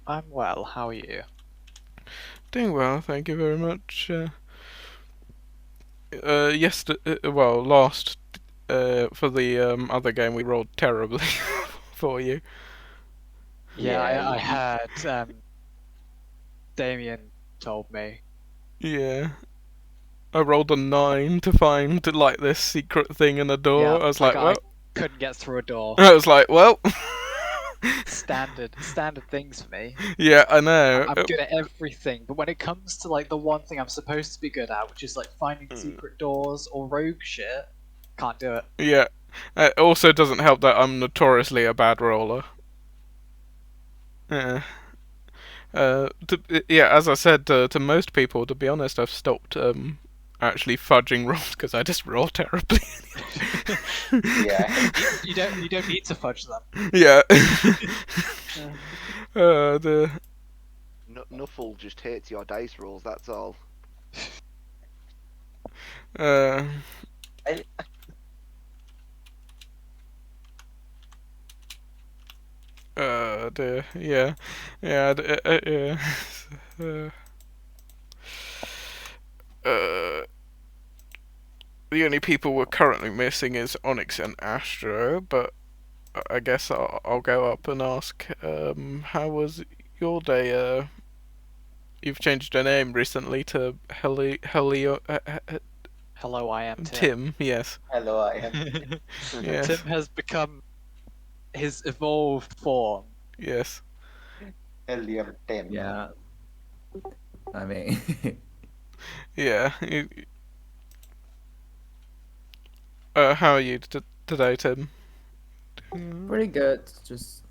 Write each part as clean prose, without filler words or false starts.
I'm well, how are you? Doing well, thank you very much. Last for the other game we rolled terribly for you. Yeah, Yeah, I heard Damien told me. Yeah, I rolled a 9 to find like this secret thing in the Yeah, door. I was I like, got, I well, couldn't get through a door. I was like, well, Standard things for me. yeah, I know. I'm good at everything, but when it comes to like the one thing I'm supposed to be good at, which is like finding secret doors or rogue shit, can't do it. Yeah, it also doesn't help that I'm notoriously a bad roller. Yeah. Yeah, as I said to most people, to be honest, I've stopped actually fudging rolls because I just roll terribly. yeah. You don't need to fudge them. Yeah. Mm. The Nuffle just hates your dice rolls, that's all. uh, I, yeah, yeah. Uh, uh, the only people we're currently missing is Onyx and Astro, but I guess I'll go up and ask, how was your day? You've changed your name recently to Hello, I am Tim. Tim, yes. hello, I am. Yes. Tim has become his evolved form. Yes. Helium 10. Yeah. I mean, Yeah. How are you today, Tim? pretty good. Just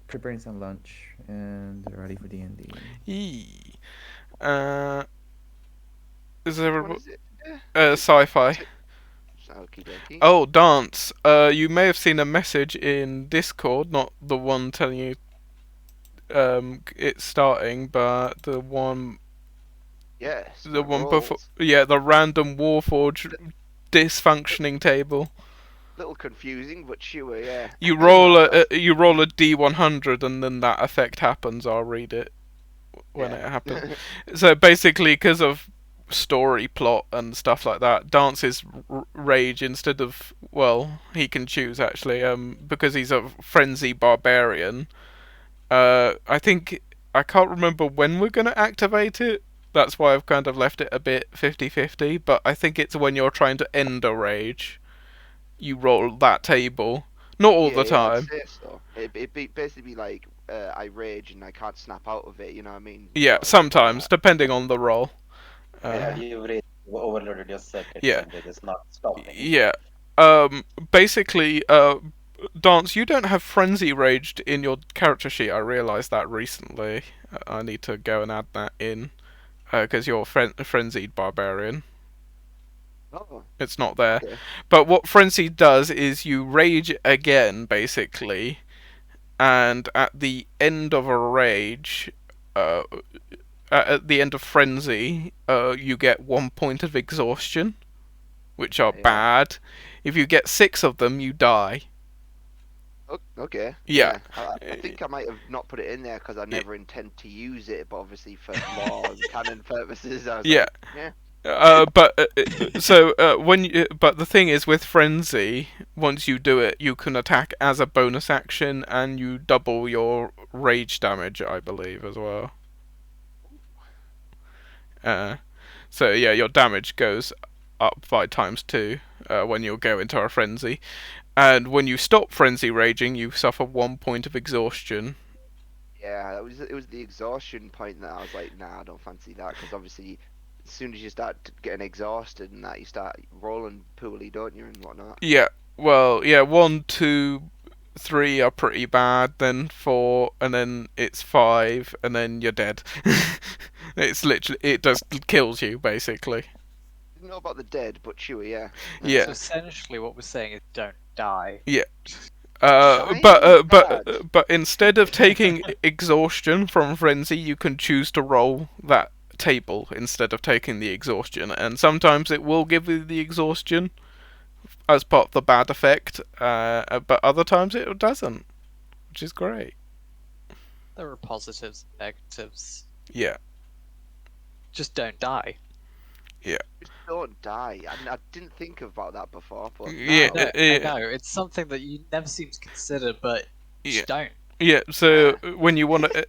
preparing some lunch and ready for D&D. Yee. Is there What is it? sci-fi? Okie dokie. Oh, dance. You may have seen a message in Discord, not the one telling you it's starting, but Yes, the my one before. rolls. Yeah, the random Warforge dysfunctioning table. Little confusing, but sure, yeah. You I know roll how it you roll a D100 and then that effect happens. I'll read it when yeah. it happens. So basically, because of story plot and stuff like that, Dance is rage instead of, well, he can choose actually. Because he's a frenzy barbarian. I think I can't remember when we're gonna activate it. That's why I've kind of left it a bit 50-50, but I think it's when you're trying to end a rage, you roll that table. Not all the Yeah, I'd time. say so. Basically be like, I rage and I can't snap out of it, you know what I mean? Yeah, Sort of thing like sometimes, that. depending on the roll. Yeah, Uh, you've really overloaded your circuits yeah, and they're just not stopping. yeah. Basically, Dance, you don't have Frenzy Raged in your character sheet. I realised that recently. I need to go and add that in. Because you're Frenzied Barbarian. Oh, It's not there. okay. But what Frenzy does is you rage again, basically, and at the end of a rage, uh, at the end of Frenzy, you get 1 point of exhaustion, which are Yeah. bad. If you get 6 of them, you die. Okay. Yeah. Yeah. I think I might have not put it in there because I never intend to use it, but obviously for lore and canon purposes, I was Yeah. like, yeah. But the thing is with Frenzy, once you do it, you can attack as a bonus action, and you double your rage damage, I believe, as well. Uh, so yeah, your damage goes up by times 2 when you go into a frenzy, and when you stop frenzy raging, you suffer 1 point of exhaustion. Yeah, it was the exhaustion point that I was like, nah, I don't fancy that because obviously, as soon as you start getting exhausted and that, you start rolling poorly, don't you, and whatnot. Yeah, well, yeah, 1, 2, 3 are pretty bad, then 4, and then it's 5, and then you're dead. It's literally, it just kills you, basically. Didn't know about the dead, but sure, yeah. Yeah. So essentially, what we're saying is don't die. Yeah. Dying But is bad. but instead of taking exhaustion from frenzy, you can choose to roll that table instead of taking the exhaustion, and sometimes it will give you the exhaustion as part of the bad effect, but other times it doesn't, which is great. There are positives and negatives. Yeah. Just don't die. Yeah. Just don't die. I didn't think about that before, but Yeah. now, I know, it's something that you never seem to consider, but just Yeah. don't. Yeah, so when you want to,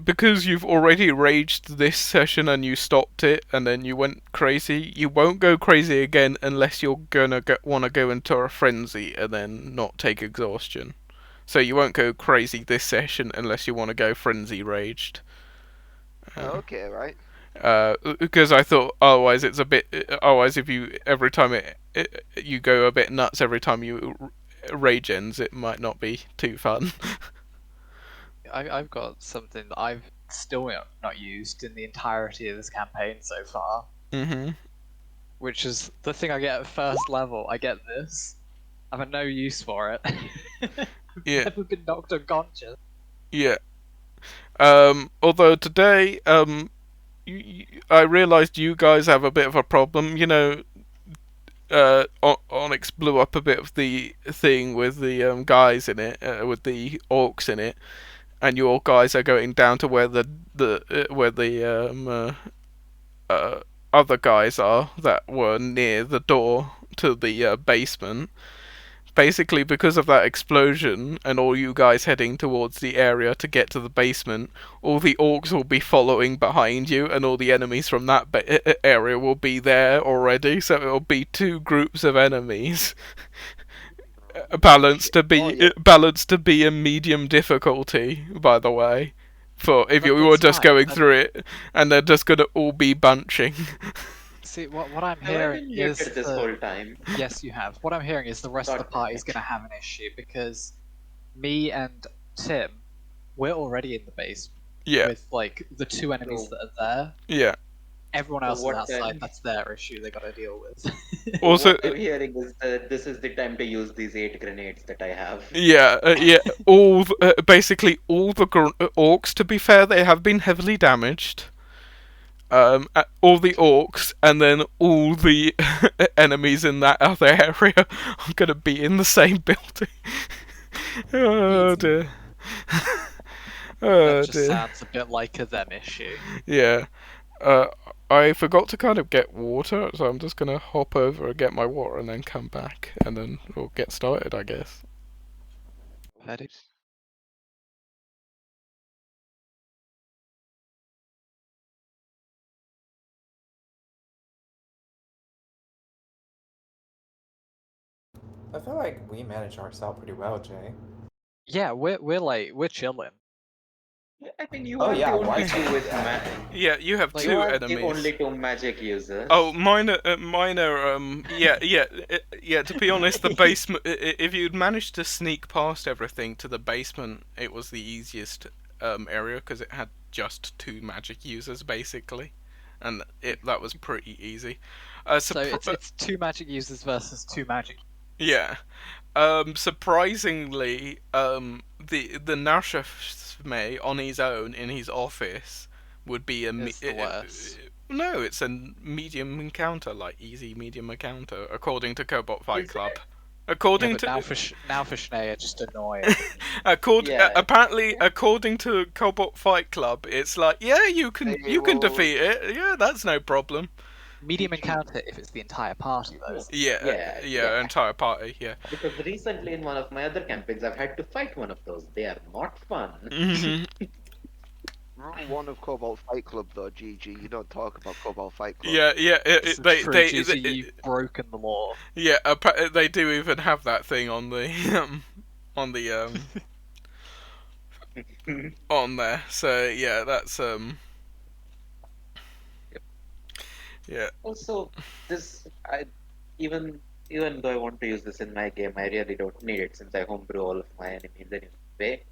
because you've already raged this session and you stopped it, and then you went crazy, you won't go crazy again unless you're gonna want to go into a frenzy and then not take exhaustion. So you won't go crazy this session unless you want to go frenzy raged. okay, right. Because I thought otherwise it's a bit. Otherwise, if you every time you go a bit nuts every time you rage ends, it might not be too fun. I've got something that I've still not used in the entirety of this campaign so far, Mhm. which is the thing I get at first level. I get this. I've had no use for it. I've Yeah. never been knocked unconscious. Yeah. Although today, I realised you guys have a bit of a problem. You know, Onyx blew up a bit of the thing with the guys in it, with the orcs in it, and your guys are going down to where the other guys are that were near the door to the basement. Basically, because of that explosion and all you guys heading towards the area to get to the basement, all the orcs will be following behind you, and all the enemies from that area will be there already. So it'll be two groups of enemies, balanced to be a medium difficulty. By the way, for if you But were that's just fine. going through it, and they're just gonna all be bunching. See, what I'm Have I hearing been is muted this whole time? yes, you have. What I'm hearing is the rest of the God party damn is it. going to have an issue because me and Tim, we're already in the base Yeah, with like the two enemies So- that are there. yeah. Everyone So else is what outside. then? That's their issue. They got to deal with. Also, What I'm hearing is that this is the time to use these 8 grenades that I have. yeah, basically all the orcs. To be fair, they have been heavily damaged. All the orcs, and then all the enemies in that other area are gonna be in the same building. Oh Easy. dear. that Oh just dear. sounds a bit like a them issue. Yeah. I forgot to kind of get water, so I'm just gonna hop over and get my water and then come back, and then we'll get started, I guess. Ready? I feel like we manage ourselves pretty well, Jay. Yeah, we're chilling. I mean, you Oh, are yeah, the only why- two with Yeah, you have Like, two You are enemies. the only 2 magic users. Oh, mine are, yeah, to be honest, the basement, if you'd managed to sneak past everything to the basement, it was the easiest, area, because it had just 2 magic users, basically. And that was pretty easy. So it's 2 magic users versus 2 magic. Yeah. Surprisingly, the Nashafme on his own in his office would be It's the worst. no, it's a medium encounter, like easy medium encounter, according to Cobalt Fight Is Club. it? According Yeah, to but now for Schnee, just annoying. Yeah. apparently, according to Cobalt Fight Club, it's like, yeah, you can Well, defeat it. Yeah, that's no problem. Medium encounter if it's the entire party though. Yeah, entire party. Yeah. Because recently in one of my other campaigns, I've had to fight one of those. They are not fun. hmm Rule 1 of Cobalt Fight Club, though, GG. You don't talk about Cobalt Fight Club. Yeah, yeah. It's They, true, they, Gigi, they, you've broken the law. yeah. They do even have that thing on the on the on there. So yeah, that's yeah. Also, even even though I want to use this in my game, I really don't need it since I homebrew all of my enemies anyway.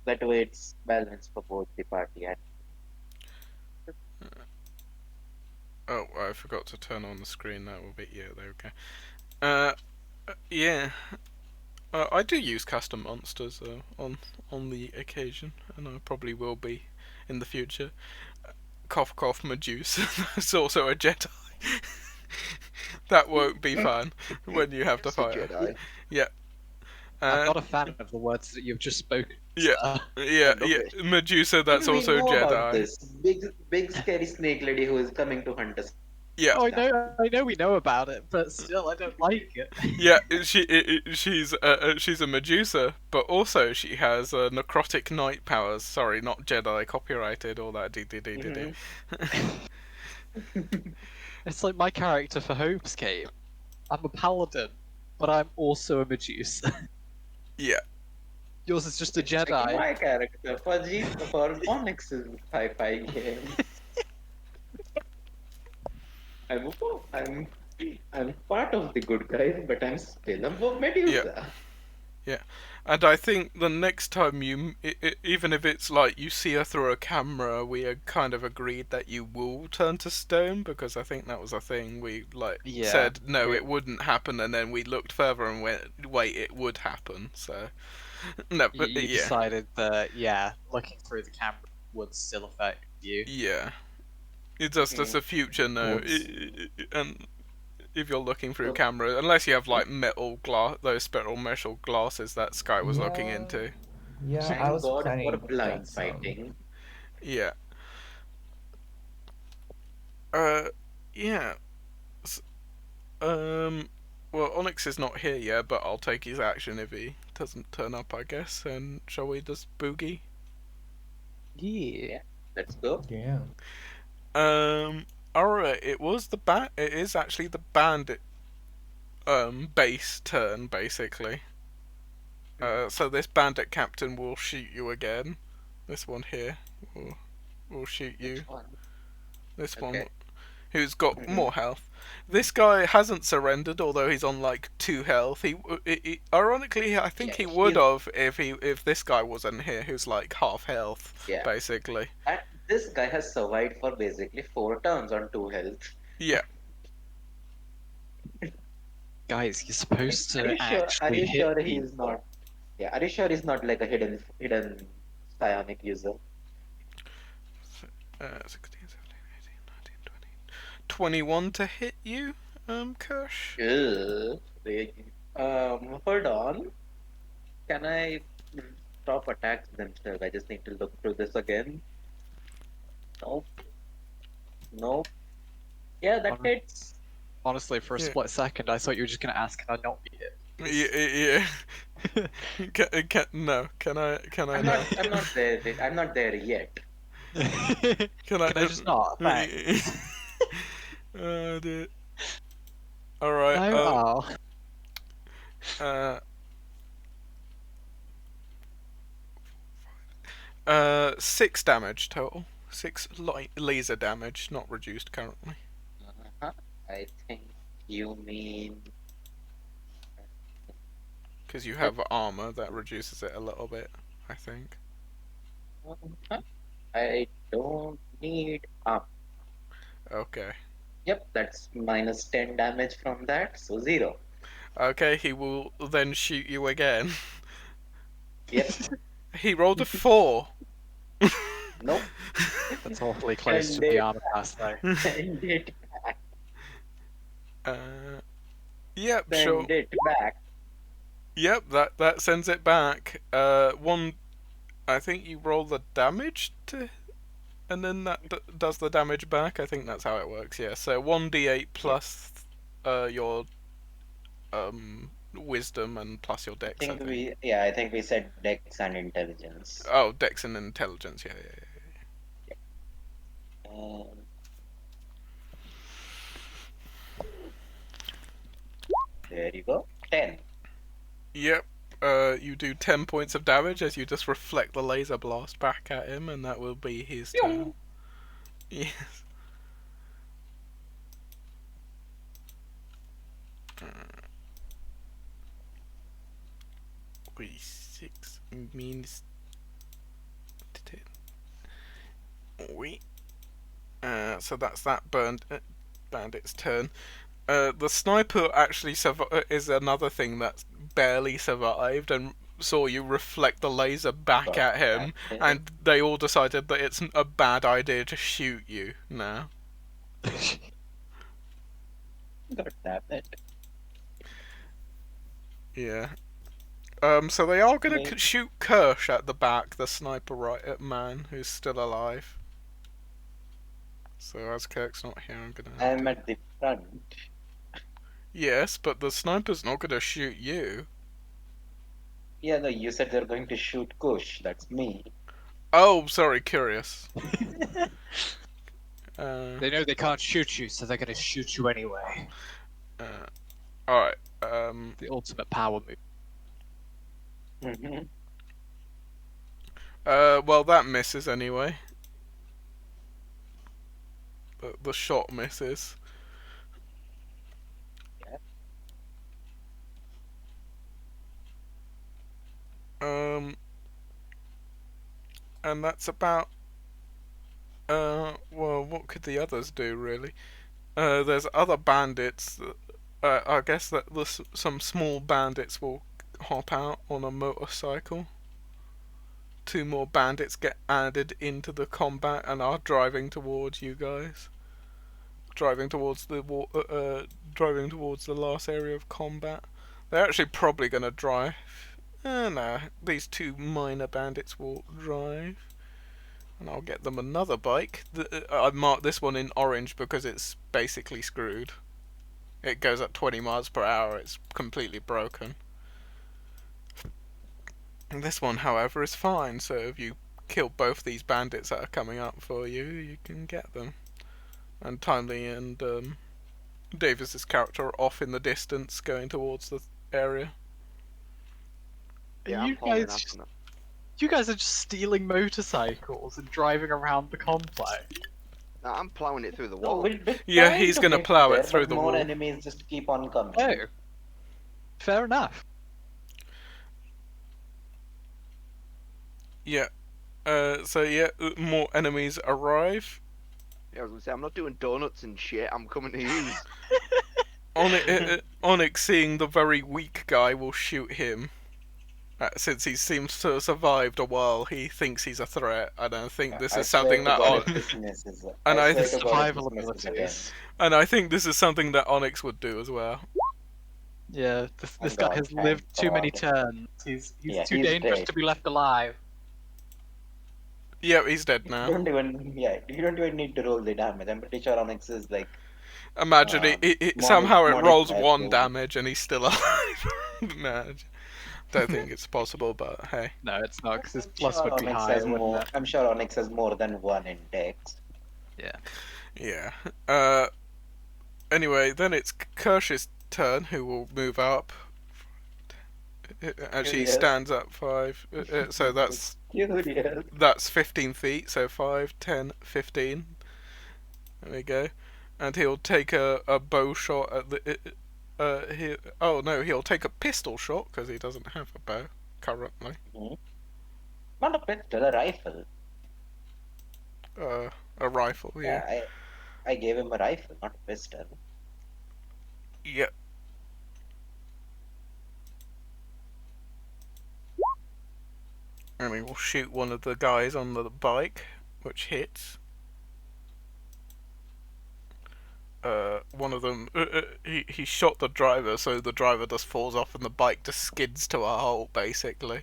That way, it's balanced for both the party and. Oh, I forgot to turn on the screen. That will be there we go. Yeah. I do use custom monsters on the occasion, and I probably will be in the future. Cough cough Medusa. It's also a Jedi. That won't be fun when you have to It's a fight her. Jedi. Yeah. I'm not a fan of the words that you've just spoken. Yeah. sir. Yeah, Oh, yeah. okay. Medusa, that's We also know about Jedi. this big scary snake lady who is coming to hunt us. Yeah, Oh, I know we know about it, but still, I don't like it. yeah. She's a Medusa, but also she has necrotic knight powers. Sorry, not Jedi copyrighted. All that. Mhm. It's like my character for Homescape. I'm a paladin, but I'm also a Medusa. Yeah. Yours is just a It's like Jedi. my character for Onyx's sci-fi game. I'm I'm I'm part of the good guys, but I'm still a Medusa. Yeah, and I think the next time even if it's like you see her through a camera, we are kind of agreed that you will turn to stone, because I think that was a thing we Yeah. said no, it wouldn't happen, and then we looked further and went, wait, it would happen. So no, You, but you yeah, decided that, yeah, looking through the camera would still affect you. yeah, it's just as a future note, and if you're looking through So, camera, unless you have like metal glass, those spectral metal glasses that Sky was looking into. Yeah, I thank was God for planning to blind get some. fighting. Yeah. Yeah. S- Well, Onyx is not here yet, but I'll take his action if he doesn't turn up, I guess. And shall we just boogie? Yeah. Let's go. Yeah. Alright, it is actually the bandit, base turn, basically. So this bandit captain will shoot you again. This one here will shoot you. Which one? This Okay. one, who's got Mhm. more health. This guy hasn't surrendered, although he's on like 2 health. Ironically, I think Yeah, he would he's have if this guy wasn't here, who's like half health, yeah. basically. This guy has survived for basically 4 turns on 2 health. Yeah, Guys, you're supposed Are to you sure? Are actually you hit sure he's people. not? Yeah. Are you sure he's not like a hidden psionic user? 16, 17, 18, 19, 20. 21 to hit you, Kirsch. Hold on. Can I stop attacks themselves? I just need to look through this again. Nope. Nope. Yeah, that Hon- hits. Honestly, for a Yeah. split second, I thought you were just going to ask, can I not be hit? Yeah. No, can I I'm no? not. I'm not there. I'm not there yet. Can I just not? Thanks. Oh dear. Alright, No, uh, 6 damage total. 6 laser damage, not reduced currently. Uh-huh. I think you mean. Because you have armor that reduces it a little bit, I think. I don't need arm. Okay. Yep, that's minus 10 damage from that, so 0. Okay, he will then shoot you again. Yep. He rolled a 4. Nope. that's awfully close to And the they- armor class, though. Send it back. Yep, Send sure. it back. Yep, that sends it back. One, I think you roll the damage to, and then that does the damage back. I think that's how it works. Yeah. So 1d8 plus, your wisdom and plus your dex. I think. I think we said dex and intelligence. Oh, dex and intelligence. Yeah. Um, there you go. 10. Yep. You do 10 points of damage as you just reflect the laser blast back at him, and that will be his turn. Yes. 6 means 10. So that's that bandit's turn. The sniper actually is another thing that's barely survived and saw you reflect the laser back at him, and they all decided that it's a bad idea to shoot you now. God damn it. Yeah. So they are going Me. to shoot Kirsch at the back, the sniper man who's still alive. So as Kirk's not here, I'm gonna. I'm at the front. Yes, but the sniper's not going to shoot you. Yeah, no, you said they're going to shoot Kush. That's me. Oh, sorry, curious. They know they can't shoot you, so they're gonna shoot you anyway. All right. The ultimate power move. Mhm. Well, that misses anyway. The shot misses. And that's about. Well, what could the others do really? There's other bandits. I guess that some small bandits will hop out on a motorcycle. 2 more bandits get added into the combat and are driving towards you guys. Driving towards the last area of combat. They're actually probably going to drive. No, these 2 minor bandits will drive. And I'll get them another bike. I marked this one in orange because it's basically screwed. It goes at 20 miles per hour. It's completely broken. And this one, however, is fine. So if you kill both these bandits that are coming up for you, you can get them. And Timely and Davis's character are off in the distance, going towards the area. Yeah, you I'm holding guys up just, on it. you guys are just stealing motorcycles and driving around the complex. No, I'm plowing it through the No, wall. we're Yeah, trying he's to gonna get plow it there, through but the more wall. enemies just keep on coming. Oh, fair enough. Yeah. More enemies arrive. Yeah, I was gonna say, I'm not doing donuts and shit. I'm coming to you. Onyx, seeing the very weak guy, will shoot him. Since he seems to have survived a while, he thinks he's a threat. And I think this I is something swear to that God, if this misses. And I I swear think to God, if Survival this misses again. abilities. and I think this is something that Onyx would do as well. Yeah, this Thank guy God, has thank lived too many God. turns. He's Yeah, too he's dangerous dead. to be left alive. Yeah, he's dead You now. don't even, you don't even need to roll the damage. I'm pretty sure Onyx is like, Imagine somehow it modified rolls to- 1 damage and he's still alive. No, don't think it's possible, but hey. No, it's not, because his I'm plus sure would be Onyx higher, has wouldn't more. it? I'm sure Onyx has more than 1 in Dex. Yeah. Anyway, then it's Kirsch's turn, who will move up. Actually, he Curious. stands up 5. So Curious. that's 15 feet. So 5, 10, 15. There we go. And he'll take a bow shot at the. He'll take a pistol shot because he doesn't have a bow currently. Not a pistol, a rifle. A rifle, yeah. Yeah, I gave him a rifle, not a pistol. Yep. And he will shoot one of the guys on the bike, which hits. One of them, he shot the driver, so the driver just falls off and the bike just skids to a halt, basically.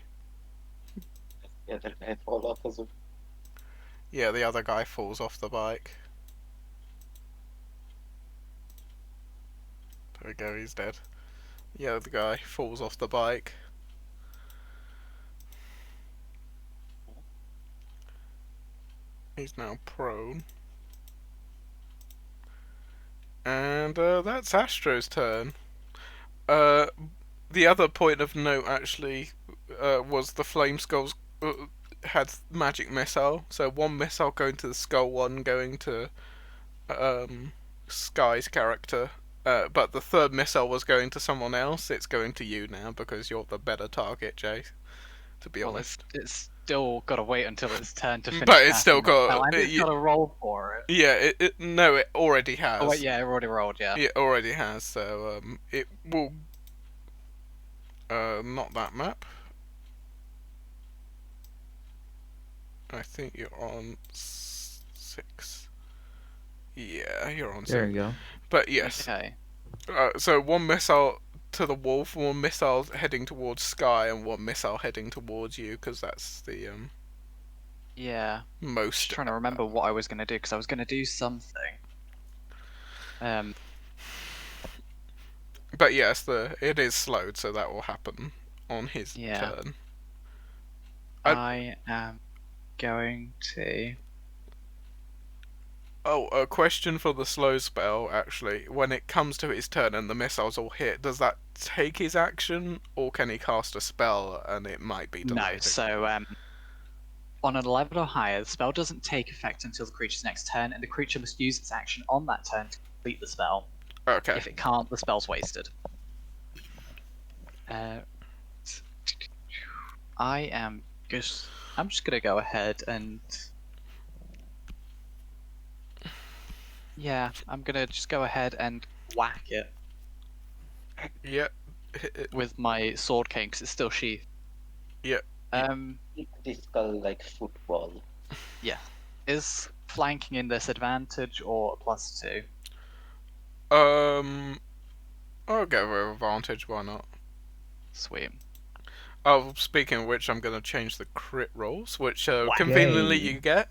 The other guy fall off as well. Yeah, the other guy falls off the bike. There we go, he's dead. The other guy falls off the bike. He's now prone. And that's Astro's turn. The other point of note, actually, was the Flame Skulls had magic missile. So 1 missile going to the Skull, 1 going to Sky's character. But the 3rd missile was going to someone else. It's going to you now because you're the better target, Jay. To be Well, honest. it's still got to wait until it's turn to finish. But it's still casting the got- spell, and it's you- got to roll for it. Yeah, it already has. Oh wait, yeah, it already rolled. Yeah. It already has, so it will not that map. I think you're on 6. Yeah, you're on 6. There you go. But yes, Okay. so 1 missile to the wolf, one missile heading towards Sky, and one missile heading towards you, because that's the Yeah. most. Just trying to remember what I was going to do, because I was going to do something. But yes, it is slowed, so that will happen on his Yeah. turn. I am going to. Oh, a question for the slow spell, actually. When it comes to his turn and the missiles all hit, does that take his action, or can he cast a spell and it might be delayed? No, so on an 11 or higher, the spell doesn't take effect until the creature's next turn, and the creature must use its action on that turn to complete the spell. Okay. If it can't, the spell's wasted. I'm just gonna go ahead and I'm gonna just go ahead and whack it Yep. with my sword cane because it's still sheathed. Yep. Hit the skull like football. Is flanking in this advantage or a +2? I'll go with advantage. Why not? Sweet. Oh, speaking of which, I'm going to change the crit rolls, which Wow. conveniently Yay. you get.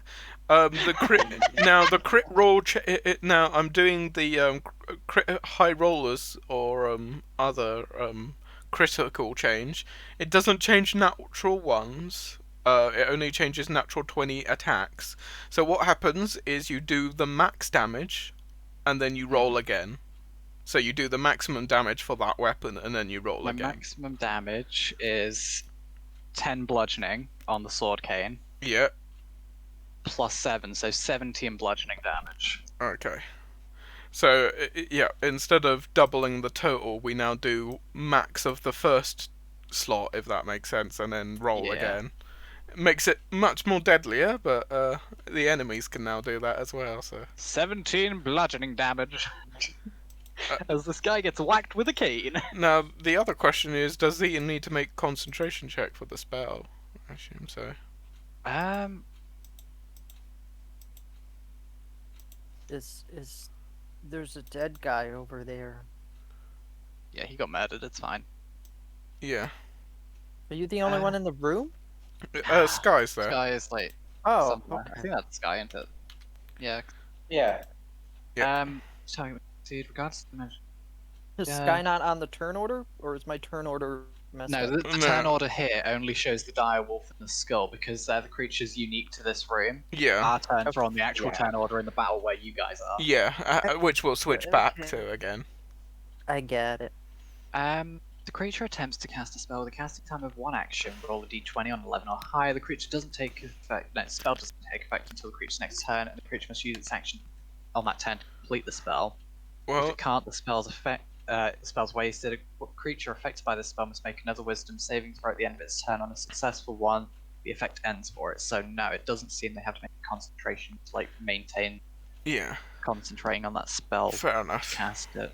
The crit now the crit roll. Now I'm doing the crit high rollers or other critical change. It doesn't change natural ones. It only changes natural 20 attacks. So what happens is you do the max damage, and then you roll again. So you do the maximum damage for that weapon, and then you roll My again. maximum damage is 10 bludgeoning on the sword cane, Yeah. +7, so 17 bludgeoning damage. Okay. So, yeah, instead of doubling the total, we now do max of the first slot, if that makes sense, and then roll Yeah. again. It makes it much more deadlier, but the enemies can now do that as well, so... 17 bludgeoning damage. As this guy gets whacked with a cane. Now, the other question is, does he need to make concentration check for the spell? I assume so. Is there's a dead guy over there? Yeah, he got murdered, it's fine. Yeah. Are you the only one in the room? Sky's there. Sky is like Oh, somewhere. I okay. think that's Sky, isn't it? Yeah. Yeah. Yeah. Sorry, dude, regards to the mention. Is Yeah. Sky not on the turn order, or is my turn order messed No, up? the turn order here only shows the direwolf and the skull because they're the creatures unique to this room. Yeah. Our turns are on the actual Yeah. turn order in the battle where you guys are. Yeah, which we'll switch back Okay. to again. I get it. The creature attempts to cast a spell with a casting time of 1 action. Roll a d20 on 11 or higher. The creature doesn't take effect. No, the spell doesn't take effect until the creature's next turn, and the creature must use its action on that turn to complete the spell. If Well, it can't, the spell's wasted. A creature affected by this spell must make another Wisdom saving throw at the end of its turn. On a successful one, the effect ends for it. So no, it doesn't seem they have to make a concentration to like maintain yeah, concentrating on that spell. fair enough. Cast it.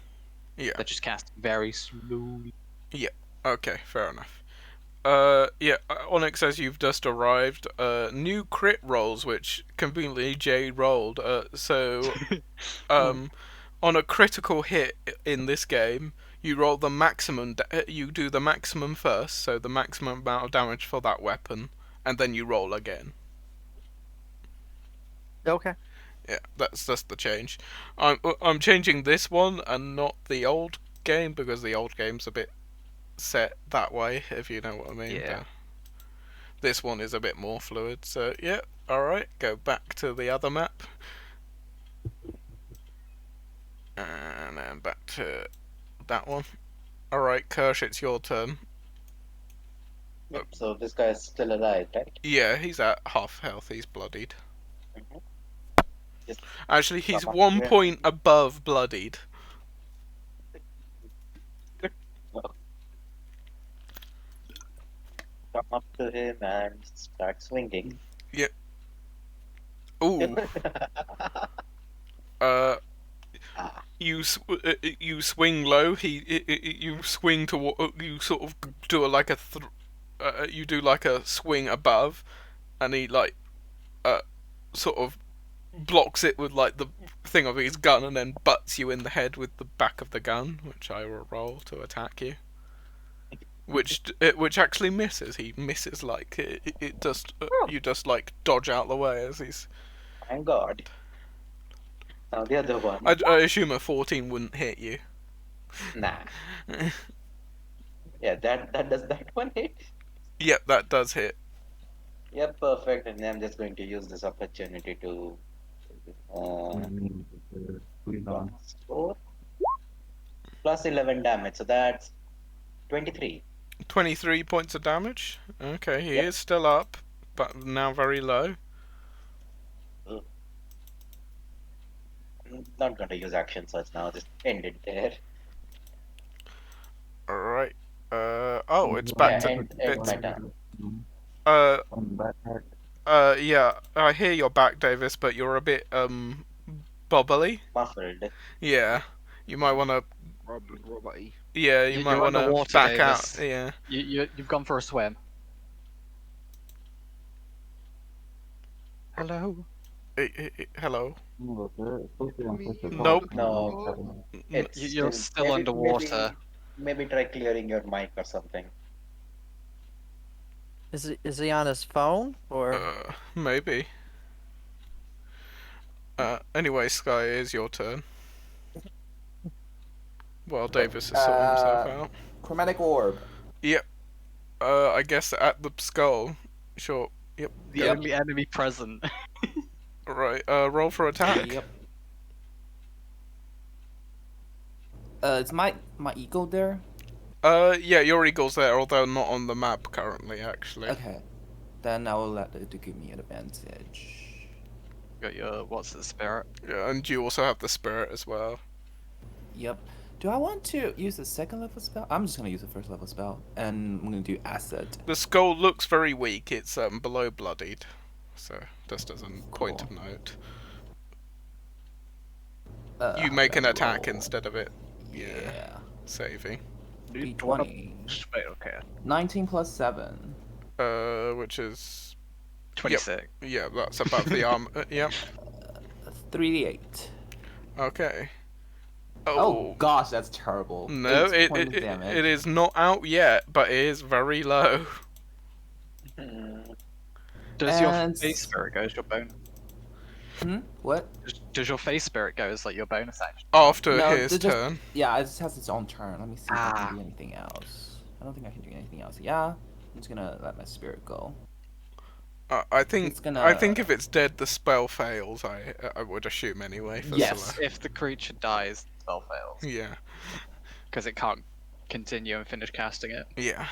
Yeah. They're just casting very slowly. Okay, fair enough. Yeah, Onyx says you've just arrived. New crit rolls, which conveniently Jay rolled. On a critical hit in this game, you roll the maximum. You do the maximum first, so the maximum amount of damage for that weapon, and then you roll again. Okay. Yeah, that's just the change. I'm changing this one and not the old game because the old game's a bit set that way, if you know what I mean. Yeah. But this one is a bit more fluid, so yeah, alright, go back to the other map. And then back to that one. Alright, Kirsch, it's your turn. Yep. So this guy is still alive, right? Yeah, he's at half health, he's bloodied. Mhm. Just Actually, he's come up 1 here. point above bloodied. come up to him and start swinging. Ooh. You swing low. You swing to you sort of do you do like a swing above, and he like sort of blocks it with like the thing of his gun and then butts you in the head with the back of the gun, which I will roll to attack you. Which actually misses. He misses like it just you just like dodge out the way as he's. Thank God. Now the other one. I assume a 14 wouldn't hit you. Nah. Yeah, that does that one hit? Yep, that does hit. Yep, perfect. And I'm just going to use this opportunity to plus 4 plus 11 damage. So that's 23. 23 points of damage. Okay, he Yep. is still up, but now very low. I'm not going to use action search now. Just end it there. Alright. Oh, it's back to. End It's, my turn. yeah, I hear you're back, Davis, but you're a bit, bobbly. Muffled. Yeah. You might want to. Robert-y. Yeah, you might You're want to underwater, back Davis. out. Yeah. You've gone for a swim. Hello. Hello. Nope. No. You're still underwater. Maybe try clearing your mic or something. Is he on his phone or? Maybe. Anyway, Sky, it is your turn. Well, Davis has sorted himself out. Chromatic orb. Yep. I guess at the skull. Sure. Yep. The go. only enemy present. Right. Roll for attack. Yep. Is my eagle there? Yeah, your eagle's there, although not on the map currently, actually. Okay. Then I will let it to give me an advantage. Got your what's the spirit? Yeah, and you also have the spirit as well. Yep. Do I want to use the second level spell? I'm just gonna use the first level spell, and I'm gonna do acid. The skull looks very weak. It's below bloodied, so just as a point of Cool. note. Uh, You make an let's attack roll. instead of it. Yeah. Saving. D20. Wait, okay. 19 plus 7. Which is 26. yeah, that's above the arm. Yep. 3d8. Okay. Oh gosh, that's terrible. No, 8 points of it damage. is not out yet, but it is very low. Does your And- face spirit go as your bonus? What? Does your face spirit go as like your bonus action? After No, his they're just- turn. Yeah, it just has its own turn. Let me see if I Ah. can do anything else. I don't think I can do anything else. Yeah, I'm just gonna let my spirit go. I think It's gonna- I think if it's dead, the spell fails. I would assume anyway. For Yes. Scylla. If the creature dies, the spell fails Yeah. because it can't continue and finish casting it. Yeah.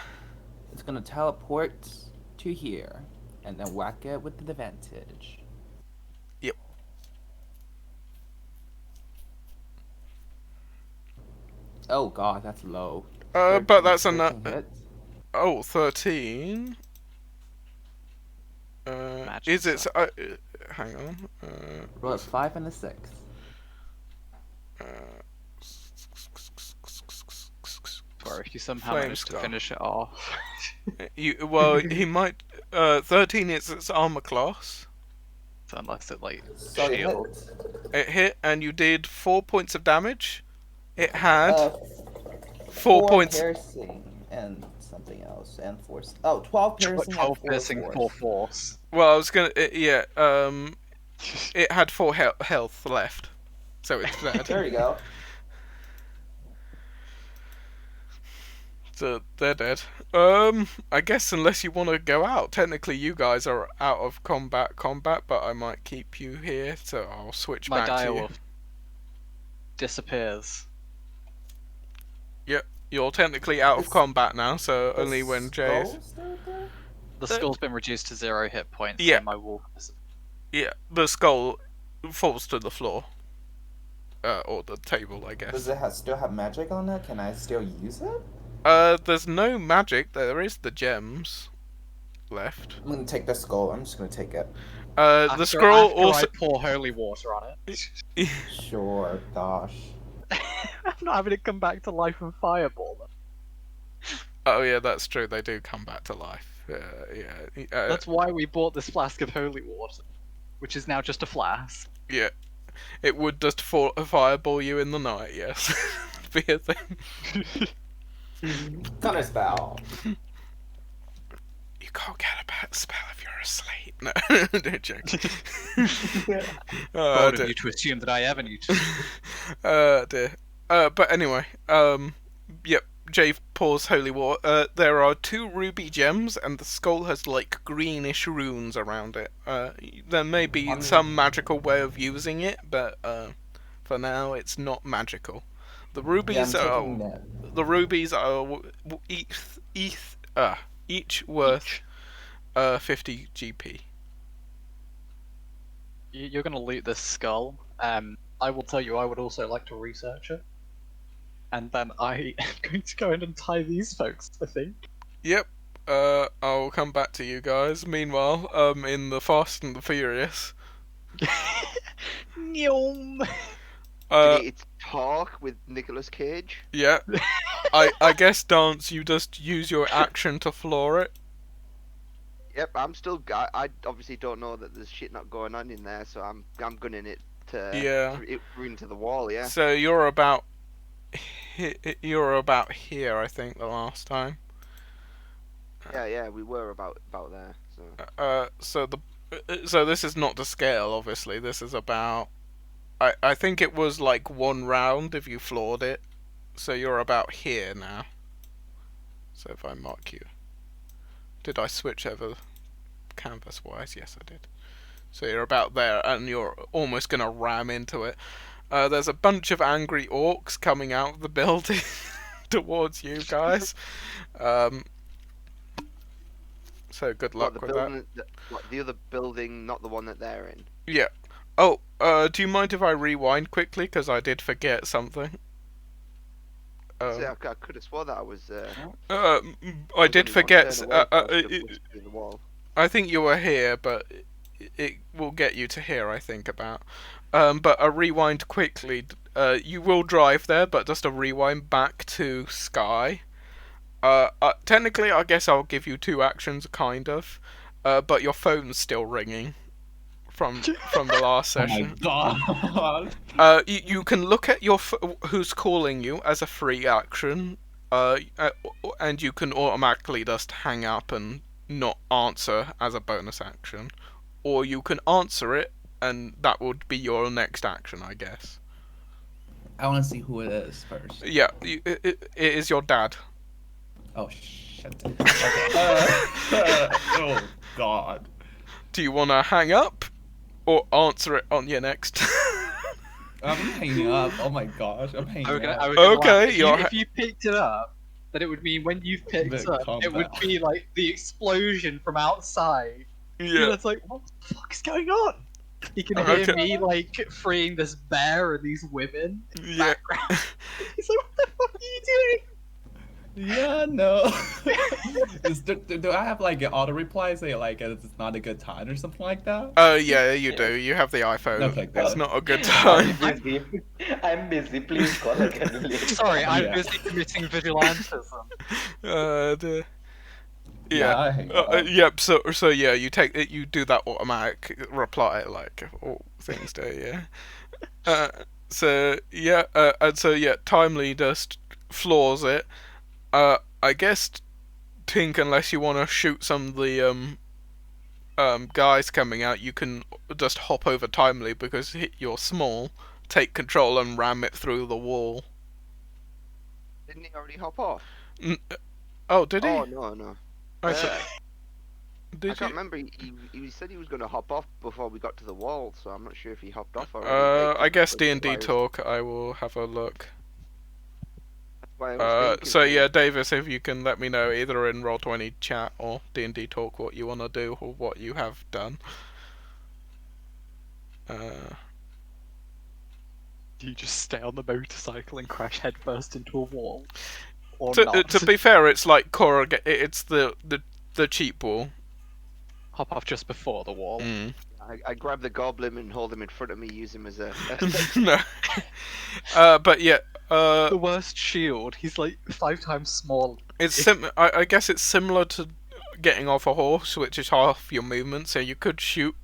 It's gonna teleport to here, and then whack it with the advantage. Yep. Oh god, that's low. But 13 that's 13 enough. hits. Oh, 13. Magic Is it? stuff. Hang on. Roll a 5 and a 6. Or if you somehow Flame manage to skull. finish it off. He might. 13 is its armor class. So unless it like So it shield. hit. It hit, and you did 4 points of damage. It had Uh, 4 points. piercing and something else, and force. Oh, 12 piercing 12 and 4 piercing, force. 4 force. Well, I was gonna. Yeah. It had 4 health left, so it's dead. There you go. So they're dead. I guess unless you want to go out, technically you guys are out of combat, but I might keep you here, so I'll switch My back to you. direwolf disappears. You're technically out of Is- combat now, so The only when Jay is. skull still there? The skull's been reduced to 0 hit points. Yeah. So my wolf is Yeah, the skull falls to the floor. Or the table, I guess. Does it still have magic on it? Can I still use it? There's no magic. There is the gems left. I'm gonna take the skull. I'm just gonna take it. The scroll after also. I pour holy water on it. Sure, gosh. I'm not having it come back to life and fireball them. Oh yeah, that's true. They do come back to life. Yeah. That's why we bought this flask of holy water, which is now just a flask. Yeah, it would just fireball you in the night. Yes, be a thing. Thunder spell. You can't get a bad spell if you're asleep. No, no joke. Bold Dear. of you to assume that I ever knew. Dear. But anyway, yep. Jave pours holy water. There are 2 ruby gems, and the skull has like greenish runes around it. There may be some magical way of using it, but for now it's not magical. The rubies are each worth 50 GP. You're going to loot this skull. I will tell you, I would also like to research it. And then I am going to go in and tie these folks, I think. Yep. I'll come back to you guys. Meanwhile, in the Fast and the Furious. Nyom. It's Talk with Nicolas Cage. Yeah. I guess, Dance, you just use your action to floor it. Yep, I'm still. I obviously don't know that there's shit not going on in there, so I'm gunning it to through into the wall. Yeah. So you're about here, I think, the last time. Yeah, we were about there. So. So this is not to scale, obviously. This is about. I think it was like 1 round if you floored it. So you're about here now. So if I mark you. Did I switch over canvas-wise? Yes, I did. So you're about there, and you're almost going to ram into it. There's a bunch of angry orcs coming out of the building towards you guys. So good luck with that. The other building, not the one that they're in. Yeah. Oh, do you mind if I rewind quickly? Because I did forget something. I could have swore that I was. I did forget. The wall. I think you were here, but it will get you to here, I think, about. But a rewind quickly. You will drive there, but just a rewind back to Sky. Technically, I guess I'll give you 2 actions, kind of. But your phone's still ringing from the last session. Oh my god. You can look at who's calling you as a free action. And you can automatically just hang up and not answer as a bonus action, or you can answer it, and that would be your next action, I guess. I want to see who it is first. Yeah, it is your dad. Oh shit. Oh god. Do you want to hang up, or answer it on your next? I'm hanging up. Oh my gosh, I'm hanging up. Okay, if you picked it up, then it would mean when you've picked The up, it would be like the explosion from outside. Yeah. It's like, what the fuck is going on? You can hear me like freeing this bear and these women in the background. He's like, what the fuck are you doing? Yeah, no. Do I have like an auto reply say like it's not a good time or something like that? Yeah, you do. You have the iPhone. Okay, good. It's not a good time. I'm busy. Please call again later. Sorry, I'm Yeah. busy committing vigilantism. Yeah. I hang up. Yep. So yeah, you do that automatic reply like all things do. Yeah. And so yeah, Timely just floors it. I guess, Tink, unless you want to shoot some of the guys coming out, you can just hop over Timely because you're small. Take control and ram it through the wall. Didn't he already hop off? Oh, did he? Oh no. I see. I Did can't you? remember. He said he was going to hop off before we got to the wall, so I'm not sure if he hopped off already. I guess That's D&D why I was- talk. I will have a look. that's why I was thinking So maybe- yeah, Davis, if you can let me know either in Roll20 chat or D&D talk what you want to do or what you have done. Do you just stay on the motorcycle and crash headfirst into a wall? Or To not? be fair, it's like it's the cheap wall. Hop off just before the wall. Mm. I grab the goblin and hold him in front of me, use him as a. No. But yeah, The worst shield. He's like 5 times smaller. it's I guess it's similar to getting off a horse, which is half your movement. So you could shoot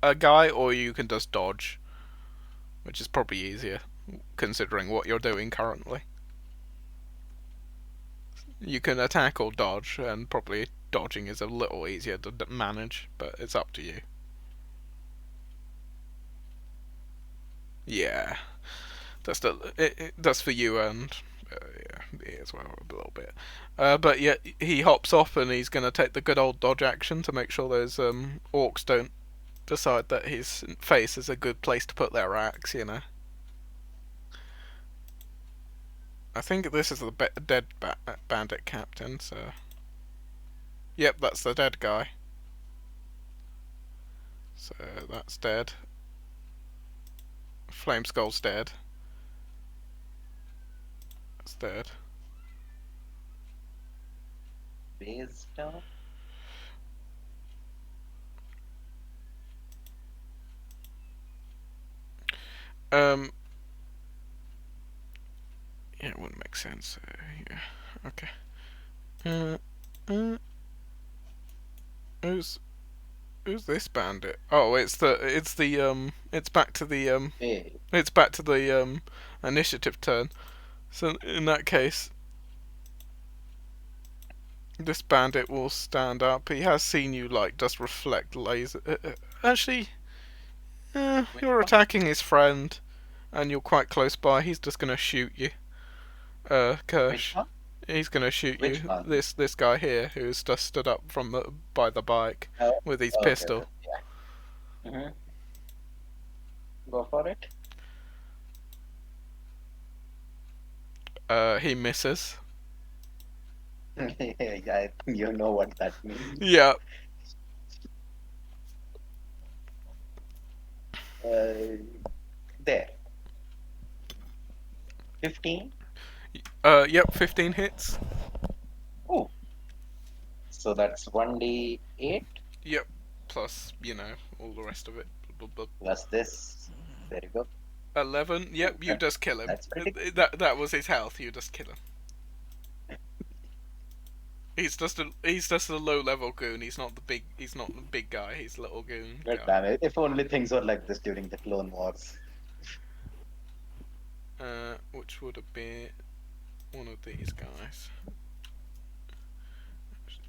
a guy, or you can just dodge, which is probably easier, considering what you're doing currently. You can attack or dodge, and probably dodging is a little easier to manage, but it's up to you. Yeah, that's for you and me as well a little bit. But yeah, he hops off and he's gonna take the good old dodge action to make sure those orcs don't decide that his face is a good place to put their axe. You know. I think this is the dead bandit captain. So. Yep, that's the dead guy. So that's dead. Flame Skull's dead. That's dead. Base down. Yeah, it wouldn't make sense. Yeah. Okay. Who's this bandit? Oh, it's back to the Hey, initiative turn. So in that case, this bandit will stand up. He has seen you like just reflect laser. Actually, you're attacking his friend, and you're quite close by. He's just gonna shoot you. which Kirsch. one? He's gonna shoot Which you. one? This guy here who's just stood up by the bike Oh, with his okay, pistol. okay, yeah. Go for it. He misses. Yeah, you know what that means. Yeah. There. 15. Yep. 15 hits. Oh. So that's 1d8 Yep. Plus, all the rest of it. plus this. There you go. 11. Yep. You just kill him. That's pretty That was his health. You just kill him. He's just a low level goon. He's not the big guy. He's a little goon. good. guy. Damn it. If only things were like this during the Clone Wars. Which would have been one of these guys.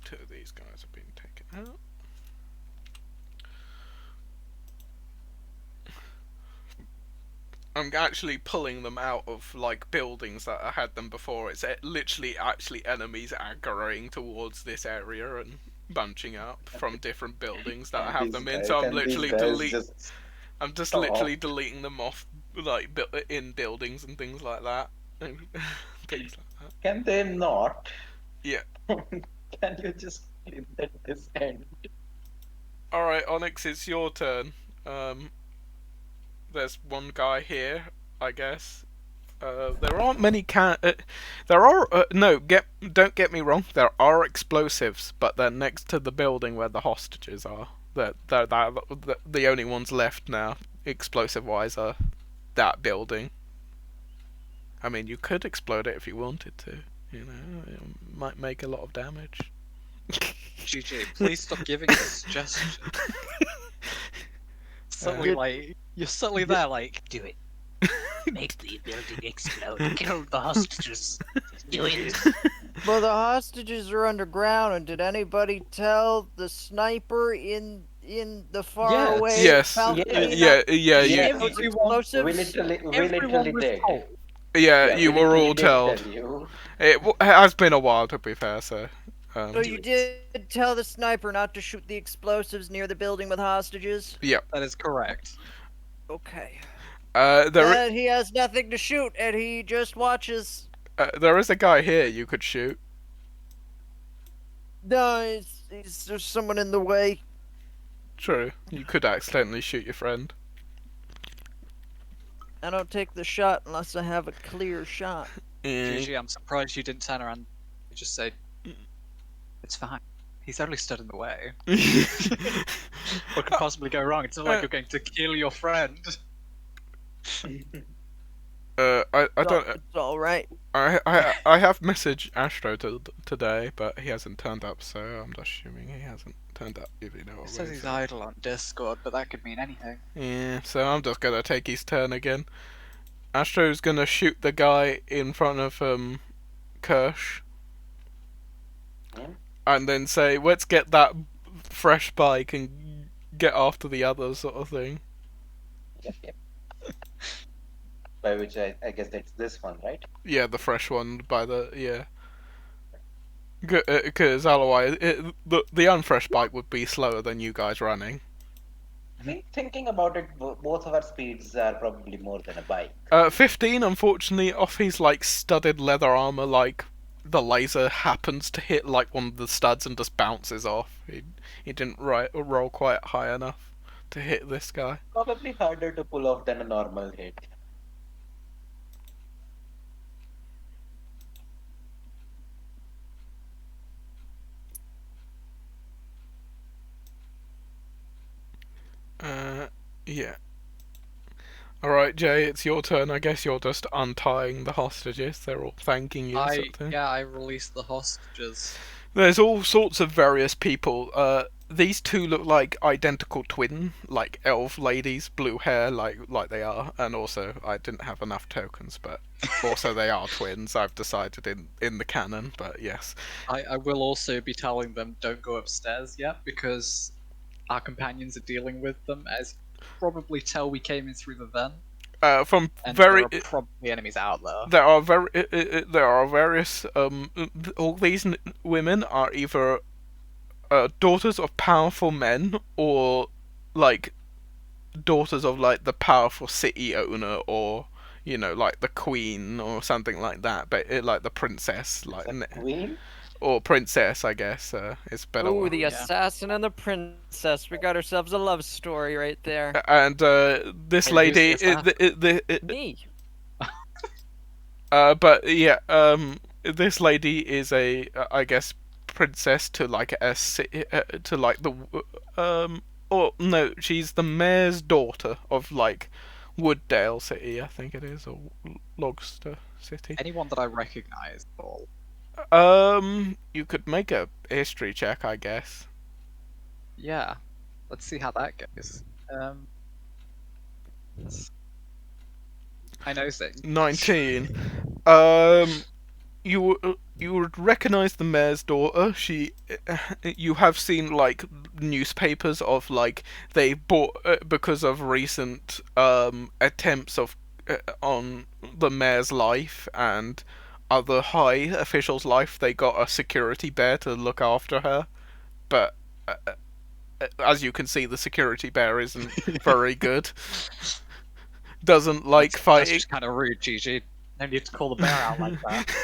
Two of these guys have been taken out. I'm actually pulling them out of like buildings that I had them before. It's literally actually enemies aggroing towards this area and bunching up from different buildings that I have them in. So I'm literally I'm just literally deleting them off like in buildings and things like that. Things like that. Can they not? Yeah. Can you just let this end? All right, Onyx, it's your turn. There's one guy here, I guess. There aren't many there are don't get me wrong. There are explosives, but they're next to the building where the hostages are. They're the only ones left now, explosive-wise, are that building. I mean, you could explode it if you wanted to. It might make a lot of damage. GG, please stop giving us suggestions. Suddenly, you're suddenly there, like, do it. Make the building explode. Kill the hostages. Do it. Well, the hostages are underground, and did anybody tell the sniper in the faraway Yes. balcony? Yeah. Yeah, those we explosives? literally was did. told. Yeah, you we were all literally did told. tell you. It has been a while, to be fair, so. So you did tell the sniper not to shoot the explosives near the building with hostages? That is correct. Okay. There He has nothing to shoot, and he just watches. there is a guy here you could shoot. No, there's someone in the way. True, you could accidentally shoot your friend. I don't take the shot unless I have a clear shot. GG, I'm surprised you didn't turn around and just say, it's fine. He's only stood in the way. What could possibly go wrong? It's not like you're going to kill your friend. I don't. It's all right. I have messaged Astro today, but he hasn't turned up, so I'm just assuming he hasn't turned up, if you know It what I says mean. he's idle on Discord, but that could mean anything. Yeah, so I'm just gonna take his turn again. Astro's gonna shoot the guy in front of Kirsch, Hmm? and then say, "Let's get that fresh bike and get after the others," sort of thing. Yep. By which I guess it's this one, right? Yeah, the fresh one by the because otherwise the unfresh bike would be slower than you guys running. I mean, thinking about it, both of our speeds are probably more than a bike. 15, unfortunately, off his like studded leather armor, like the laser happens to hit like one of the studs and just bounces off. He didn't roll quite high enough to hit this guy. Probably harder to pull off than a normal hit. Yeah. Alright, Jay, it's your turn. I guess you're just untying the hostages. They're all thanking you, sort of thing. I released the hostages. There's all sorts of various people. These two look like identical twin, like elf ladies, blue hair, like they are. And also, I didn't have enough tokens, but also they are twins. I've decided in the canon, but yes. I will also be telling them don't go upstairs yet because our companions are dealing with them. As you probably tell, we came in through the vent, From and very there are probably enemies out there. there are various all these women are either daughters of powerful men or like daughters of like the powerful city owner or like the queen or something like that, but like the princess, like Queen? or princess, I guess is better. Ooh, the Yeah. assassin and the princess. We got ourselves a love story right there. And this Hey, lady, who's the assassin? Me. but yeah, this lady is a, I guess, princess to like a to like the or no, she's the mayor's daughter of like Wooddale City, I think it is, or Logster City. Anyone that I recognise at all. You could make a history check, I guess. Yeah. Let's see how that goes. I know things. 19. You would recognize the mayor's daughter. You have seen like newspapers of like they bought because of recent attempts of on the mayor's life and other high officials' life. They got a security bear to look after her, but as you can see, the security bear isn't very good. Doesn't like That's fighting. just kind of rude, Gigi. No need to call the bear out like that.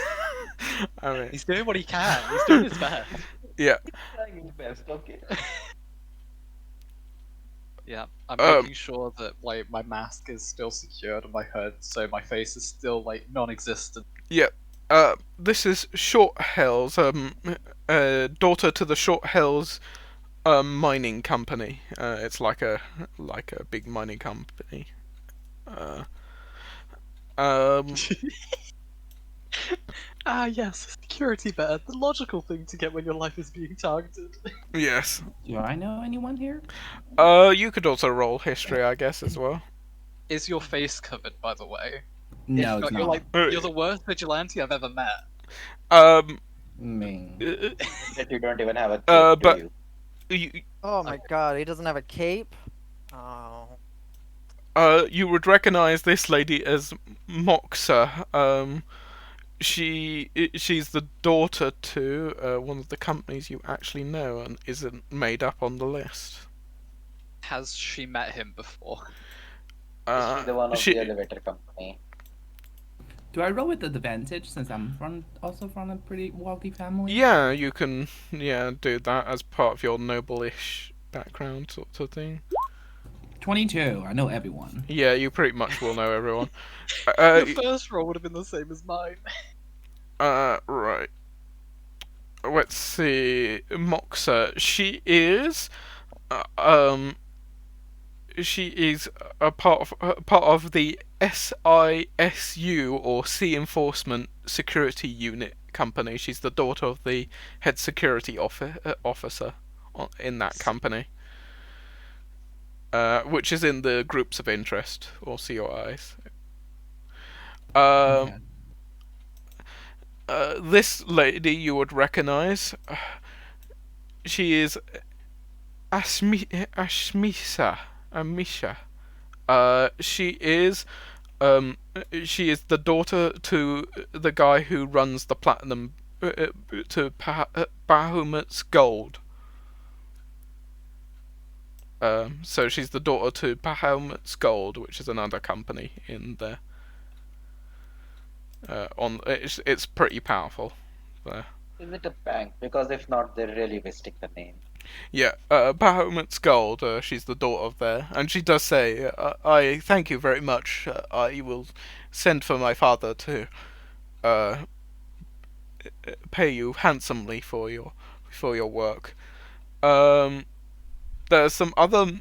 I mean, He's doing what he can. He's doing his best. yeah. Trying his best, okay. Yeah, I'm Um, making sure that like my mask is still secured on my head, so my face is still like non-existent. This is Short Hills, daughter to the Short Hills mining company. It's like a big mining company. Ah, yes, security bear. The logical thing to get when your life is being targeted. Yes. Do I know anyone here? You could also roll history, I guess, as well. Is your face covered, by the way? No, If it's not, you're not. like you're the worst vigilante I've ever met. Me. That you don't even have a cape, but- do you? Oh my god, he doesn't have a cape? Oh. You would recognize this lady as Moxa. She's the daughter to one of the companies you actually know and isn't made up on the list. Has she met him before? Is she the one of she- the elevator company? Do I roll with advantage since I'm also from a pretty wealthy family? Yeah, you can do that as part of your noble-ish background sort of thing. 22. I know everyone. Yeah, you pretty much will know everyone. Your first roll would have been the same as mine. Right. Let's see. Moxa. She is a part of the SISU or Sea Enforcement Security Unit company. She's the daughter of the head security officer in that company, which is in the groups of interest or COIs. Okay. This lady you would recognize. She is Amisha. She is the daughter to the guy who runs the platinum to Bahamut's Gold. So she's the daughter to Bahamut's Gold, which is another company in there. It's pretty powerful there. Is it a bank? Because if not, they're really wasting the name. Yeah, Bahamut's Gold, she's the daughter of there, and she does say, I thank you very much, I will send for my father to pay you handsomely for your work. There's some other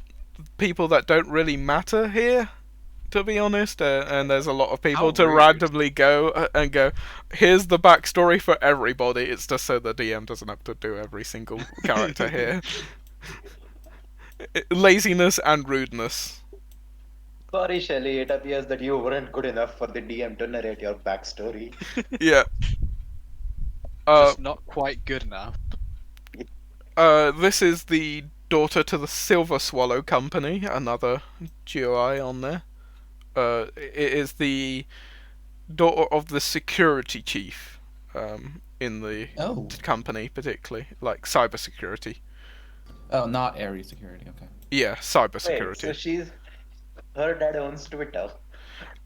people that don't really matter here, to be honest, and there's a lot of people How to rude. randomly go and go, here's the backstory for everybody. It's just so the DM doesn't have to do every single character here. Laziness and rudeness. Sorry, Shelly, it appears that you weren't good enough for the DM to narrate your backstory. Yeah. Just not quite good enough. This is the daughter to the Silver Swallow Company, another GUI on there. It is the daughter of the security chief in the Oh. company, particularly, like cybersecurity. Oh, not area security. Okay. Yeah, Wait, cybersecurity. so her dad owns Twitter.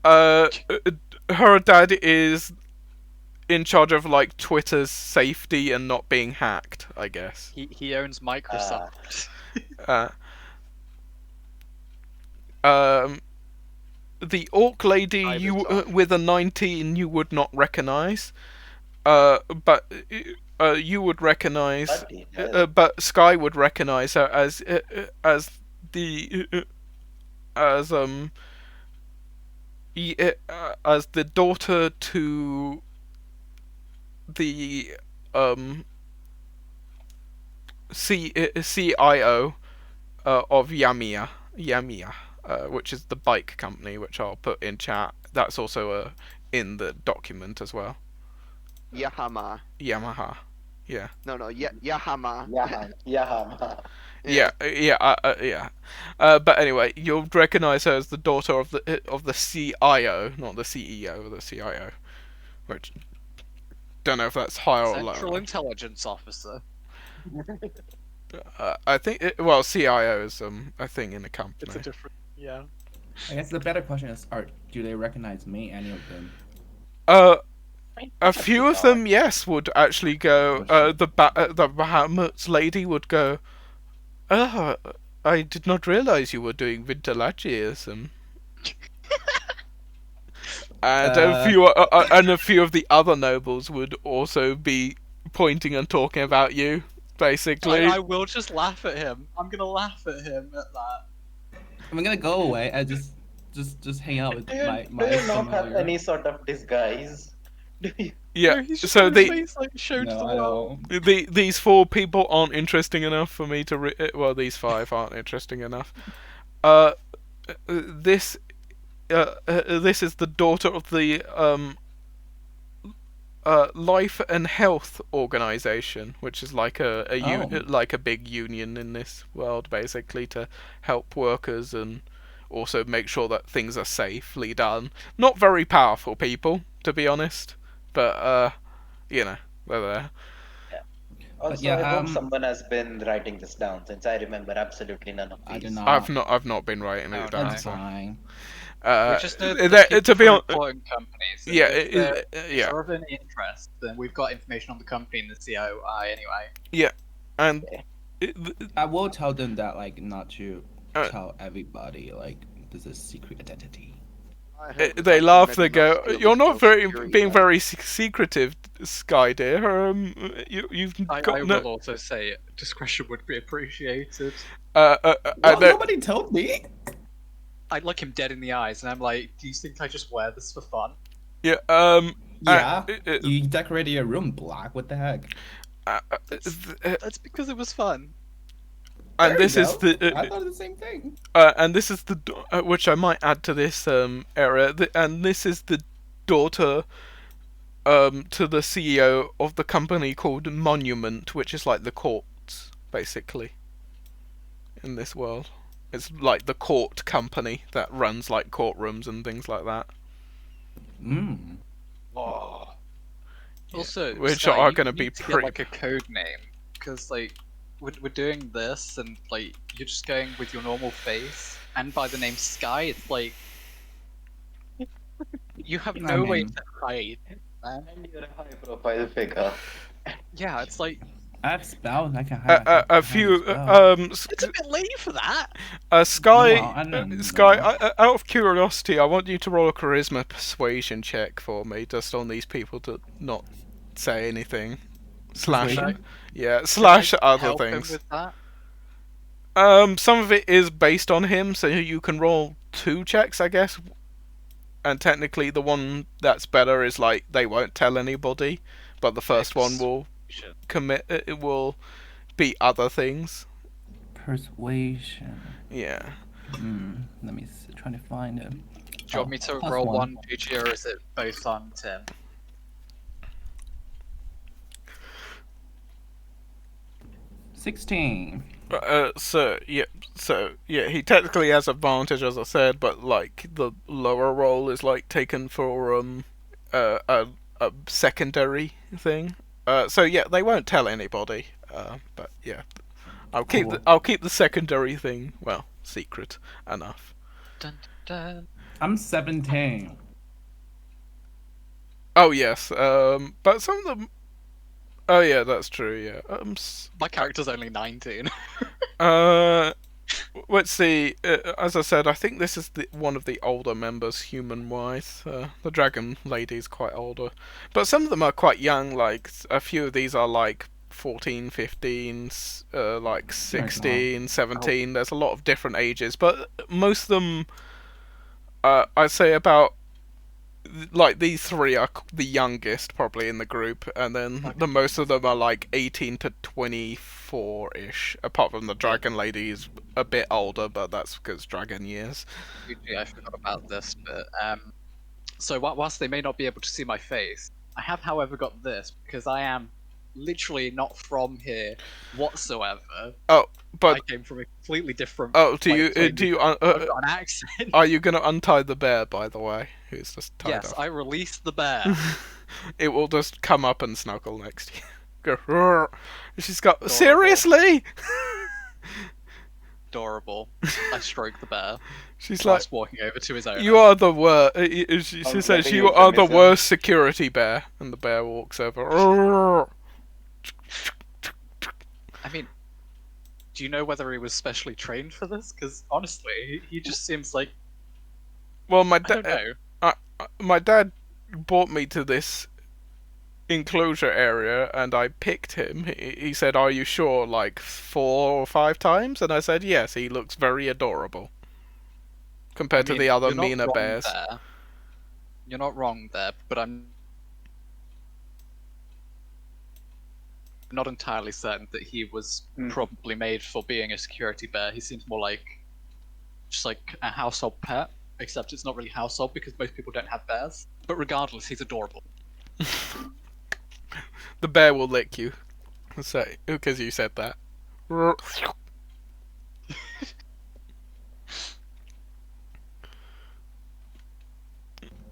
Her dad is in charge of like Twitter's safety and not being hacked, I guess. He owns Microsoft. The orc lady with a 19 you would not recognize, but you would recognize, Bloody hell. but Sky would recognize her as the as daughter to the CIO of Yamiya, which is the bike company, which I'll put in chat. That's also in the document as well. Yahama. Yamaha. Yeah. No, Yahama. Yeah. Yeah. But anyway, you'll recognise her as the daughter of the CIO, not the CEO, the CIO. Which don't know if that's higher or Central lower. Intelligence Officer. I think CIO is a thing in a company. It's a different. Yeah. I guess the better question is, do they recognize me? Any of them? A few of them, yes, would actually go. The Bahamut's lady would go. Oh, I did not realize you were doing Vintelagiism. And a few of the other nobles would also be pointing and talking about you, basically. I will just laugh at him. I'm gonna laugh at him at that. I'm gonna go away and just hang out with Do my you not have familiar. any sort of disguise? Do you? Yeah. No, he's just So got his face, like, showed to No, the I world. don't. these 4 people aren't interesting enough for me to. Well, these 5 aren't interesting enough. This is the daughter of the Life and Health Organization, which is like like a big union in this world, basically, to help workers and also make sure that things are safely done. Not very powerful people, to be honest, but they're there. Also, yeah, I hope someone has been writing this down, since I remember absolutely none of these. I do not. I've not been writing it down. That's fine. We just know to that be people honest, important companies. yeah, If they're of an interest, then we've got information on the company in the COI anyway. and I will tell them that, like, not to Uh, tell everybody, like, this is secret identity. I heard they that laugh. maybe They go, not steal "You're the not Social Security being number." very secretive, Sky dear. You've I got no." will also say discretion would be appreciated. Well, nobody told me. I'd look him dead in the eyes, and I'm like, "Do you think I just wear this for fun?" Yeah. Yeah. You decorated your room black. What the heck? That's because it was fun. And There this you is go. the I thought the same thing. and this is the which I might add to this area. And this is the daughter to the CEO of the company called Monument, which is like the courts, basically, in this world. It's like the court company that runs like courtrooms and things like that. Mm. Oh. Also, Which Sky, are you gonna need be to pretty. get like a code name because like we're doing this and like you're just going with your normal face and by the name Sky, it's like you have I no way mean- to hide, man. And you're a high-profile figure. Yeah, it's like I have spells. I can hide. A few it's a bit late for that. Sky, No, I don't Sky. know. Out of curiosity, I want you to roll a charisma persuasion check for me, just on these people to not say anything. Slash, Persuasion? yeah, Can slash I other help him things. with that? Some of it is based on him, so you can roll 2 checks, I guess. And technically, the one that's better is like they won't tell anybody, but the first one will commit. It will be other things. Persuasion. Yeah. Let me try to find it. Do you want me to plus roll one. 1 PG or is it both on Tim? 16. So yeah, he technically has advantage, as I said, but like the lower roll is like taken for a secondary thing. So yeah, they won't tell anybody. But yeah, Cool. I'll keep the secondary thing secret enough. Dun, dun. I'm 17. Oh yes, but some of them. Oh yeah, that's true. Yeah. My character's only 19. Let's see. As I said, I think this is one of the older members, human-wise. The dragon lady's quite older, but some of them are quite young. Like a few of these are like 14, 15, like 16, 17. There's a lot of different ages, but most of them, I'd say about. Like these 3 are the youngest probably in the group, and then the most of them are like 18 to 24-ish. Apart from the dragon lady is a bit older, but that's because dragon years. I forgot about this, but so whilst they may not be able to see my face, I have, however, got this because I am literally not from here whatsoever. Oh, but I came from a completely different. oh, do like, you plane. do you I've got an accent. are you gonna untie the bear? By the way, who's just tied Yes, up? I released the bear. It will just come up and snuggle next to you. Go. "Rrr." She's got Adorable. seriously. Adorable. I stroked the bear. She's like, Whilst walking over to his owner. you are the worst. She I'm says letting you you are the finish it. worst security bear, and the bear walks over. "Rrr." I mean, do you know whether he was specially trained for this? Because honestly, he just seems like Well, my I don't dad, know. my dad brought me to this enclosure area, and I picked him. He said, "Are you sure?" Like 4 or 5 times, and I said, "Yes." He looks very adorable compared I mean, to the other you're not meaner wrong bears. there. You're not wrong there, but I'm not entirely certain that he was probably made for being a security bear. He seems more like just like a household pet, except it's not really household because most people don't have bears. But regardless, he's adorable. The bear will lick you. So, because you said that.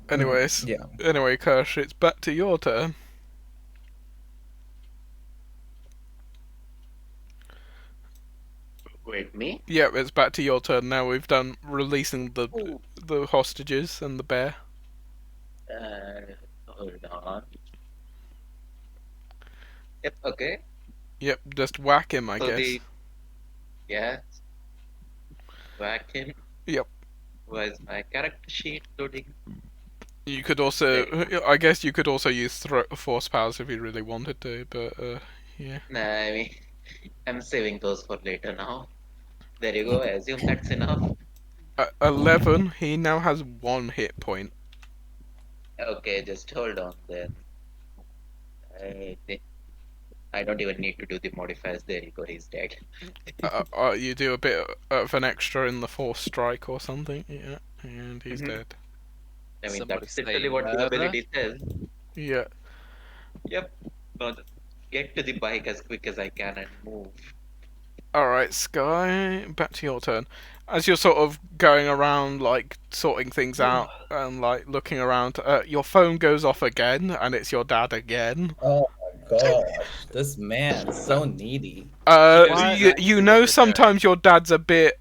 Anyways, Yeah. anyway, Kirsch, it's back to your turn. Wait, me? Yeah, it's back to your turn now. We've done releasing the Ooh. the hostages and the bear. Hold on. Yep, okay. Yep, just whack him, I So guess. Yes. Whack him. Yep. Where's my character sheet loading? You could also, I guess, you could also use force powers if you really wanted to, but yeah. Nah, I mean, I'm saving those for later now. There you go. I assume that's enough. 11. He now has 1 hit point. Okay, just hold on then. I think I don't even need to do the modifiers. There you go. He's dead. You do a bit of an extra in the force strike or something, yeah, and he's Mhm. dead. I mean, Somebody that's say literally what the murder? ability says. Yeah. Yep. Now just get to the bike as quick as I can and move. Alright, Sky, back to your turn. As you're sort of going around, like, sorting things out and, like, looking around, your phone goes off again, and it's your dad again. Oh my gosh, this man so needy. Why- You know sometimes your dad's a bit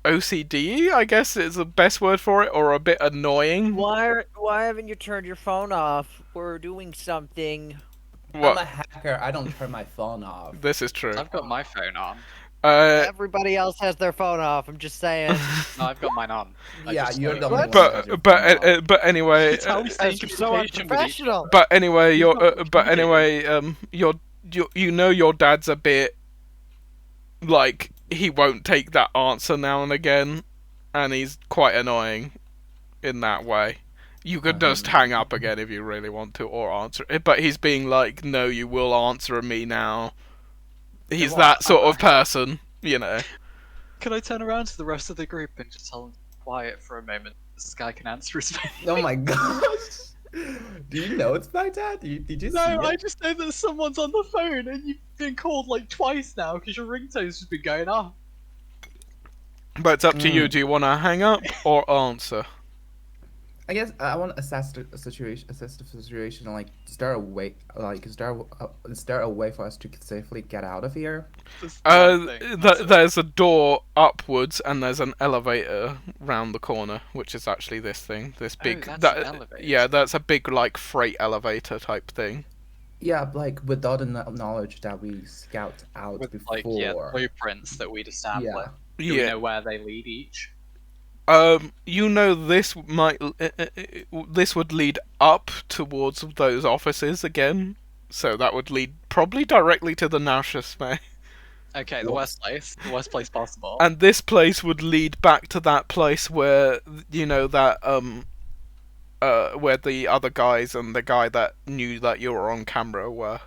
OCD, I guess is the best word for it, or a bit annoying. Why haven't you turned your phone off? We're doing something. What? I'm a hacker. I don't turn my phone off. This is true. I've got my phone on. Everybody else has their phone off. I'm just saying. No, I've got mine on. I Yeah, just you're like- the only one that has your phone off. but anyway, It's how we stay in That's so communication with each unprofessional. but anyway, He's your not but anyway, you know your dad's a bit like he won't take that answer now and again, and he's quite annoying in that way. You could just hang up again if you really want to, or answer it. But he's being like, "No, you will answer me now." He's Well, that sort of person, you know. Can I turn around to the rest of the group and just tell them quiet for a moment? This guy can answer his phone. Oh my gosh. Do you know it's my dad? Did you see No, I it? just know that someone's on the phone and you've been called like twice now because your ringtone's just been going off. But it's up to you. Do you want to hang up or answer? I guess I want to assess the situation. Like, is there a way? Like, is there a way for us to safely get out of here? Just one thing, that's it. There's a door upwards, and there's an elevator round the corner, which is actually this thing. This big. that's an elevator. Yeah, that's a big like freight elevator type thing. Yeah, like without the knowledge that we scout out With before. like blueprints that we'd established. Yeah. Do we Yeah. know where they lead each? You know this might this would lead up towards those offices again, so that would lead probably directly to the Nauschisme. Okay, the worst place possible. And this place would lead back to that place where you know that where the other guys and the guy that knew that you were on camera were.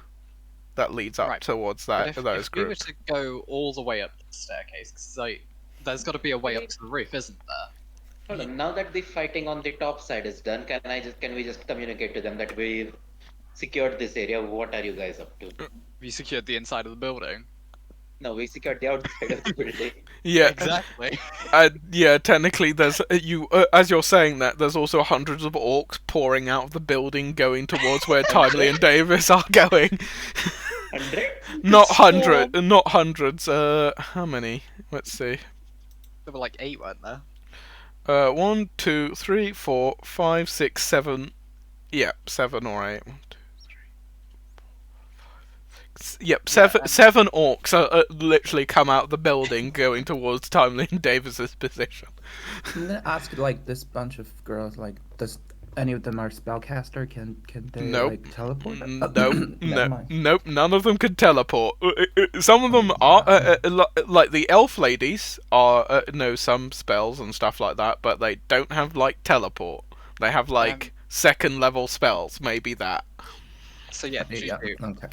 That leads up Right. towards But that those if we were groups. to go all the way up the staircase, because like, there's got to be a way up to the roof, isn't there? Hold on. Now that the fighting on the top side is done, can we just communicate to them that we've secured this area? What are you guys up to? Have you secured the inside of the building? No, we secured the outside of the building. Yeah, Exactly. yeah. Technically, there's you as you're saying that. There's also hundreds of orcs pouring out of the building, going towards where Timely and Davis are going. 100? Not hundreds. How many? Let's see. There were like 8, weren't there? 1, 2, 3, 4, 5, 6, 7. Yeah, 7 or 8. 1, 2, 3, 4, 5, 6. Yep, seven orcs are literally come out of the building going towards Timely and Davis's position. Can I ask, like, this bunch of girls, like, does any of them are spellcaster? Can they Nope. like teleport? Nope, none of them can teleport. Some of them are, like the elf ladies are know some spells and stuff like that, but they don't have like teleport. They have like second level spells, maybe that. So yeah, Yeah. Juju, Okay.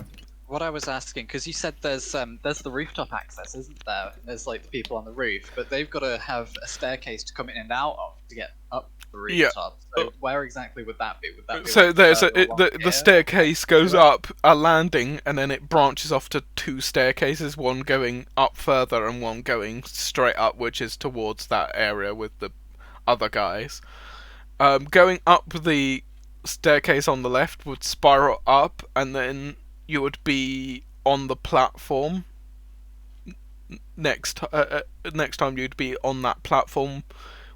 what I was asking, because you said there's the rooftop access, isn't there? There's like the people on the roof, but they've got to have a staircase to come in and out of to get up the rooftop. So where exactly would that be? Would that be So like, there's along the here? staircase goes up a landing, and then it branches off to 2 staircases, one going up further and one going straight up, which is towards that area with the other guys. Going up the staircase on the left would spiral up, and then you would be on the platform. Next time you'd be on that platform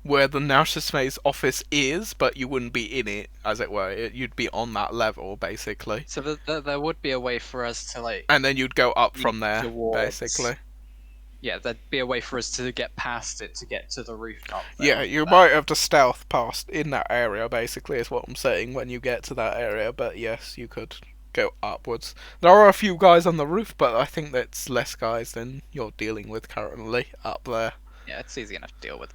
where the Nauschisme's office is, but you wouldn't be in it, as it were. You'd be on that level, basically. So there would be a way for us to like. And then you'd go up from there, towards- basically. Yeah, there'd be a way for us to get past it to get to the rooftop. though, Yeah, wouldn't you there? might have to stealth past in that area, basically, is what I'm saying, when you get to that area. But yes, you could go upwards. There are a few guys on the roof, but I think that's less guys than you're dealing with currently up there. Yeah, it's easy enough to deal with.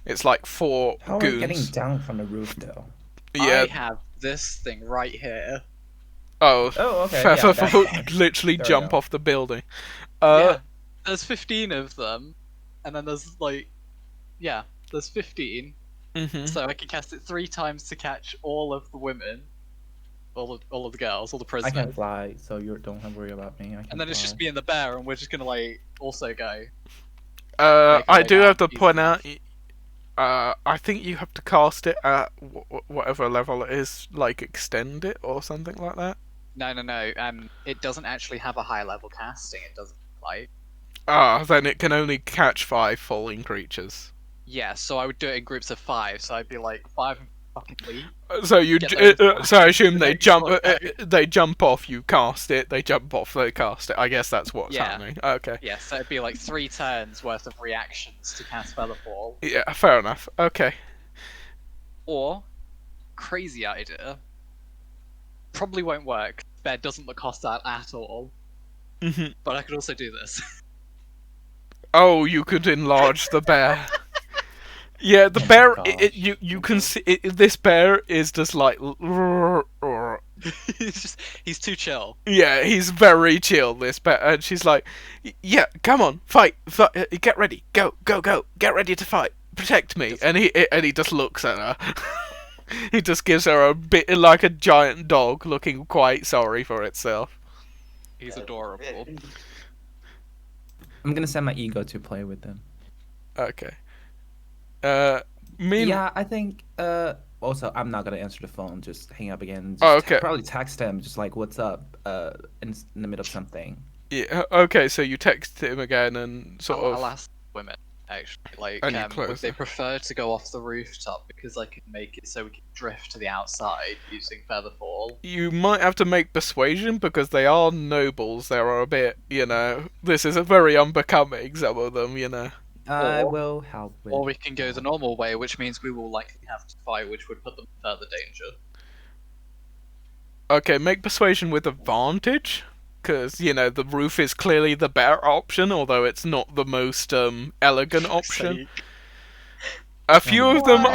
It's like 4 How are we goons. getting down from the roof, though? Yeah. I have this thing right here. Oh, Oh, okay. Yeah, Featherfall that's fine. literally There we jump go. off the building. Yeah, there's 15 of them, and then there's there's 15. Mhm. So I can cast it 3 times to catch all of the women, all of the girls, all the I prisoners, can fly, so you don't have to worry about me. I can and then it's fly. just me and the bear, and we're just gonna also go. I do have to Easy point enough. out. I think you have to cast it at whatever level it is, like extend it or something like that. No. It doesn't actually have a high level casting. It doesn't like. Then it can only catch 5 falling creatures. Yeah, so I would do it in groups of 5. So I'd be like 5 and fucking leap. So you, Get those so I assume the they next jump, one, no. they jump off. You cast it. They jump off. They cast it. I guess that's what's Yeah. happening. Okay. Yeah, so it'd be like 3 turns worth of reactions to cast Featherfall. Yeah, fair enough. Okay. Or, crazy idea, probably won't work. Bear doesn't look hostile at all. hmm But I could also do this. Oh, you could enlarge the bear. Yeah, the bear. gosh. You can see this bear is just like. he's too chill. Yeah, he's very chill. This bear, and she's like, "Yeah, come on, fight, get ready, go, get ready to fight, protect me." And he just looks at her. He just gives her a bit like a giant dog, looking quite sorry for itself. He's adorable. I'm gonna send my ego to play with them. Okay. Yeah, I think. Also, I'm not gonna answer the phone. Just hang up again. Just Oh, okay. Probably text him, just like, "What's up?" In the middle of something. Yeah. Okay. So you text him again and sort of. I'll ask women, actually. Like, And you would close they it. prefer to go off the rooftop because I can make it so we can drift to the outside using Featherfall? You might have to make persuasion because they are nobles. They are a bit, this is a very unbecoming. Some of them, I Or- will help with. Or we can go the normal way, which means we will likely have to fight, which would put them in further danger. Okay, make persuasion with advantage, because the roof is clearly the better option, although it's not the most elegant option. A few of them,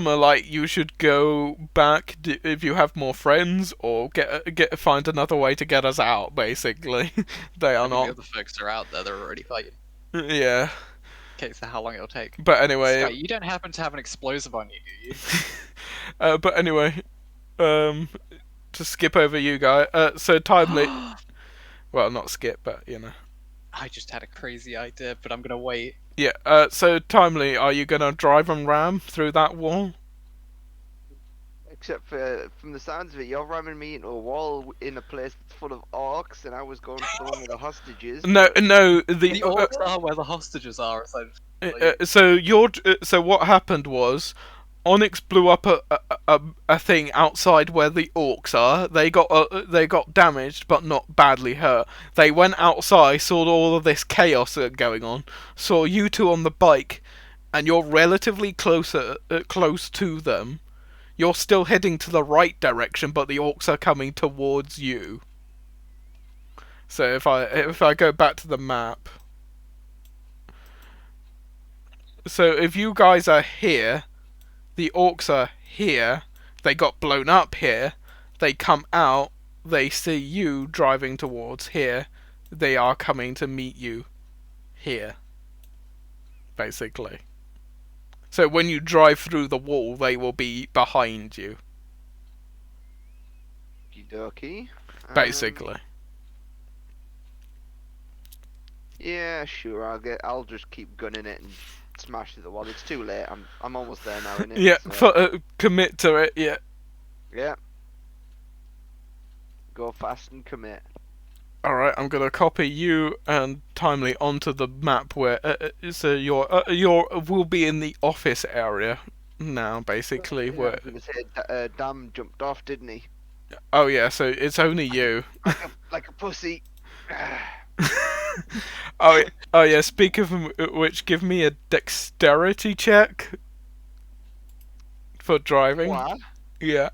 are like you should go back if you have more friends, or find another way to get us out. Basically, they are The not. other folks are out there, they're already fighting. Yeah, Okay, so how long it'll take? but anyway, Sky, you don't happen to have an explosive on you, do you? but anyway, to skip over you guys. So timely. Well, not skip, but I just had a crazy idea, but I'm gonna wait. Yeah. So timely. Are you gonna drive and ram through that wall? Except for, from the sounds of it, you're ramming me into a wall in a place that's full of orcs, and I was going for the one with the hostages. No, no. The orcs are where the hostages are, essentially. So what happened was, Onyx blew up a thing outside where the orcs are. They got damaged, but not badly hurt. They went outside, saw all of this chaos going on, saw you two on the bike, and you're relatively close to them. You're still heading to the right direction, but the orcs are coming towards you. So if I go back to the map. So if you guys are here, the orcs are here, they got blown up here, they come out, they see you driving towards here, they are coming to meet you here. Basically. So when you drive through the wall, they will be behind you. Okie Basically. Yeah, sure. I'll just keep gunning it and smash through the wall. It's too late. I'm almost there now, innit? Yeah, So, commit to it, yeah. yeah. Go fast and commit. Alright, I'm gonna copy you and Timely onto the map where so you're will be in the office area now, basically. Yeah, I Where was gonna say, Dam jumped off, didn't he? oh yeah, so it's only you. Like a pussy. Oh yeah. Speak of which, give me a dexterity check for driving. What? Yeah.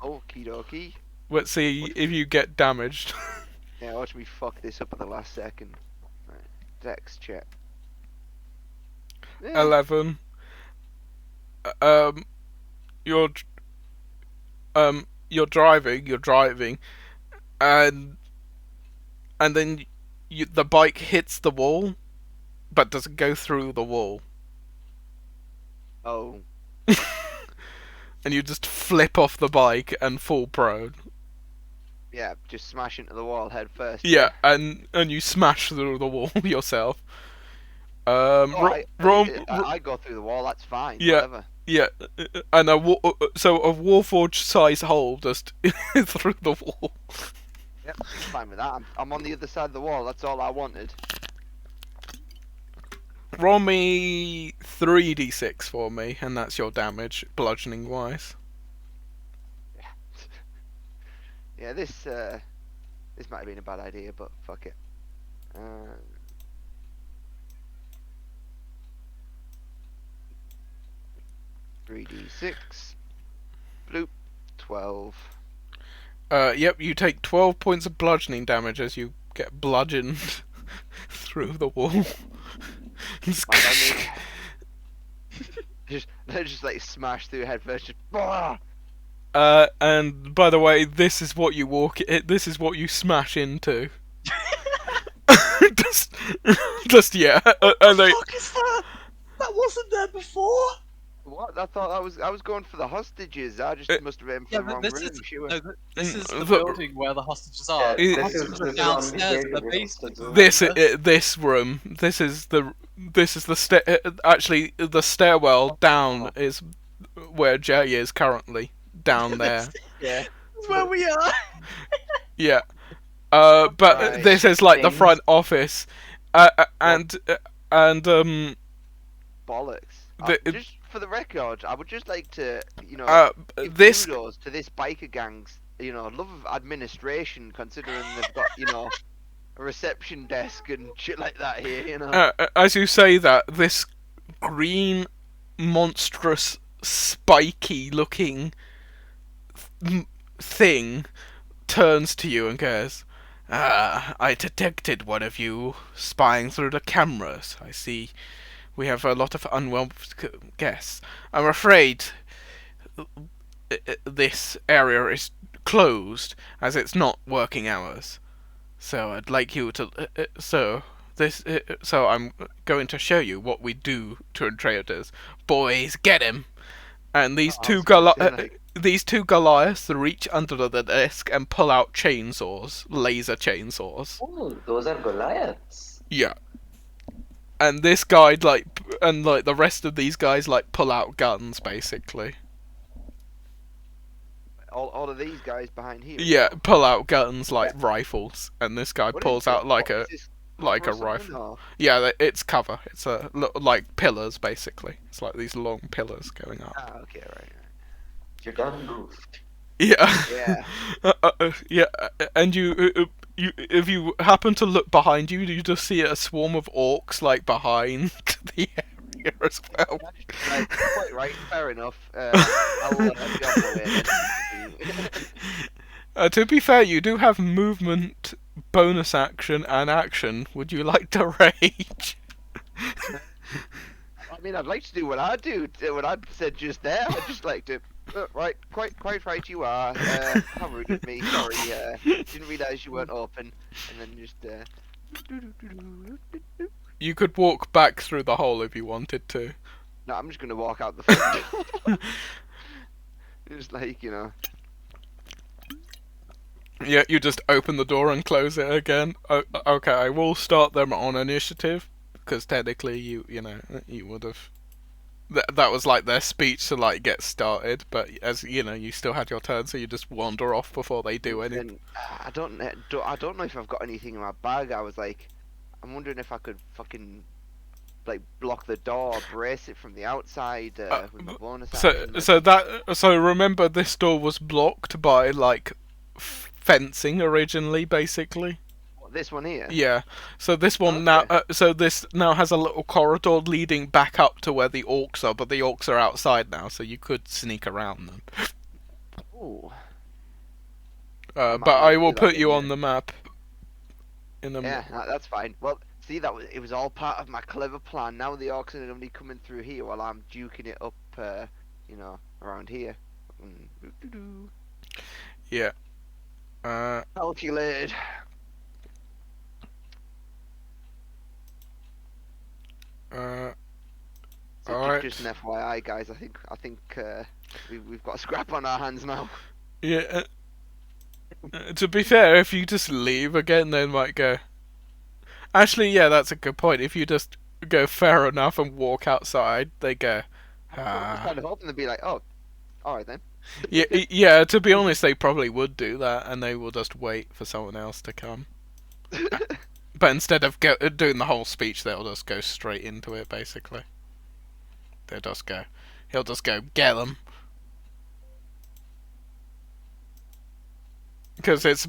Okie dokie. Let's see if you get damaged. Yeah, watch me fuck this up at the last second. Right. Dex check. Yeah. 11. You're driving. and then the bike hits the wall, but doesn't go through the wall, Oh, and you just flip off the bike and fall prone. yeah, just smash into the wall head first. Yeah, and you smash through the wall yourself. Oh, Rom, I go through the wall. That's fine. Yeah. Whatever. yeah, and a Warforged size hole just through the wall. Yep, I'm fine with that. I'm on the other side of the wall. That's all I wanted. Roll me 3d6 for me, and that's your damage, bludgeoning wise. Yeah, this might have been a bad idea, but fuck it. 3d6. Bloop. 12. Yep, you take 12 points of bludgeoning damage as you get bludgeoned through the wall. They just like smash through head first. Just bah! And by the way, this is what you this is what you smash into. just yeah, and they. Fuck is that? That wasn't there before. What? I thought I was going for the hostages. I just must have been Yeah, from the but wrong this room. is Sure. this is the The- building where the hostages are. Yeah, The this hostages is are the downstairs in the only basement. This room. This is the actually the stairwell down is where Jay is currently down there. Yeah. That's where we are. Yeah. But Right. this is like the Things. front office, and Bollocks. Just for the record, I would just like to, give this kudos to this biker gang's, love of administration, considering they've got, a reception desk and shit like that here. as you say that, this green, monstrous, spiky-looking thing turns to you and goes, I detected one of you spying through the cameras. I see we have a lot of unwelcome guests. I'm afraid this area is closed as it's not working hours. So I'd like you to. So I'm going to show you what we do to traders. Boys, get him! And these these two Goliaths reach under the desk and pull out chainsaws, laser chainsaws. Oh, those are Goliaths. Yeah. And this guy the rest of these guys pull out guns basically. All of these guys behind here. Yeah, pull out guns like rifles, and this guy What pulls is out it? like What, a is this like cover a or something, rifle. or- Yeah, it's cover. It's like pillars basically. It's like these long pillars going up. Ah, okay, right. You're done goofed. Yeah. Yeah. Yeah, and you if you happen to look behind you, you just see a swarm of orcs behind the area as well. Right, quite right. Fair enough. I'll be on my way then. To be fair, you do have movement, bonus action, and action. Would you like to rage? I mean, I'd like to do what I do. What I said just there. I'd just like to. Right, quite right. You are. How rude of me. Sorry. Didn't realise you weren't open. And then just. You could walk back through the hole if you wanted to. No, I'm just gonna walk out the front door. Just Yeah, you just open the door and close it again. Okay, I will start them on initiative because technically you would have. That was their speech to get started, but as you still had your turn, so you just wander off before they do anything. And I don't know if I've got anything in my bag. I'm wondering if I could fucking block the door, brace it from the outside with my bonus action. So remember, this door was blocked by fencing originally, basically. What, this one here. Yeah. So this one Okay. this now has a little corridor leading back up to where the orcs are, but the orcs are outside now, so you could sneak around them. Ooh. But I will do that put then, you yeah. on the map. Yeah, that's fine. Well, see, it was all part of my clever plan. Now the orcs are going to be coming through here while I'm duking it up, around here. Yeah. Calculated. So Alright. just an FYI, guys. I think we've got a scrap on our hands now. Yeah. To be fair, if you just leave again, they might go. Actually, yeah, that's a good point. If you just go fair enough and walk outside, they go. I was kind of hoping they'd be like, oh, all right then. Yeah. To be honest, they probably would do that, and they will just wait for someone else to come. But instead of doing the whole speech, they'll just go straight into it. Basically, they'll just go. He'll just go get them. Because it's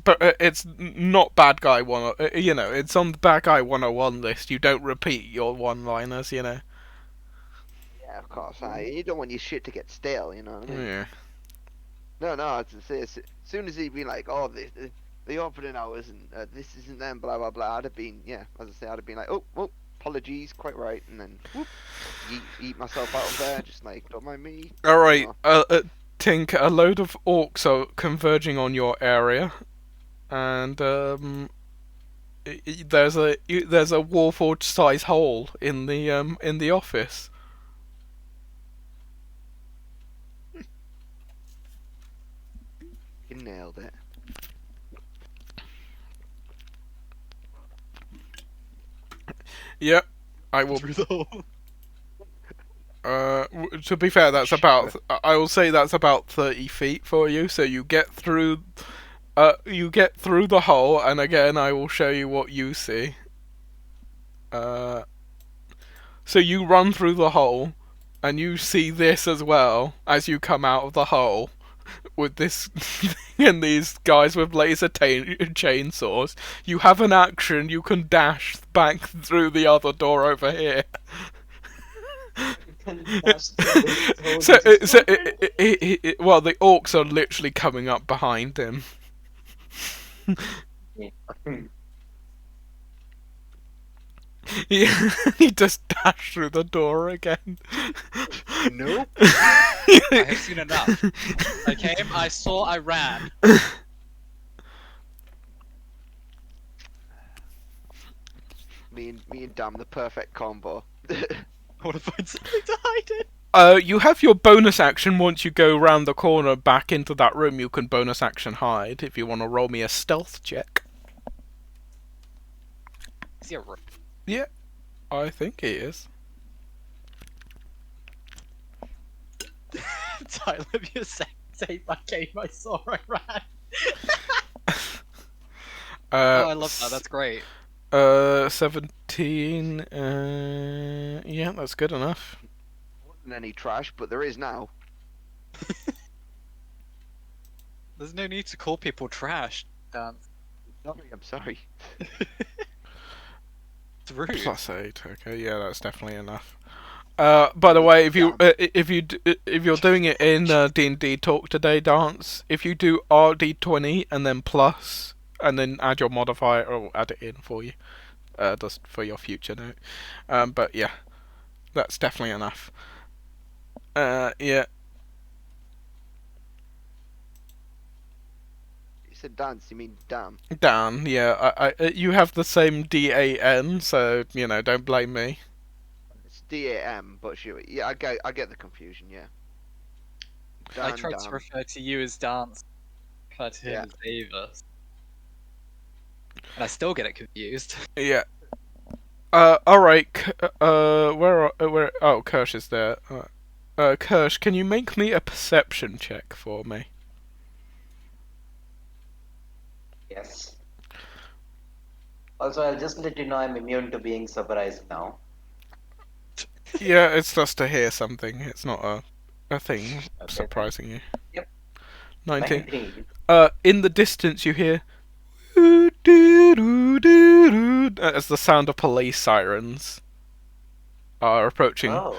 not bad guy one, it's on the bad guy 101 list. You don't repeat your one-liners, Yeah, of course. You don't want your shit to get stale, you know what I mean? Yeah. No. As soon as he'd be like, oh, the opening hours and this isn't them, blah blah blah. I'd have been, as I say, I'd have been like, oh, apologies, quite right, and then whoop, eat myself out of there, just like, don't mind me. All right, Tink. A load of orcs are converging on your area, and there's a Warforged size hole in the office. You nailed it. Yep, I will. Through the hole. To be fair, that's about. I will say that's about 30 feet for you. So you get through. You get through the hole, and again, I will show you what you see. So you run through the hole, and you see this as well as you come out of the hole, with this and these guys with laser chainsaws. You have an action. You can dash back through the other door over here. Well, the orcs are literally coming up behind him. Yeah, he just dashed through the door again. Nope. I have seen enough. I came, I saw, I ran. Me and Dam, the perfect combo. I want to find something to hide in. You have your bonus action once you go round the corner back into that room. You can bonus action hide if you want to roll me a stealth check. 0. Yeah, I think he is. Tyler, you saved my game, I saw, I ran. Oh, I love that, that's great. 17. Yeah, that's good enough. Wasn't any trash, but there is now. There's no need to call people trash, Dan. I'm sorry. It's rude. +8. Okay, yeah, that's definitely enough. By the way, if you're doing it in D&D Talk Today Dance, if you do RD20 and then plus, and then add your modifier, or add it in for you, just for your future note. But yeah, that's definitely enough. Yeah. You said dance, you mean damn? Dan, yeah, I you have the same DAN, so don't blame me. It's DAM, but sure, yeah, I get the confusion, yeah. I tried to refer to you as Dance, refer to him as Davis. And I still get it confused. Yeah. Alright, where, oh, Kirsch is there. Kirsch, can you make me a perception check for me? Yes. Also, I'll just let you know I'm immune to being surprised now. Yeah, it's just to hear something. It's not a thing Okay. surprising you. Yep. 19. 19. In the distance you hear as the sound of police sirens are approaching. Oh.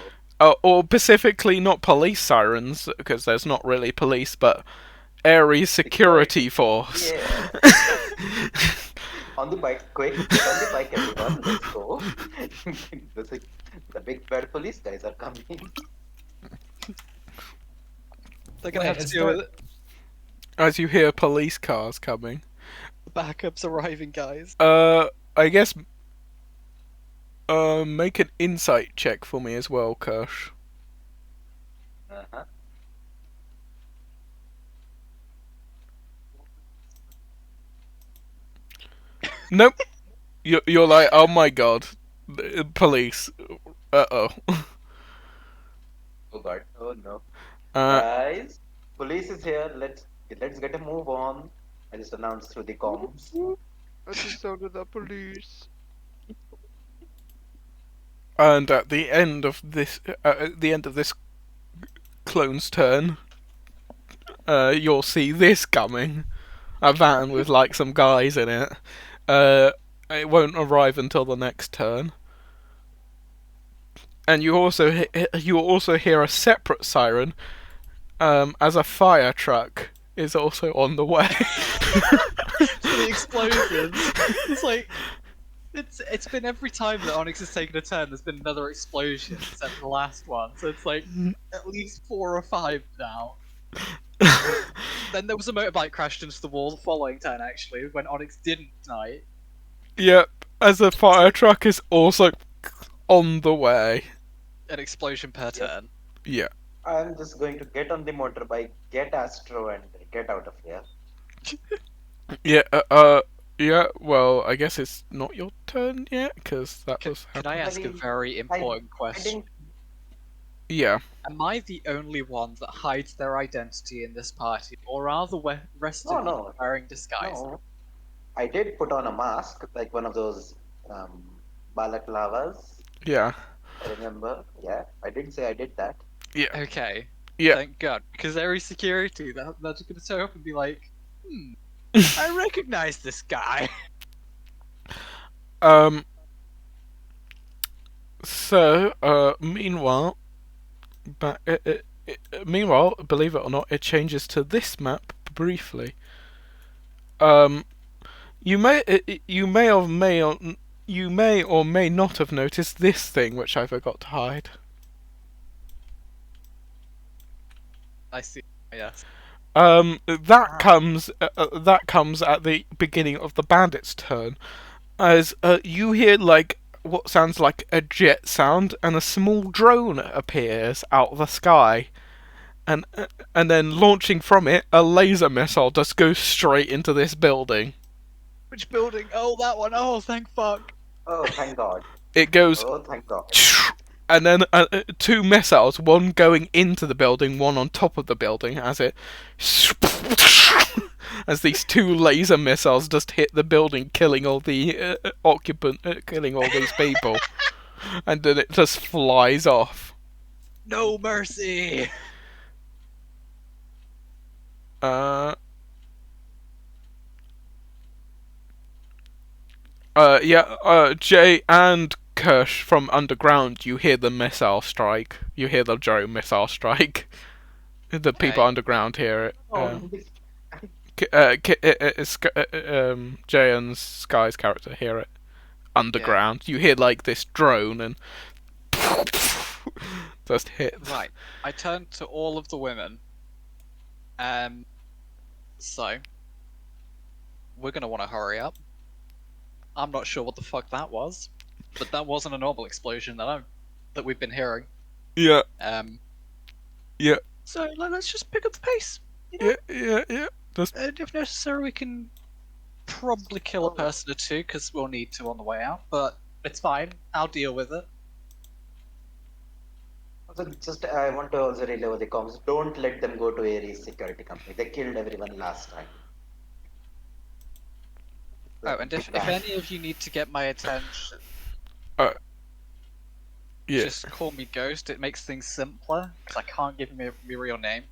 Or specifically not police sirens, because there's not really police, but Ares security force. Yeah. On the bike, quick, get on the bike, everyone. Let's go. The big bad police guys are coming. They're gonna have to deal with it. As you hear police cars coming. The backup's arriving, guys. I guess. Make an insight check for me as well, Kirsch. Uh-huh. Nope. You're like, oh my god, police. Uh-oh. Oh god. Oh no. Uh, Guys, police is here. Let's get a move on. I just announced through the comms. I just sounded the police. and at the end of this, clone's turn, you'll see this coming. A van with like some guys in it. It won't arrive until the next turn. And you also hear a separate siren, as a fire truck is also on the way. For the explosions. It's like it's been every time that Onyx has taken a turn, there's been another explosion except the last one. So it's like at least 4 or 5 now. Then there was a motorbike crashed into the wall the following turn, actually, when Onyx didn't die. Yep, as a fire truck is also on the way. An explosion per turn. Yeah. I'm just going to get on the motorbike, get Astro, and get out of here. Yeah, yeah, well, I guess it's not your turn yet, because that was... Can I ask a very important question? Yeah. Am I the only one that hides their identity in this party, or are the rest of you No. wearing disguise? No. I did put on a mask, like one of those balaclavas. Yeah. I remember. Yeah, I did say I did that. Yeah. Okay. Yeah. Thank God, because every security that's gonna turn up and be like, I recognize this guy. So, meanwhile, believe it or not, it changes to this map briefly. You may or may not have noticed this thing, which I forgot to hide. I see. Yes. That comes at the beginning of the bandit's turn, as you hear like what sounds like a jet sound, and a small drone appears out of the sky, and then launching from it, a laser missile just goes straight into this building. Which building? Oh, that one. Oh, thank fuck. Oh, thank God. It goes. Oh, thank God. And then 2 missiles, one going into the building, one on top of the building, as these 2 laser missiles just hit the building, killing all the killing all these people, and then it just flies off. No mercy. Jay and Kirsch from underground, you hear the missile strike. You hear the drone missile strike. The people underground hear it. Jay and Sky's character hear it underground. You hear like this drone and just hits. Right. I turned to all of the women. So we're gonna want to hurry up. I'm not sure what the fuck that was, but that wasn't a normal explosion that we've been hearing. Yeah. Yeah. So let's just pick up the pace. You know? Yeah. Just... if necessary, we can probably kill a person or 2 because we'll need to on the way out. But it's fine. I'll deal with it. Also, I want to also relay over the comms. Don't let them go to Ares Security Company. They killed everyone last time. Oh, and if any of you need to get my attention, yeah. just call me Ghost. It makes things simpler because I can't give my real name.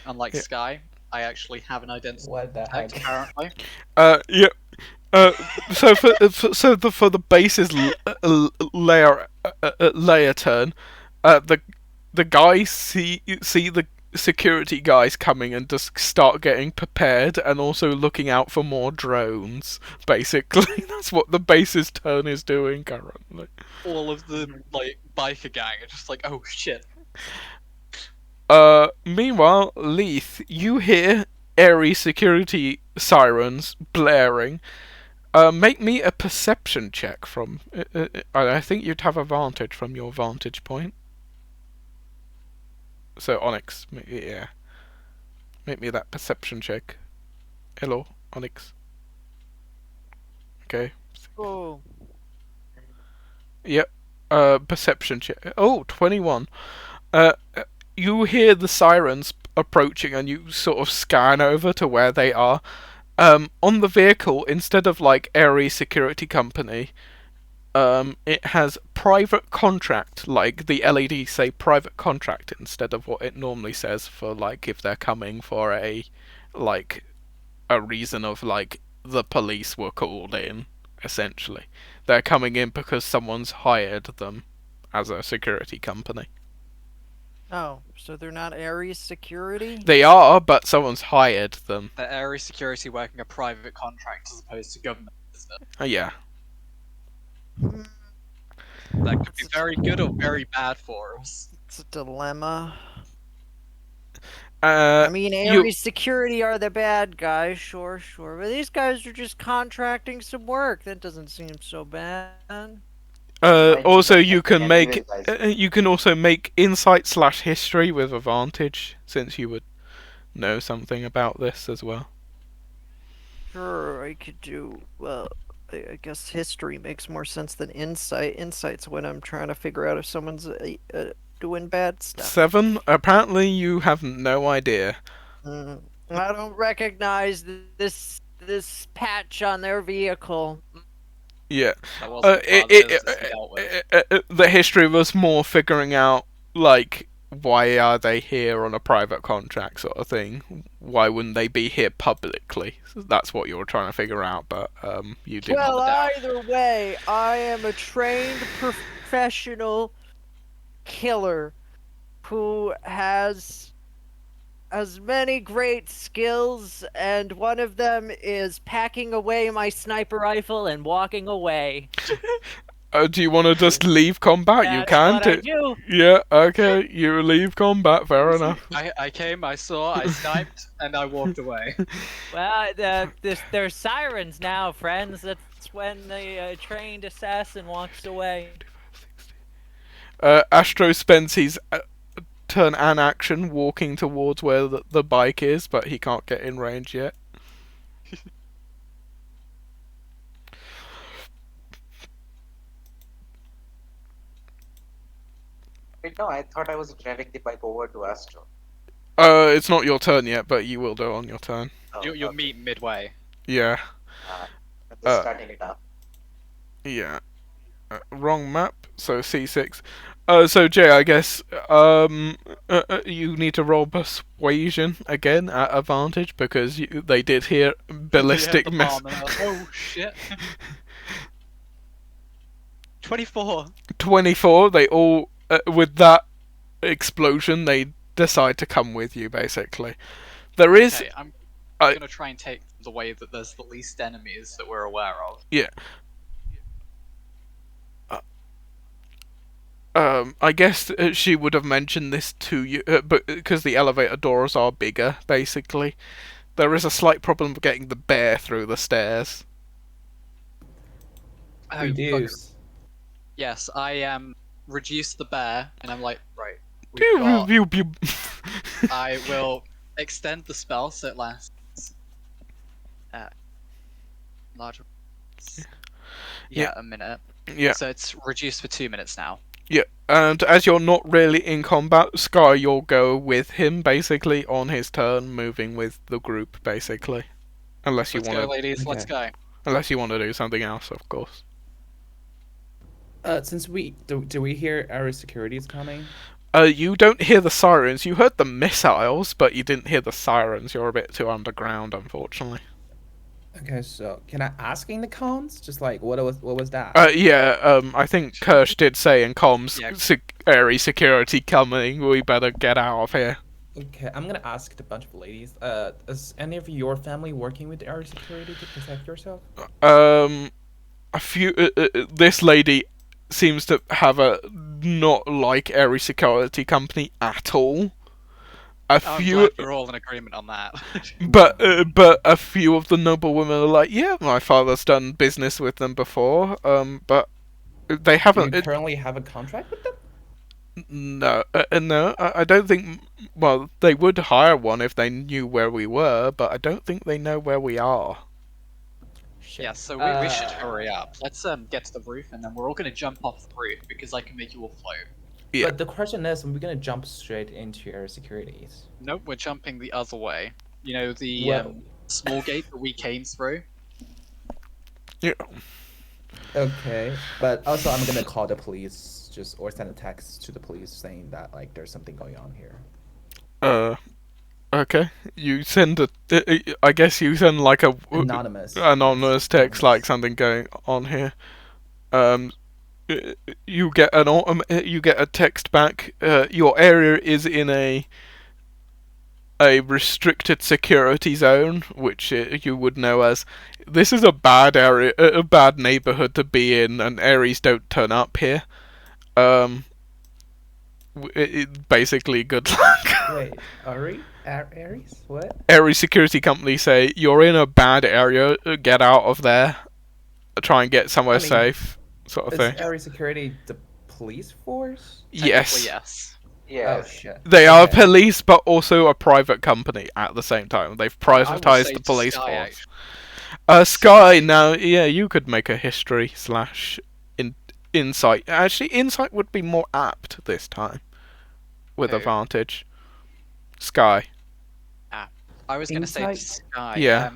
Unlike Sky, I actually have an identity What the heck? currently. Yeah. So for the base's layer turn, the guys see the security guys coming and just start getting prepared and also looking out for more drones. Basically, that's what the base's turn is doing currently. All of the biker gang are just like, oh shit. Meanwhile, Leith, you hear airy security sirens blaring. Make me a perception check from. I think you'd have advantage from your vantage point. So Onyx, yeah. Make me that perception check. Hello, Onyx. Okay. Oh. Yep. Perception check. Oh, 21. You hear the sirens approaching and you sort of scan over to where they are. On the vehicle, instead of like airy security company, it has private contract, like the LEDs say private contract instead of what it normally says for like if they're coming for a reason of like the police were called in, essentially. They're coming in because someone's hired them as a security company. Oh, so they're not Ares security? They are, but someone's hired them. The area security working a private contract as opposed to government business. Yeah. That could be very good or very bad for us. It's a dilemma. I mean, Ares security are the bad guys, sure. But these guys are just contracting some work. That doesn't seem so bad. Also, you can Anyways, make guys. you can also make insight/history with advantage, since you would know something about this as well. Sure, I could do, well, I guess history makes more sense than insight. Insight's when I'm trying to figure out if someone's doing bad stuff. 7. Apparently, you have no idea. I don't recognize this patch on their vehicle. Yeah. That wasn't part of the business we dealt with. The history was more figuring out, like, why are they here on a private contract sort of thing? Why wouldn't they be here publicly? So that's what you were trying to figure out, but you didn't. Well, either way, I am a trained professional killer who has many great skills, and one of them is packing away my sniper rifle and walking away. Do you want to just leave combat? You That's can. what I do. Yeah, okay. You leave combat. Fair enough. I came, I saw, I sniped, and I walked away. Well, there's sirens now, friends. That's when the trained assassin walks away. Astro spends his turn and action walking towards where the bike is, but he can't get in range yet. Wait, no, I thought I was driving the bike over to Astro. It's not your turn yet, but you will do on your turn. Oh, You'll okay. meet midway. Yeah. I'm just starting it up. Yeah. Wrong map, so C6. So Jay, I guess you need to roll persuasion again at advantage because they did hear ballistic The miss. bomb, and I was, oh shit. 24. 24. They all with that explosion, they decide to come with you. Basically, there is. Okay, I'm I- gonna try and take the way that there's the least enemies that we're aware of. Yeah. I guess she would have mentioned this to you, but because the elevator doors are bigger, basically, there is a slight problem of getting the bear through the stairs. Oh, fuck. Reduce. Yes, I reduce the bear, and I'm like, right. Pew, Got, pew, pew, pew. I will extend the spell so it lasts larger. Yeah. A minute. Yeah, So it's reduced for 2 minutes now. yeah. And as you're not really in combat, Sky, you'll go with him basically on his turn, moving with the group basically, unless you Let's go, want to, ladies. Let's go. unless you want to do something else, of course. Since we do we hear our security is coming? You don't hear the sirens. You heard the missiles, but you didn't hear the sirens. You're a bit too underground, unfortunately. Okay, so can I ask in the cons? Just like what was that? I think Kirsch did say in comms, Yeah. airy security coming. We better get out of here. Okay, I'm gonna ask a bunch of ladies. Is any of your family working with our security to protect yourself? A few. This lady seems to have a not like airy security company at all. a I'm few, glad we're all in agreement on that. but a few of the noblewomen are like, yeah, my father's done business with them before, but they Do you haven't. currently have a contract with them? No, no, I don't think. Well, they would hire one if they knew where we were, but I don't think they know where we are. Shit. Yeah, so we should hurry up. Let's get to the roof, and then we're all gonna jump off the roof because I can make you all float. Yeah. But the question is, are we gonna jump straight into air securities? Nope, we're jumping the other way. You know the Well- small gate that we came through. Yeah. Okay, but also I'm gonna call the police, or send a text to the police saying that like there's something going on here. Okay. You send I guess you send like a Anonymous. text, like something going on here. You get you get a text back. Your area is in a restricted security zone, which you would know as, this is a bad area, a bad neighborhood to be in, and Aries don't turn up here. Basically, good luck. Wait, Aries? What? Aries security company say, you're in a bad area, get out of there, try and get somewhere safe, sort of Is thing. Aries security the police force? Yes. Yes. Yeah. Oh shit. They are Okay. police, but also a private company at the same time. They've I will privatized say the to police Sky, force. Sky, now, yeah, you could make a history / insight. Actually, insight would be more apt this time, with Who? advantage. Sky. I was gonna say to Insight? Sky, Yeah.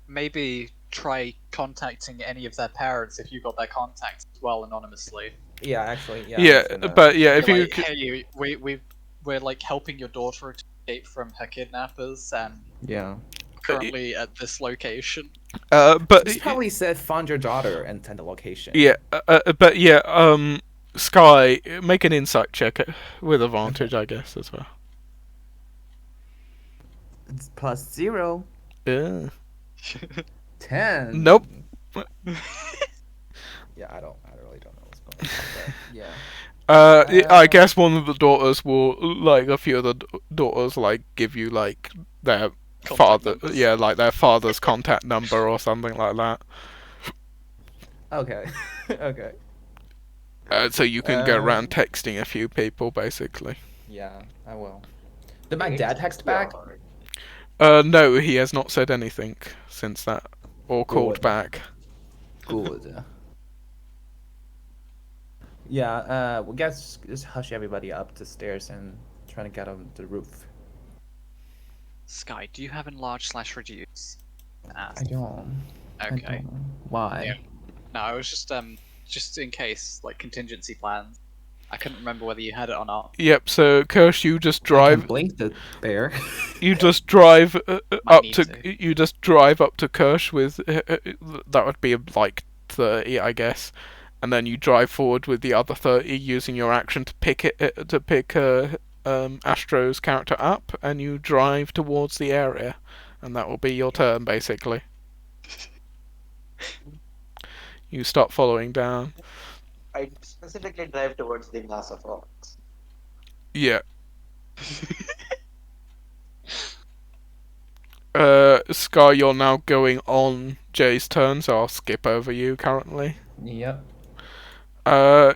maybe try contacting any of their parents if you got their contacts as well anonymously. Yeah, actually, yeah. I Yeah, was gonna- but yeah, if Be you like, hey, we're like helping your daughter escape from her kidnappers, and Yeah. currently at this location. but Just probably said find your daughter and send the location. yeah, but yeah, Sky, make an insight check with advantage, I guess, as well. It's +0. Yeah. 10. Nope. Yeah, I really don't know what's going on. But yeah. I guess one of the daughters will, like, a few of the daughters, like, give you, like, their Contact father, numbers. yeah, like their father's contact number or something like that. Okay. Okay. So you can go around texting a few people, basically. Yeah, I will. Did my dad text back? No, he has not said anything since that, or called Good. back. Good. Yeah, we guess just hush everybody up the stairs and try to get on the roof. Sky, do you have enlarge / reduce? I don't. I Okay. don't know. Why? Yeah. No, I was just in case, like contingency plans. I couldn't remember whether you had it or not. Yep. So Kirsch, you just I drive. can blink the bear. You just drive up need to. to. You just drive up to Kirsch with. That would be like 30, I guess, and then you drive forward with the other 30 using your action to pick Astro's character up, and you drive towards the area, and that will be your turn basically. You start following down. I specifically drive towards the mass of rocks. Yeah. Sky, you're now going on Jay's turn, so I'll skip over you currently. Yep. I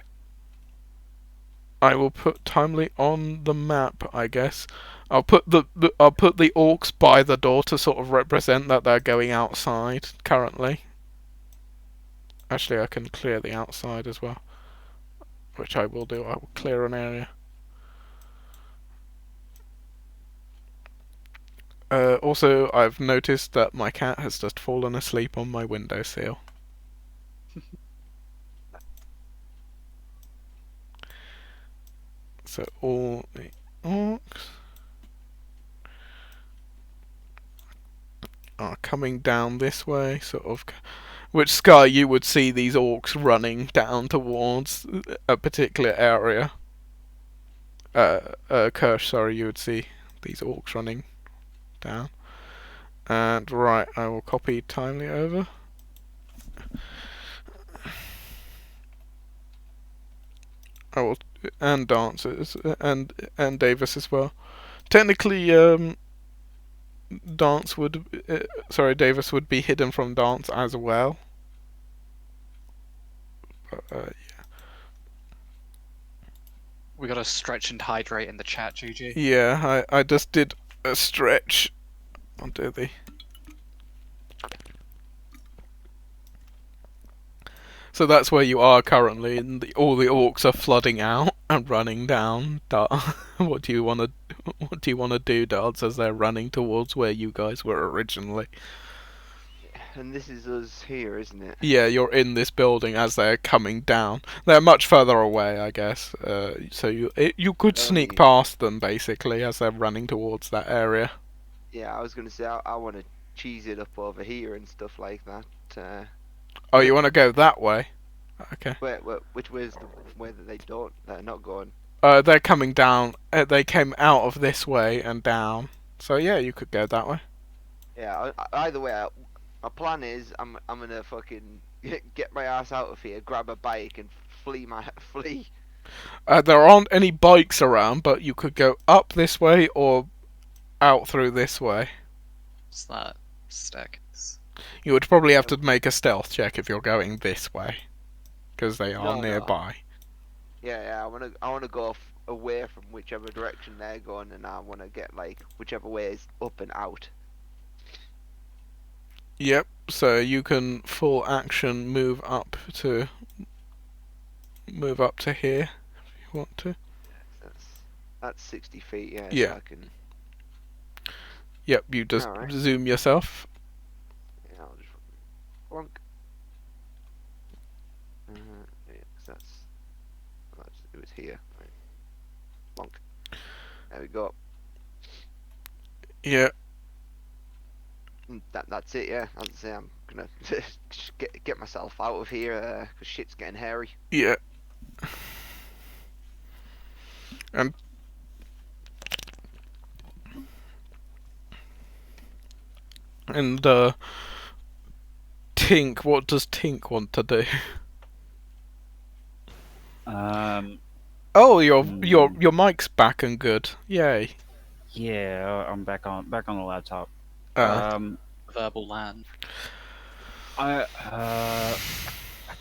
will put Timely on the map, I guess. I'll put the orcs by the door to sort of represent that they're going outside currently. Actually, I can clear the outside as well, which I will do. I will clear an area. Also, I've noticed that my cat has just fallen asleep on my windowsill. So all the orcs are coming down this way, sort of. Which, Sky, you would see these orcs running down towards a particular area. Kirsch, sorry, you would see these orcs running down. And right, I will copy Timely over. I will, and Dancers and Davis as well. technically, Davis would be hidden from Dance as well. We got a stretch and hydrate in the chat, GG. Yeah, I just did a stretch. I'll do the. So that's where you are currently, and all the orcs are flooding out and running down. What do you want to do, Darts, as they're running towards where you guys were originally? And this is us here, isn't it? Yeah, you're in this building as they're coming down. They're much further away, I guess. So you could sneak past them basically as they're running towards that area. Yeah, I was gonna say I want to cheese it up over here and stuff like that. Oh, you want to go that way? Okay. Which way is the way that they're not going? They're coming down. They came out of this way and down. So yeah, you could go that way. Yeah. Either way, my plan is I'm gonna fucking get my ass out of here, grab a bike, and flee. There aren't any bikes around, but you could go up this way or out through this way. What's that? Staircase. You would probably have to make a stealth check if you're going this way, because they are No. nearby. Yeah. I wanna go away from whichever direction they're going, and I wanna get like whichever way is up and out. Yep. So you can full action move up to here if you want to. That's 60 feet. Yeah. Yeah. So I can. Yep. You just Alright. zoom yourself. Yeah, I'll just plonk. Yeah, 'cause it was here. Right. Plonk. There we go. Yeah. That's it. Yeah, as I say, I'm gonna just get myself out of here because shit's getting hairy. Yeah. And Tink, what does Tink want to do? Oh, your mic's back and good. Yay. Yeah, I'm back on the laptop. Verbal land. I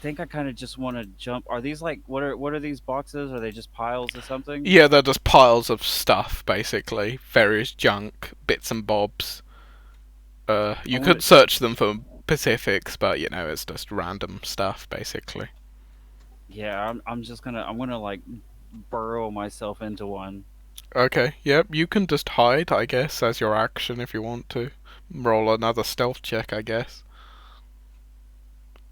think I kind of just want to jump. Are these like what are these boxes? Are they just piles or something? Yeah, they're just piles of stuff, basically. Various junk, bits and bobs. You could search them for specifics, but you know, it's just random stuff, basically. Yeah, I'm gonna like burrow myself into one. Okay, yep, you can just hide, I guess, as your action if you want to. Roll another stealth check, I guess.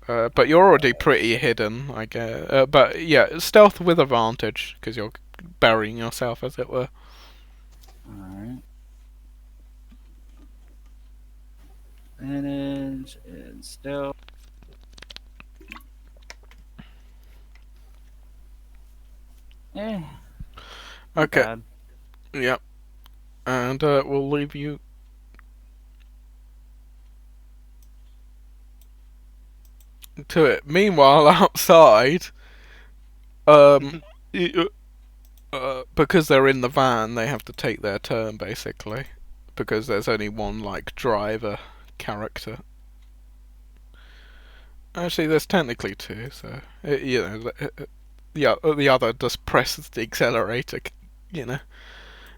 But you're already pretty hidden, I guess. But yeah, stealth with advantage, because you're burying yourself, as it were. Alright. Manage and stealth. Eh. not Okay. bad. Yep. And we'll leave you. To it. Meanwhile, outside, because they're in the van, they have to take their turn basically, because there's only one like driver character. Actually, there's technically two, so you know, the other just presses the accelerator. You know,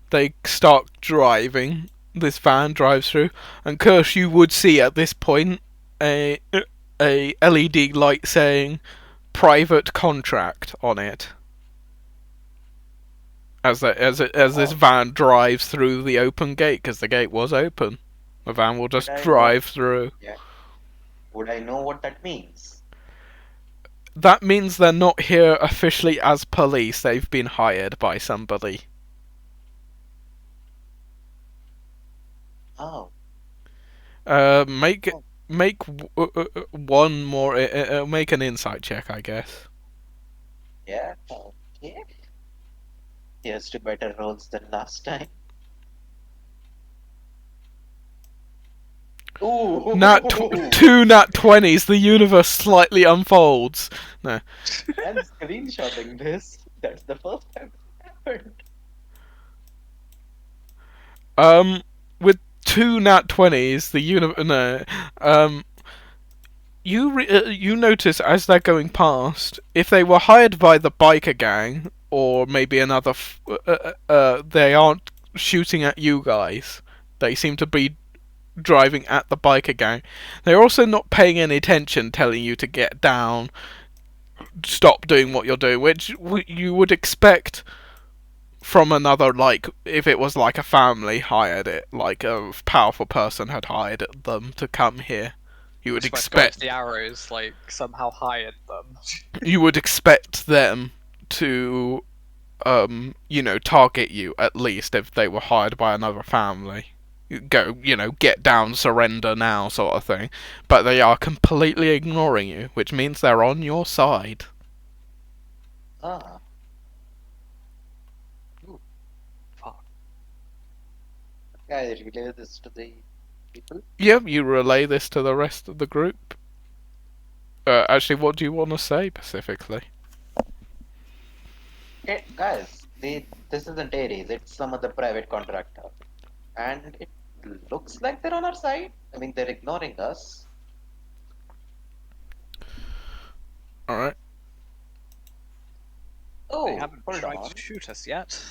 they start driving. This van drives through, and Kirsch, you would see at this point a LED light saying "private contract" on it. As this van drives through the open gate, because the gate was open, the van will just drive through. Yeah. Would I know what that means? That means they're not here officially as police. They've been hired by somebody. Oh. Make one more. Make an insight check, I guess. Yeah. Okay. Here's to better rolls than last time. Ooh. Two nat 20s. The universe slightly unfolds. No. I'm screenshotting this. That's the first time it happened. With two nat 20s, you notice as they're going past, if they were hired by the biker gang or maybe another, they aren't shooting at you guys. They seem to be driving at the biker gang. They're also not paying any attention, telling you to get down, stop doing what you're doing, which you would expect from another, like, if it was like a family hired it, like a powerful person had hired them to come here. You would So I suppose expect the arrows like somehow hired them. you would expect them to target you at least if they were hired by another family. Go, get down, surrender now, sort of thing. But they are completely ignoring you, which means they're on your side. Ah. Fuck. I relay this to the people. Yeah, you relay this to the rest of the group. Actually, what do you want to say specifically? Hey, guys, this isn't Ares, it's some other private contractor. And it looks like they're on our side. I mean, they're ignoring us. Alright. Oh, They haven't hold tried on. to shoot us yet.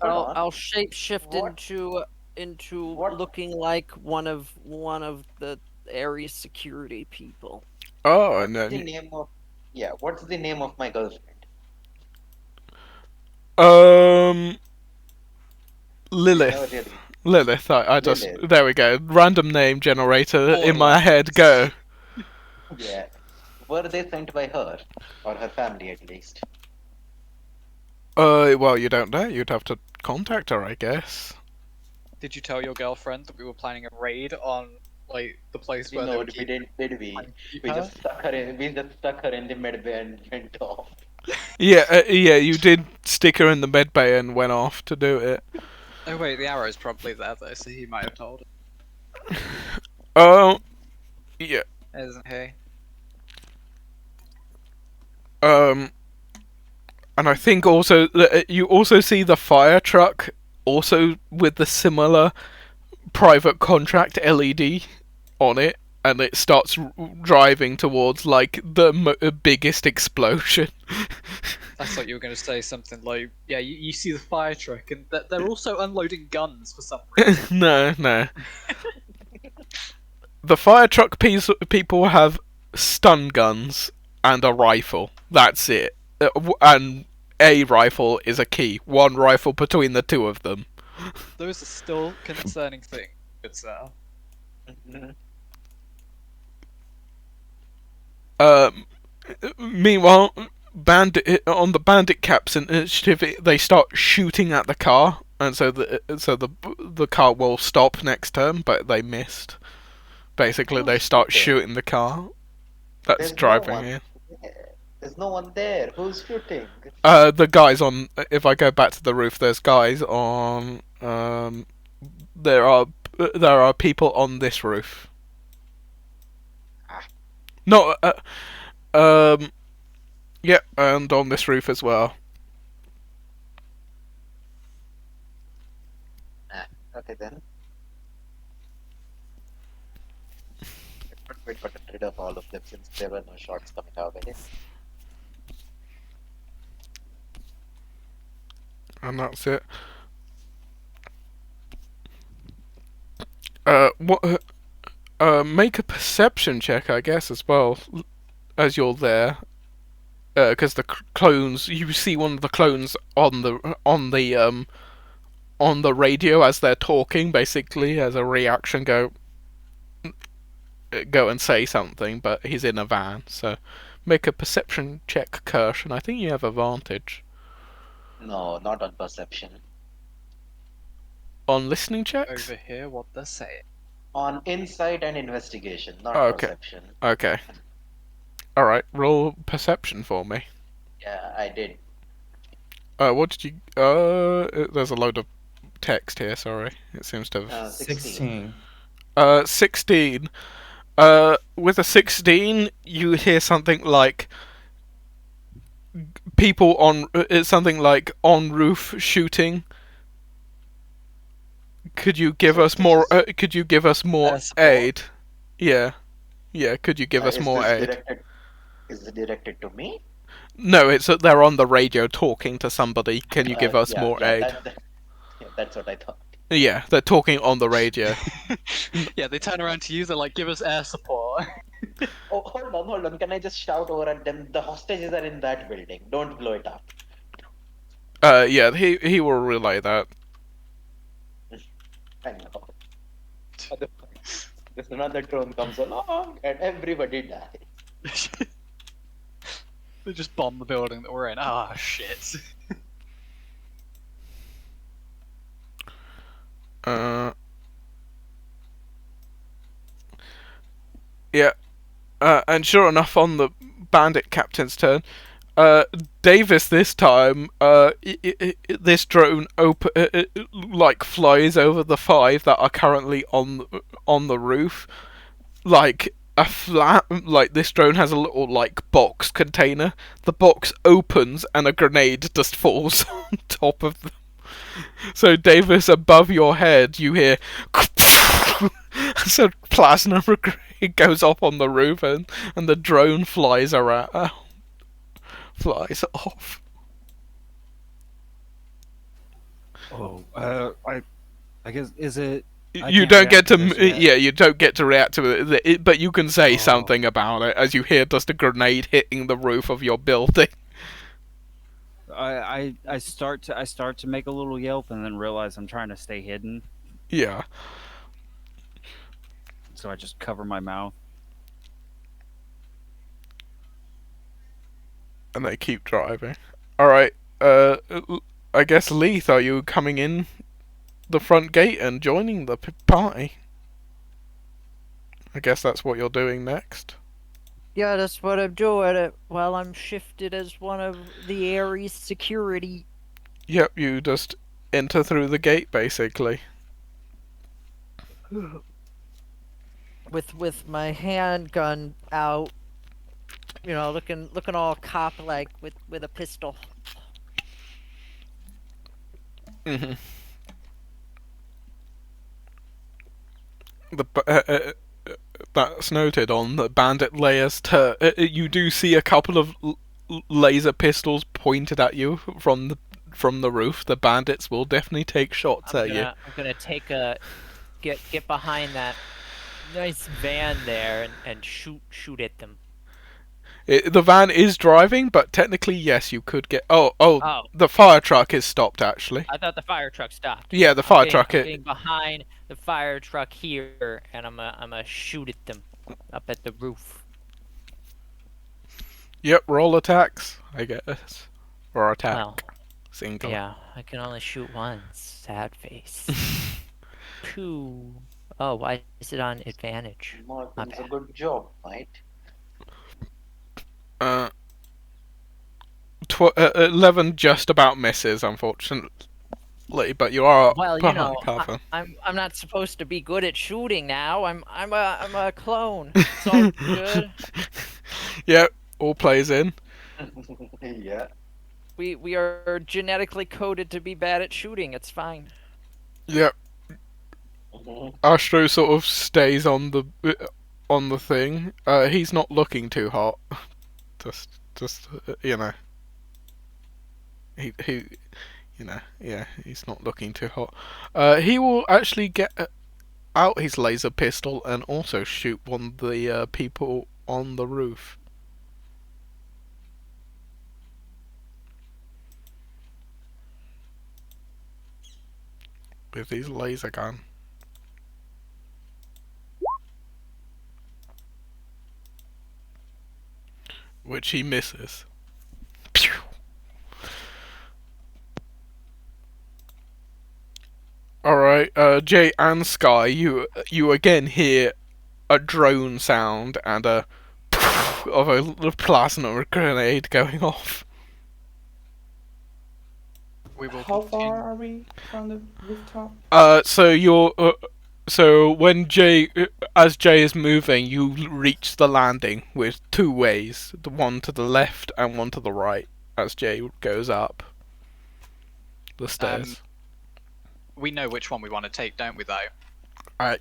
Hold on. I'll shapeshift What? into What? looking like one of the Ares security people. Oh, and What's the then name of... Yeah, what's the name of my girlfriend? Lilith. Never really. Lilith, I just... Lilith. There we go. Random name generator in my Borderlands. head, go. Yeah. Were they sent by her? Or her family, at least? Well, you don't know. You'd have to contact her, I guess. Did you tell your girlfriend that we were planning a raid on like the place We where they know would we keep didn't, did we? keep We her? just stuck her in the med bay and went off. Yeah, you did stick her in the med bay and went off to do it. Oh wait, the arrow's probably there though, so he might have told her, Oh, yeah. isn't he? And I think also that you also see the fire truck also with the similar private contract LED on it, and it starts driving towards like the biggest explosion. I thought you were going to say something like, yeah, you see the fire truck, and they're also unloading guns for some reason. No. The fire truck people have stun guns and a rifle. That's it. And a rifle is a key. One rifle between the two of them. Those are still concerning things, good sir. Meanwhile, on the bandit caps initiative, they start shooting at the car, and so the car will stop next turn, but they missed. Basically, they start shooting the car that's There's driving no one in. there. There's no one there. Who's shooting? The guys on. If I go back to the roof, there's guys on. There are people on this roof. No. Yeah, and on this roof as well. Okay then. Wait for rid of all of them since there were no shots coming our way. And that's it. What? Make a perception check, I guess, as well, as you're there. Because the clones, you see one of the clones on the radio as they're talking, basically as a reaction, go and say something, but he's in a van. So make a perception check, Kirsch, and I think you have advantage. No, not on perception. On listening checks? Over here, what they're saying. On insight and investigation, not Okay. perception. Okay. Alright, roll perception for me. Yeah, I did. What did you... there's a load of text here, sorry. It seems to have... 16. 16. With a 16, you hear something like... People on... It's something like on roof shooting. Could you give So us this more? is- Could you give us more support? aid? Yeah, yeah. Could you give us is more this aid? directed? Is it directed to me? No, it's that they're on the radio talking to somebody. Can you give us Yeah, more yeah, aid? yeah, that's what I thought. Yeah, they're talking on the radio. Yeah, they turn around to you. They're like, "Give us air support." Oh, hold on. Can I just shout over at them? The hostages are in that building. Don't blow it up. Yeah, he will relay that. I know. Otherwise, if another drone comes along and everybody dies. They just bomb the building that we're in. Ah, shit. Yeah. And sure enough, on the bandit captain's turn, Davis this time, this drone like flies over the 5 that are currently on the roof, like a flat. Like this drone has a little like box container. The box opens and a grenade just falls on top of them. So Davis, above your head, you hear. So plasma grenade goes off on the roof and the drone flies around. Flies off. Oh, I guess is it? I You can't don't get react to, this yet. yeah, you don't get to react to it, but you can say Oh. something about it as you hear just a grenade hitting the roof of your building. I start to make a little yelp and then realize I'm trying to stay hidden, Yeah. so I just cover my mouth. And they keep driving. Alright, I guess Leith, are you coming in the front gate and joining the party? I guess that's what you're doing next. Yeah, that's what I'm doing while I'm shifted as one of the Ares security. Yep, you just enter through the gate, basically. With my handgun out, you know, looking all cop-like with a pistol. Mm-hmm. That's noted on the bandit layer's you do see a couple of laser pistols pointed at you from the roof. The bandits will definitely take shots at you. I'm gonna take a get behind that nice van there and shoot at them. The van is driving, but technically, yes, you could get. Oh, Oh. the fire truck is stopped actually. I thought the fire truck stopped. Yeah, the fire I'm truck. getting behind the fire truck here, and I'm gonna shoot at them up at the roof. Yep, roll attacks, I guess, or attack. Well, Single. yeah, I can only shoot once. Sad face. Pooh. Oh, why is it on advantage? Morgan's a bad. good job, right? 11 just about misses, unfortunately, but you are Well, you behind know, cover. I'm not supposed to be good at shooting now. I'm a clone. It's all good. Yep, all plays in. Yeah. We are genetically coded to be bad at shooting. It's fine. Yep. Astro sort of stays on the thing. He's not looking too hot. Just you know. He you know, yeah, he's not looking too hot. He will actually get out his laser pistol and also shoot one of the people on the roof. With his laser gun. Which he misses. Pew! Alright, Jay and Sky, you again hear a drone sound and a of a plasma grenade going off. We will How continue. far are we from the rooftop? So you're so when Jay as Jay is moving, you reach the landing with 2 ways, the one to the left and one to the right as Jay goes up the stairs. We know which one we want to take, don't we? Though.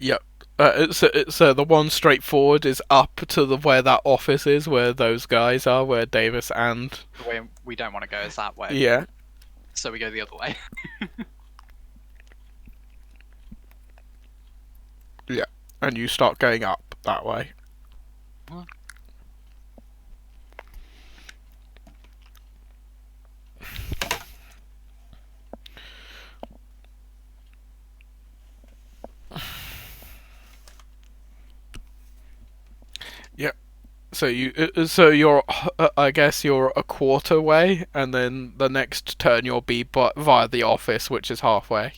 Yep. It's the one straight forward is up to the where that office is, where those guys are, where Davis and The way we don't want to go is that way. yeah. So we go the other way. And you start going up that way. Yep. So you're I guess you're a quarter way, and then the next turn you'll be via the office, which is halfway.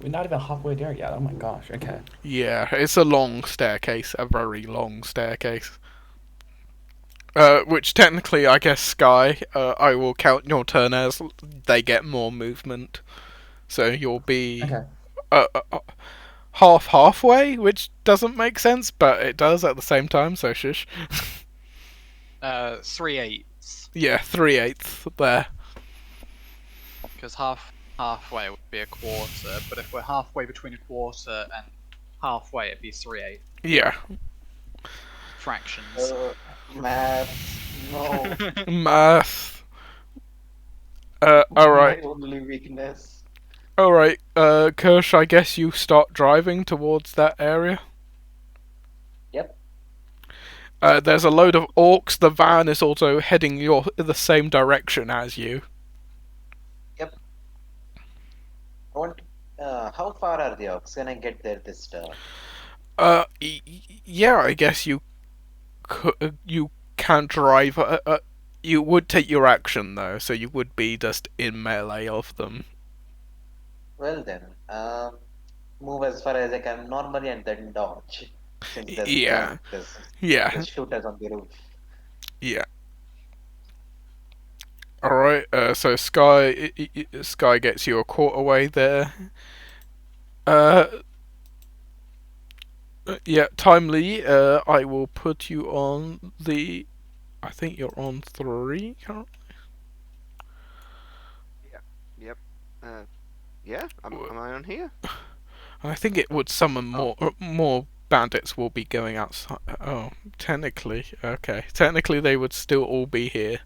We're not even halfway there yet. Oh my gosh. Okay. Yeah, it's a long staircase, a very long staircase. Which technically, I guess, Sky, I will count your turn as they get more movement. So you'll be Okay. halfway, which doesn't make sense, but it does at the same time, so shush. 3/8. Yeah, 3/8 there. Because halfway would be a quarter, but if we're halfway between a quarter and halfway, it'd be 3/8 Yeah. fractions. Maths. No. Math. Alright. My only weakness. Alright, Kirsch, I guess you start driving towards that area. Yep. There's a load of orcs. The van is also heading the same direction as you. How far are the orcs? Can I get there this turn? Yeah, I guess you can drive. You would take your action though, so you would be just in melee of them. Well then, move as far as I can normally and then dodge. Since Yeah. there's shooters on the roof. Yeah. Alright, so Sky gets you a quarter way there. Yeah, Timely, I will put you on the... I think you're on 3 currently? Yep. Yeah. Am I on here? I think it would summon more bandits will be going outside. Oh, technically, okay. Technically, they would still all be here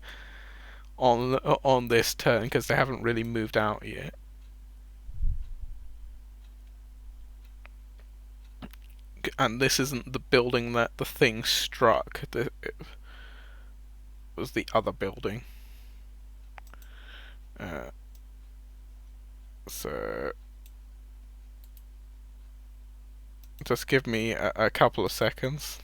on this turn because they haven't really moved out yet. And this isn't the building that the thing struck. It was the other building. So just give me a couple of seconds.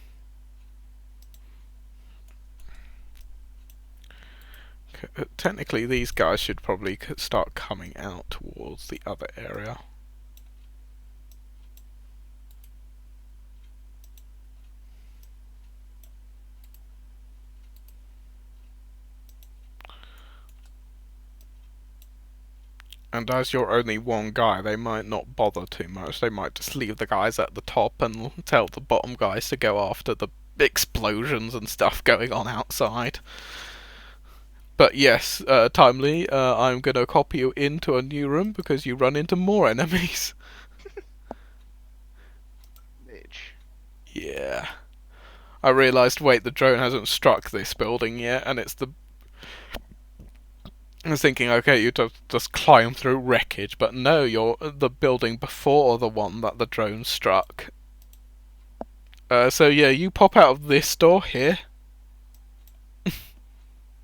Technically, these guys should probably start coming out towards the other area. And as you're only one guy, they might not bother too much. They might just leave the guys at the top and tell the bottom guys to go after the explosions and stuff going on outside. But yes, Timely, I'm going to copy you into a new room because you run into more enemies. Bitch. Yeah. I realised, wait, the drone hasn't struck this building yet, and it's the... I was thinking, okay, you just climb through wreckage, but no, you're the building before the one that the drone struck. So yeah, you pop out of this door here.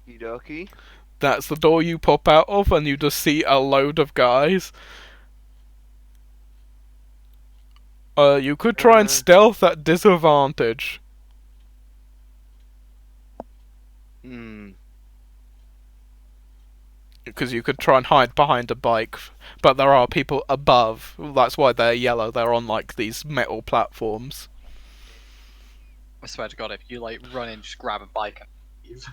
Okie. That's the door you pop out of, and you just see a load of guys. You could try and stealth at disadvantage. Because you could try and hide behind a bike, but there are people above. That's why they're yellow. They're on like these metal platforms. I swear to God, if you like run in, just grab a bike and leave.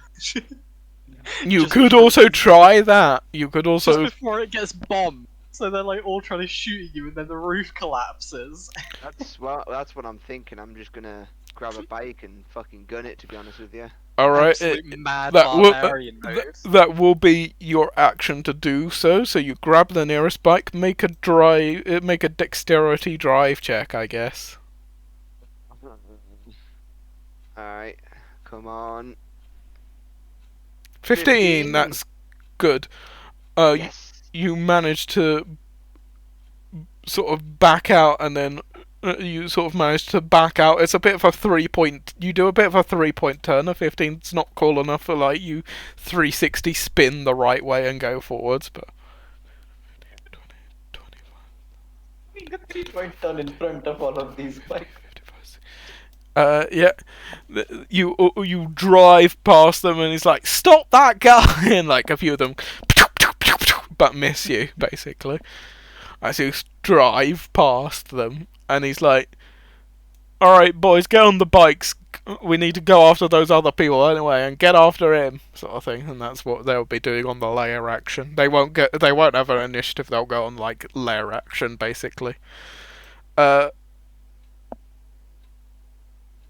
You could also try that. You could also just before it gets bombed. So they're like all trying to shoot at you, and then the roof collapses. That's what I'm thinking. I'm just gonna grab a bike and fucking gun it. To be honest with you. All right. Absolute mad that will barbarian move. that will be your action to do so. So you grab the nearest bike, make a dexterity drive check, I guess. Alright, come on. 15. That's good. Yes. You manage to sort of back out, and then you sort of manage to back out. It's a bit of a 3-point. You do a bit of a 3-point turn. A 15's not cool enough for like you 360 spin the right way and go forwards, but. We got 3-point turn in front of all of these bikes. Yeah, you drive past them, and he's like, "Stop that guy!" And like a few of them, but miss you basically. As you drive past them, and he's like, "All right, boys, get on the bikes. We need to go after those other people anyway, and get after him," sort of thing. And that's what they'll be doing on the layer action. They won't have an initiative. They'll go on like layer action basically.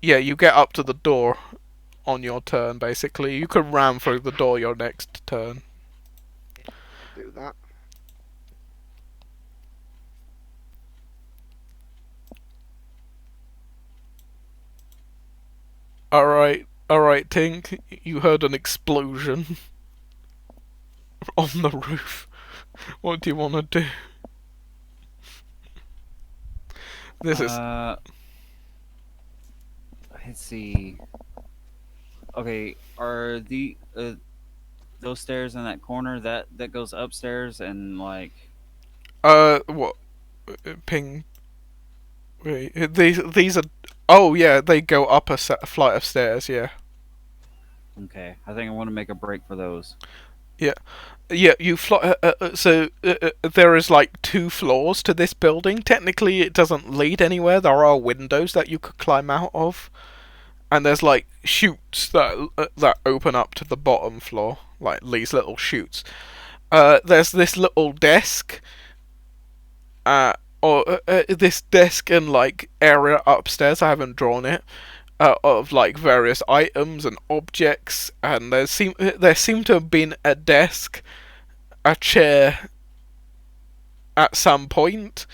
Yeah, you get up to the door on your turn, basically. You can ram through the door your next turn. Do that. Alright, Tink. You heard an explosion on the roof. What do you want to do? This is... Let's see. Okay, are those stairs in that corner that goes upstairs and like? What? Ping. Wait, these are. Oh yeah, they go up a flight of stairs. Yeah. Okay, I think I want to make a break for those. Yeah, you fly. So there is like 2 floors to this building. Technically, it doesn't lead anywhere. There are windows that you could climb out of, and there's like chutes that open up to the bottom floor, like these little chutes. There's this little desk, this desk and like area upstairs. I haven't drawn it. Of like various items and objects, and there seem to have been a desk, a chair at some point,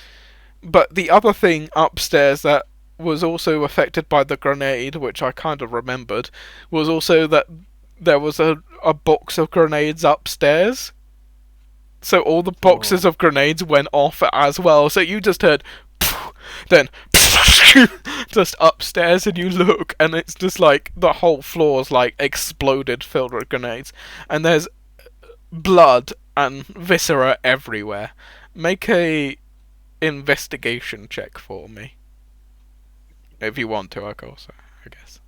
but the other thing upstairs that was also affected by the grenade, which I kind of remembered, was also that there was a box of grenades upstairs. So all the boxes of grenades went off as well. So you just heard, then just upstairs, and you look, and it's just like the whole floor's like exploded, filled with grenades, and there's blood and viscera everywhere. Make a investigation check for me, if you want to, of course. I guess.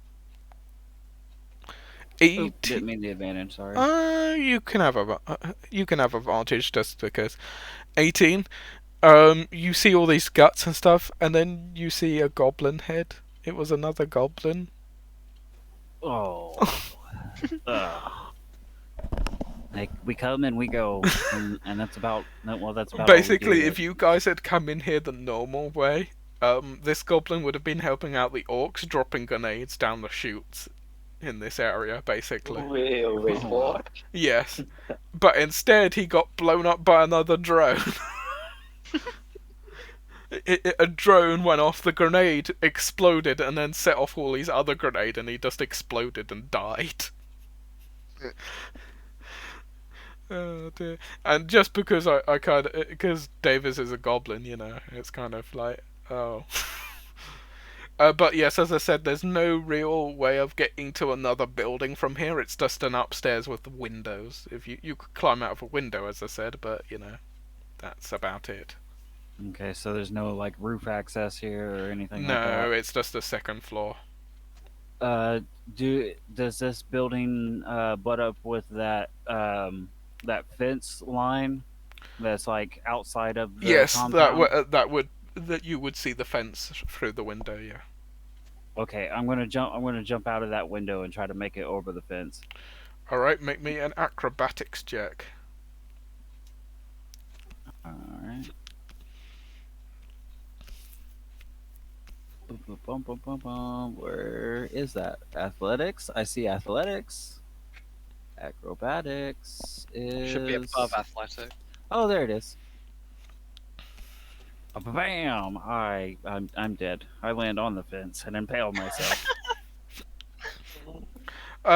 Didn't mean the advantage. Sorry. You can have advantage just because. 18. You see all these guts and stuff, and then you see a goblin head. It was another goblin. Oh. Like, we come and we go, and that's about. That's about. Basically, if you guys had come in here the normal way, this goblin would have been helping out the orcs, dropping grenades down the chutes in this area, basically. Wait, what? Yes, but instead he got blown up by another drone. A drone went off, the grenade exploded, and then set off all these other grenades, and he just exploded and died. Oh dear. And just because I kind of, because Davis is a goblin, you know, it's kind of like, oh. But yes, as I said, there's no real way of getting to another building from here. It's just an upstairs with windows. If you could climb out of a window, as I said, but you know, that's about it. Okay, so there's no like roof access here or anything like that? No, it's just the second floor. Does this building butt up with that that fence line that's like outside of the Yes, compound? that you would see the fence through the window, yeah. Okay, I'm gonna jump out of that window and try to make it over the fence. Alright, make me an acrobatics check. Alright. Where is that? Athletics? I see athletics. Acrobatics Should be above is. athletic. Oh, there it is. Bam! I'm dead. I land on the fence and impale myself.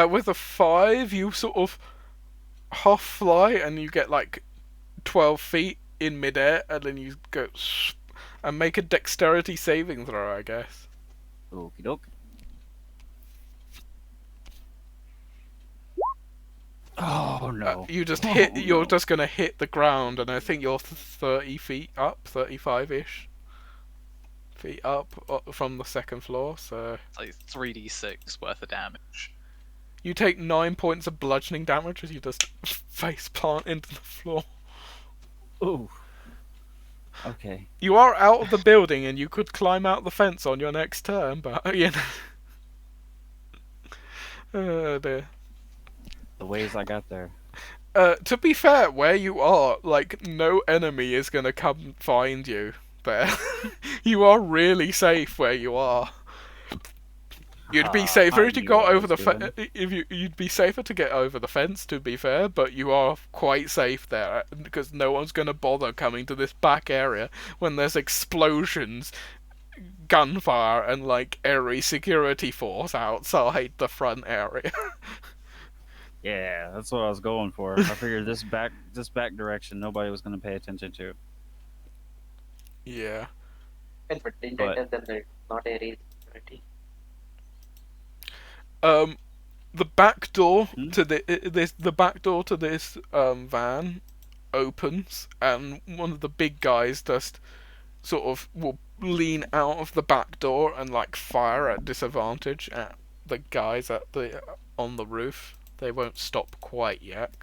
With a 5, you sort of half fly and you get like 12 feet in midair, and then you go and make a dexterity saving throw, I guess. Okie doke. Oh no! You just Oh, hit. You're no. just gonna hit the ground, and I think you're 30 feet up, 35-ish feet up from the second floor. So It's like 3d6 worth of damage. you take 9 points of bludgeoning damage as you just face plant into the floor. Ooh. Okay. You are out of the building, and you could climb out the fence on your next turn, but you know. Oh dear. The ways I got there. To be fair, where you are, like, no enemy is gonna come find you there. You are really safe where you are. You'd be safer I if you knew got what I over was the doing. you'd be safer to get over the fence, to be fair, but you are quite safe there because no one's gonna bother coming to this back area when there's explosions, gunfire, and like airy security force outside the front area. Yeah, that's what I was going for. I figured this back direction nobody was going to pay attention to. Yeah. But didn't But- I tell them that it's not area security? The back door Hmm? to the back door to this van opens, and one of the big guys just sort of will lean out of the back door and like fire at disadvantage at the guys at the on the roof. They won't stop quite yet.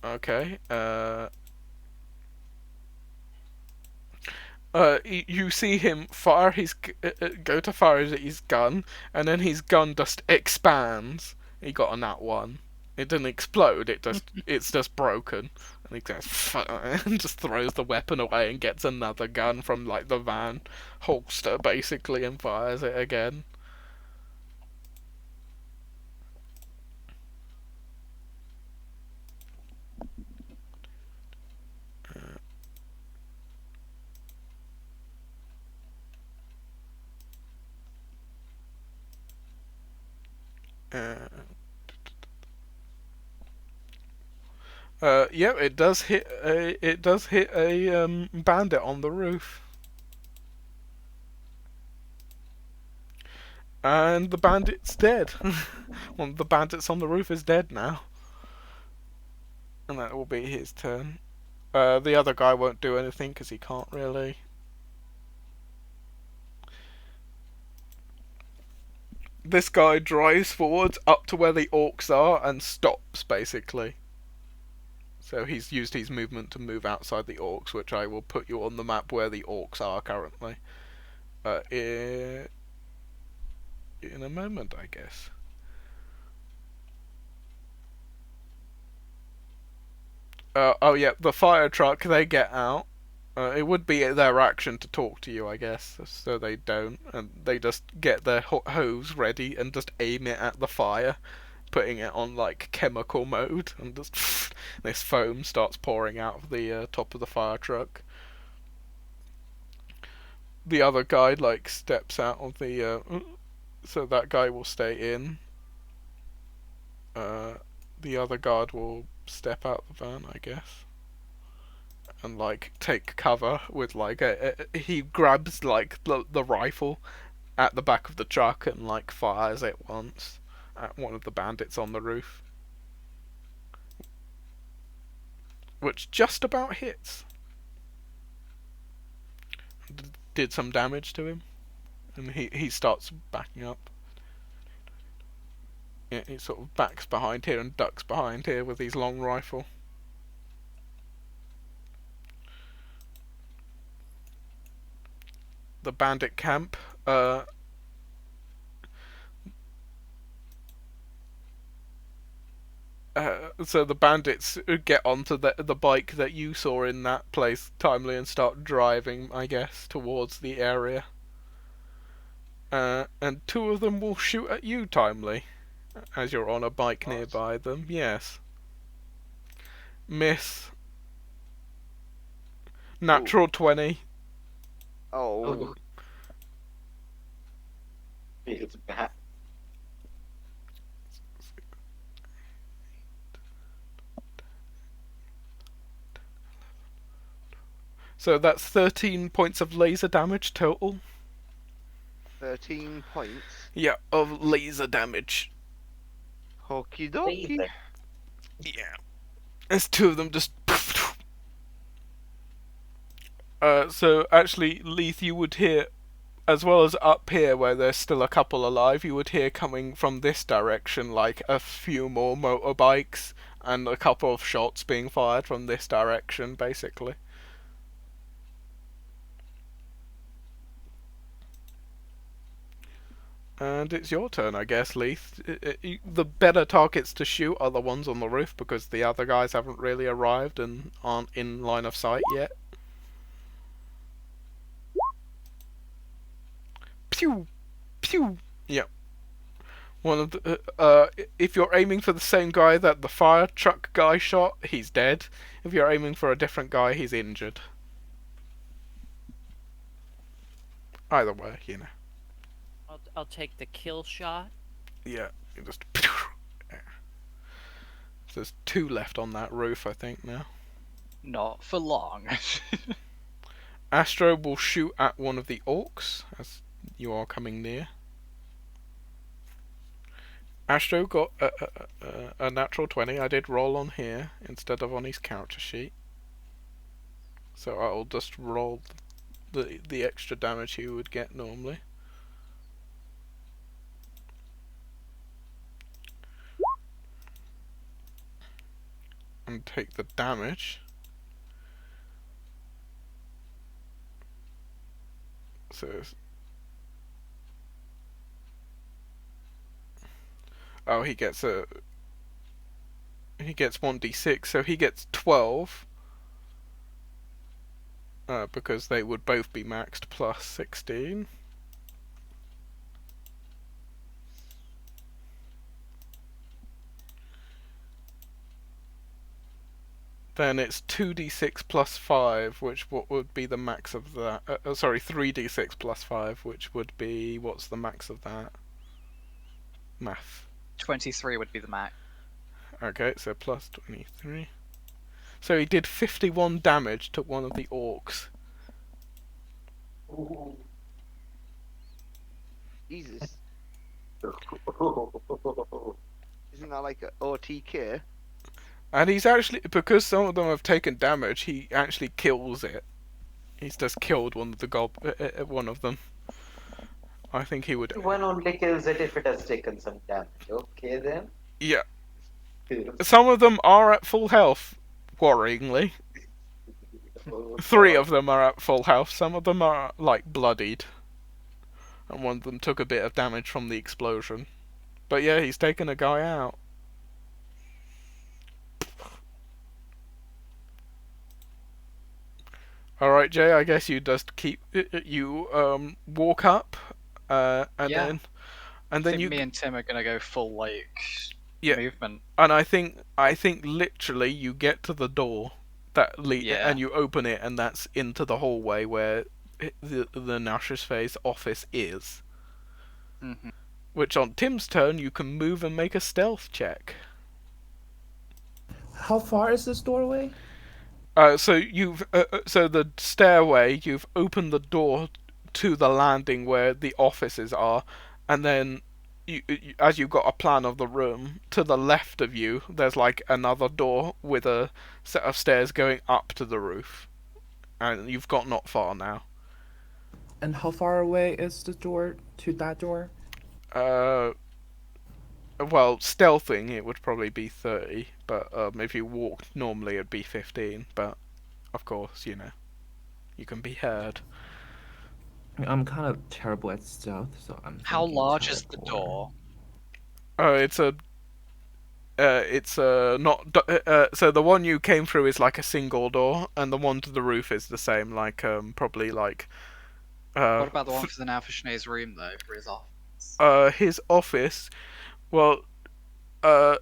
Okay. You see him fire his go to fire his gun, and then his gun just expands. He got a nat 1. It didn't explode. It's just broken, and he goes and just throws the weapon away and gets another gun from like the van holster basically and fires it again. Yeah, it does hit a bandit on the roof, and the bandit's dead. One of the bandits on the roof is dead now, and that will be his turn. The other guy won't do anything because he can't really. This guy drives forwards up to where the orcs are and stops basically. So he's used his movement to move outside the orcs, which I will put you on the map where the orcs are currently. In a moment, I guess. Oh yeah, the fire truck, they get out. It would be their action to talk to you, I guess, so they don't. And they just get their hose ready and just aim it at the fire, putting it on like chemical mode, and just this foam starts pouring out of the top of the fire truck. The other guy like steps out of the so that guy will stay in. The other guard will step out the van, I guess, and like take cover with like he grabs like the rifle at the back of the truck and like fires it once at one of the bandits on the roof, which just about hits. Did some damage to him, and he starts backing up. Yeah, he sort of backs behind here and ducks behind here with his long rifle. The bandit camp, So the bandits get onto the bike that you saw in that place, Timely, and start driving, I guess, towards the area. And two of them will shoot at you, Timely, as you're on a bike nearby them. Yes. Miss. Natural 20. Oh. Feels bad. So that's 13 points of laser damage total. 13 points. Yeah, of laser damage. Okie dokie. Laser. Yeah. There's two of them just. So actually, Leith, you would hear, as well as up here where there's still a couple alive, you would hear coming from this direction like a few more motorbikes and a couple of shots being fired from this direction, basically. And it's your turn, I guess, Leith. The better targets to shoot are the ones on the roof because the other guys haven't really arrived and aren't in line of sight yet. Pew! Pew! Yep. One of the, if you're aiming for the same guy that the fire truck guy shot, he's dead. If you're aiming for a different guy, he's injured. Either way, you know. I'll take the kill shot. Yeah, you just. There's two left on that roof, I think, now. Not for long. Astro will shoot at one of the orcs as you are coming near. Astro got a natural 20. I did roll on here instead of on his character sheet. So I'll just roll the extra damage he would get normally. And take the damage. So oh, he gets 1d6, so he gets 12. Because they would both be maxed plus 16. Then it's 2d6 plus 5, which what would be the max of that? Sorry, 3d6 plus 5, which would be, what's the max of that? Math. 23 would be the max. Okay, so plus 23. So he did 51 damage to one of the orcs. Ooh. Jesus. Isn't that like an OT care? And he's actually, because some of them have taken damage, he actually kills it. He's just killed one of the one of them. I think he would. One only kills it if it has taken some damage. Okay then. Yeah. Some of them are at full health, worryingly. Oh, 3 of them are at full health. Some of them are like bloodied, and one of them took a bit of damage from the explosion. But yeah, he's taken a guy out. Alright, Jay, I guess you just keep walk up, and Yeah. then I think you me and Tim are gonna go full like Yeah. movement. and I think literally you get to the door that Yeah. and you open it, and that's into the hallway where the Nash's Face office is. Hmm. Which on Tim's turn you can move and make a stealth check. How far is this doorway? So the stairway, you've opened the door to the landing where the offices are, and then as you've got a plan of the room, to the left of you there's like another door with a set of stairs going up to the roof, and you've got not far now. And how far away is the door to that door? Well, stealthing it would probably be 30, but if you walked normally it'd be 15, but of course, you can be heard. I'm kind of terrible at stealth, so I'm. How thinking large is the teleport. door? It's a it's not. So the one you came through is like a single door, and the one to the roof is the same. Like probably like. What about the one for the now for Sinead's room though, for his office? His office. Well, the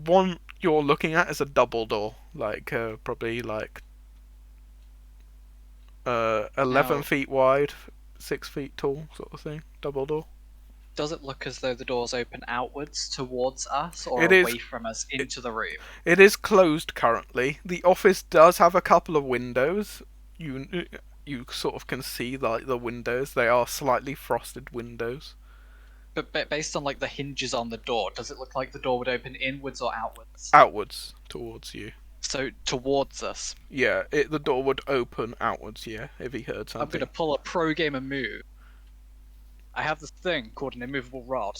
one you're looking at is a double door, like probably like 11 Now- feet wide, 6 feet tall, sort of thing. Double door. Does it look as though the doors open outwards towards us, or It is- away from us into the room? It is closed currently. The office does have a couple of windows. You sort of can see like the windows. They are slightly frosted windows. But based on like the hinges on the door, does it look like the door would open inwards or outwards? Outwards towards you. So towards us. Yeah, the door would open outwards. Yeah, if he heard something. I'm gonna pull a pro gamer move. I have this thing called an immovable rod.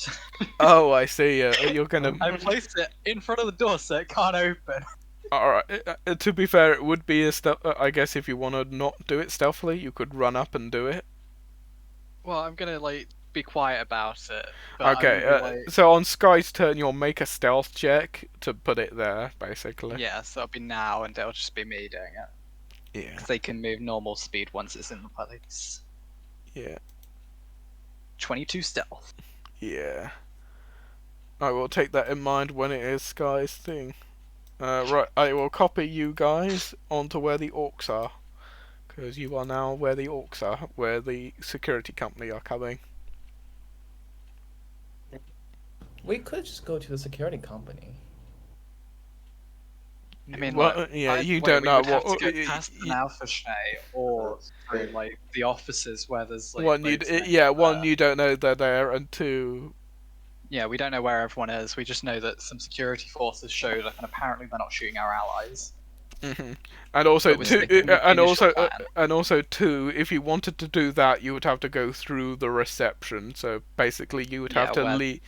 Oh, I see. You're gonna. I placed it in front of the door so it can't open. Alright, to be fair, it would be a I guess if you want to not do it stealthily, you could run up and do it. Well, I'm gonna like be quiet about it. But Okay, I'm gonna, so on Sky's turn, you'll make a stealth check to put it there, basically. yeah, so it'll be now, and it'll just be me doing it. Yeah. Because they can move normal speed once it's in the place. Yeah. 22 stealth. Yeah. I will take that in mind when it is Sky's thing. Right, I will copy you guys onto where the orcs are. Because you are now where the orcs are, where the security company are coming. We could just go to the security company. I mean, well, like, yeah, either you way, don't we know would have what. to go past the now for Schnee, or through like the offices where there's like. One, loads of one, you don't know they're there, and two, yeah, we don't know where everyone is. We just know that some security forces showed up, and apparently they're not shooting our allies. and also But we're two, sticking with the initial plan. and also two. If you wanted to do that, you would have to go through the reception. So basically, you would have Yeah, to where leave.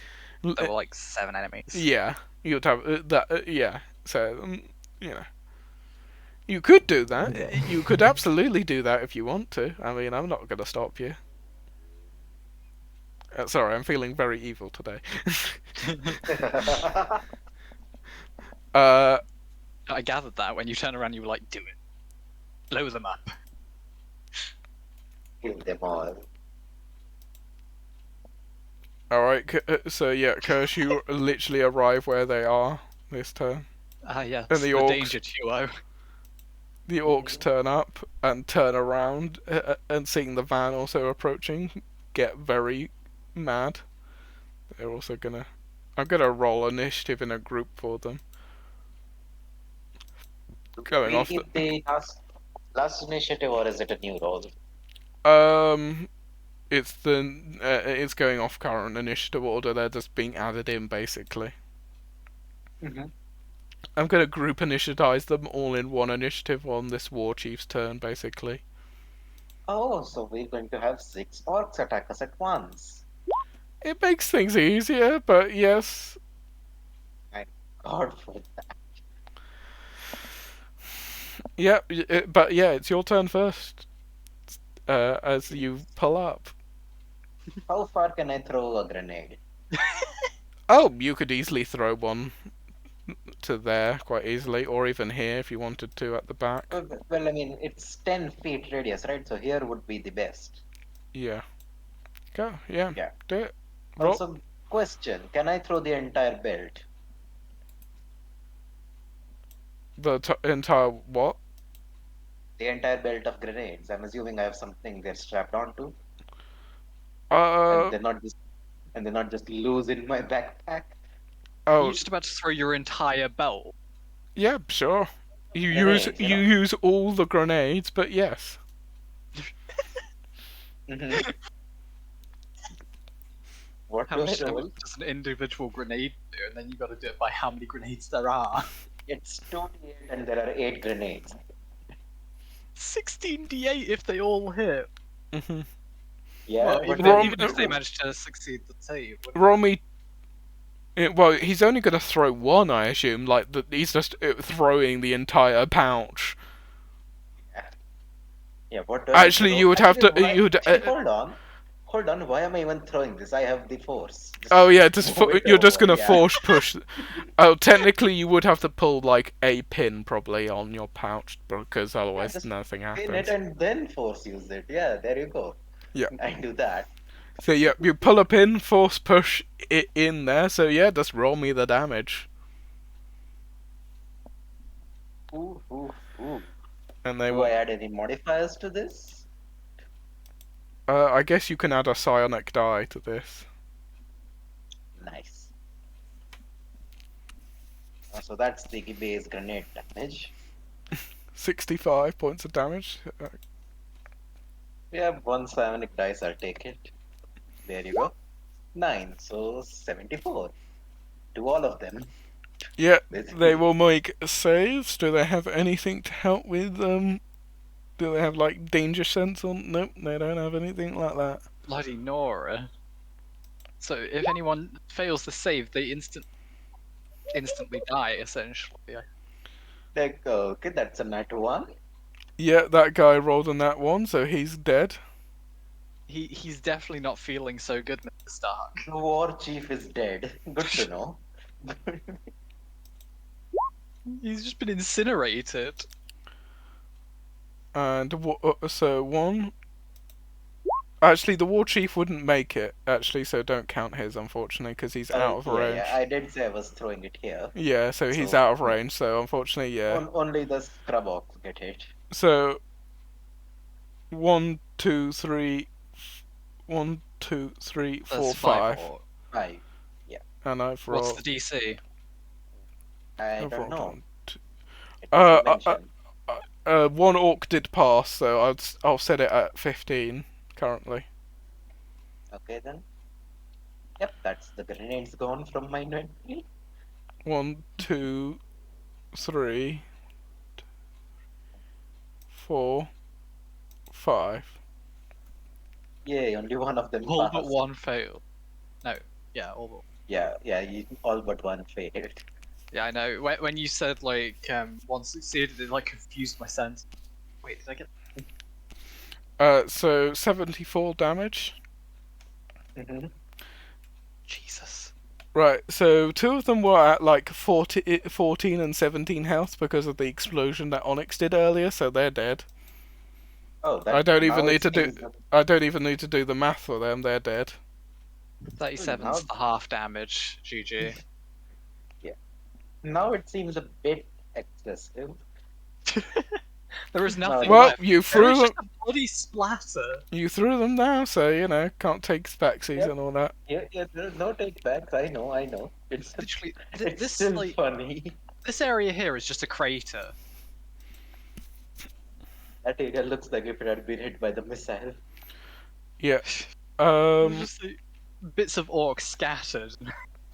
There were like 7 enemies. Yeah, you would have that. Yeah, so you know, you could do that. You could absolutely do that if you want to. I mean, I'm not going to stop you. Sorry, I'm feeling very evil today. I gathered that when you turn around, you were like, "Do it, blow them up." Kill them all. Alright, so yeah, Kirsch, you literally arrive where they are this turn. Yes, And the the orcs- danger duo. The orcs turn up and turn around, and seeing the van also approaching, get very mad. They're also gonna... I'm gonna roll initiative in a group for them. Going we off did the last initiative, or is it a new role? It's going off current initiative order. They're just being added in, basically. Mm-hmm. I'm gonna group initiatize them all in one initiative on this war chief's turn, basically. Oh, so we're going to have 6 orcs attack us at once. It makes things easier, but yes. God for that. Yeah, but yeah, it's your turn first. As you pull up. How far can I throw a grenade? Oh, you could easily throw one to there quite easily, or even here if you wanted to at the back. Well, I mean, it's 10 feet radius, right? So here would be the best. Yeah. Go, yeah. Yeah. Do it. Roll. Also, question, can I throw the entire belt? The entire what? The entire belt of grenades. I'm assuming I have something they're strapped onto, Uh, and they're not just loose in my backpack. oh, You're just about to throw your entire belt. yeah, sure. You Grenades, use you you know. use all the grenades, but yes. Mm-hmm. What How do I much roll? damage does an individual grenade do? And then you've got to do it by how many grenades there are. It's 2d8 and there are 8 grenades. 16d8 if they all hit. Mm-hmm. Yeah, Well, but even if they manage to succeed the team. Roll me. Well, he's only going to throw one, I assume. Like he's just throwing the entire pouch. yeah, what do I Actually, roll? you would have to. Actually, You would. hold on. hold on, why am I even throwing this? I have the force. Oh yeah, just move it you're just over, gonna yeah. force push. Oh, technically you would have to pull like a pin probably on your pouch because otherwise just nothing Pin it happens. and then force use it. Yeah, there you go. Yeah. I do that. So yeah, you pull a pin, force push it in there. So yeah, just roll me the damage, Ooh, ooh, ooh. and they Do will. I add any modifiers to this? I guess you can add a psionic die to this. Nice. So that's the base grenade damage. 65 points of damage. We have one psionic dice, I'll take it. There you go. 9, so 74. To all of them. Yeah, Basically. they will make saves. Do they have anything to help with Do they have like danger sense on? Nope, they don't have anything like that. Bloody Nora. So if anyone fails to save, they instantly die, essentially. Like, okay, that's a nat 1. Yeah, that guy rolled a nat 1, so he's dead. He's definitely not feeling so good, Mr. Stark. The war chief is dead. Good to know. He's just been incinerated. And so one. Actually, the war chief wouldn't make it. Actually, so don't count his, unfortunately, because he's out of range. Yeah, I did say I was throwing it here. Yeah, so he's So- out of range. So unfortunately, yeah. Only the scrub ox get hit. So 1, 2, 3, 1, 2, 3, 4, That's 5, 5. 5. and I've What's rolled. the DC? I I've don't rolled know. 1, 2. It doesn't mention. One orc did pass, so I'll set it at 15 currently. Okay then. Yep, that's the grenades gone from my inventory. 1, 2, 3, 4, 5. Yay, only one of them All but passed. one failed. No, yeah, all but. Yeah, all but one failed. Yeah, I know. When you said like one succeeded, it like confused my sense. Wait, did I get? So 74 damage. Mm-hmm. Jesus. Right, so 2 of them were at like 14 and 17 health because of the explosion that Onyx did earlier, so they're dead. Oh, that I don't even now need to it do. seems that- I don't even need to do the math for them. They're dead. 37's Now- the half damage. GG. Now it seems a bit excessive. There is nothing Well, left. you There threw is them. just a bloody splatter. You threw them now, so you know can't take backsies Yep. and all that. Yeah, there's no take backs. I know. It's Literally, it's this still like funny. this area here is just a crater. That area looks like if it had been hit by the missile. Yeah. There's just like, bits of orcs scattered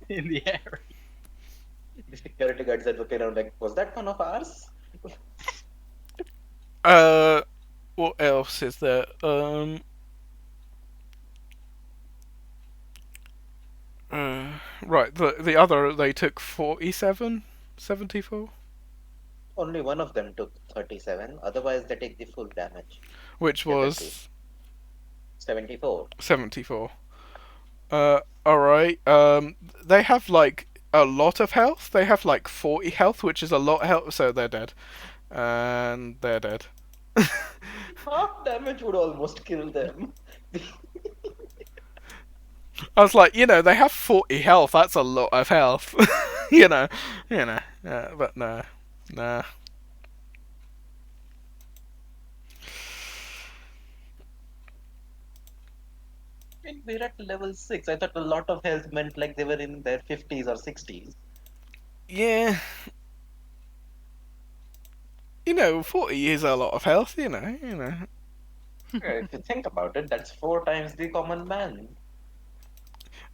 in the area. The security guards are looking around like, was that one of ours? What else is there? Right. The other they took 47, 74, Only one of them took 37. Otherwise, they take the full damage. which was 74. 74. Alright. They have like a lot of health. They have like 40 health, which is a lot of health, so they're dead. And they're dead. Half damage would almost kill them. I was like, they have 40 health. That's a lot of health. But no, nah. I mean, we're at level 6. I thought a lot of health meant like they were in their 50s or 60s. Yeah. 40 is a lot of health. If you think about it, that's 4 times the common man.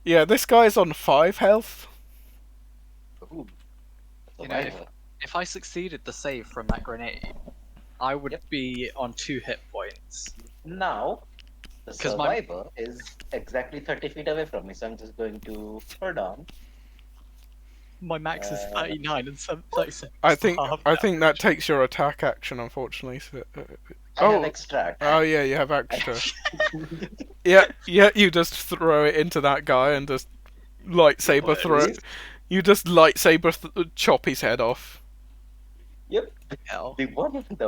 Yeah, this guy's on 5 health. Ooh. You know, Survivor. If I succeeded the save from that grenade, I would Yep. be on 2 hit points. Now, the 'Cause my- survivor is exactly 30 feet away from me, so I'm just going to hold on. My max is 39 and 37. I think that takes your attack action, unfortunately. So, I have Oh. extra Oh attack. yeah, you have extra. Yeah, you just throw it into that guy and just lightsaber throw. Worries. You just lightsaber chop his head off. Yep. Hell. The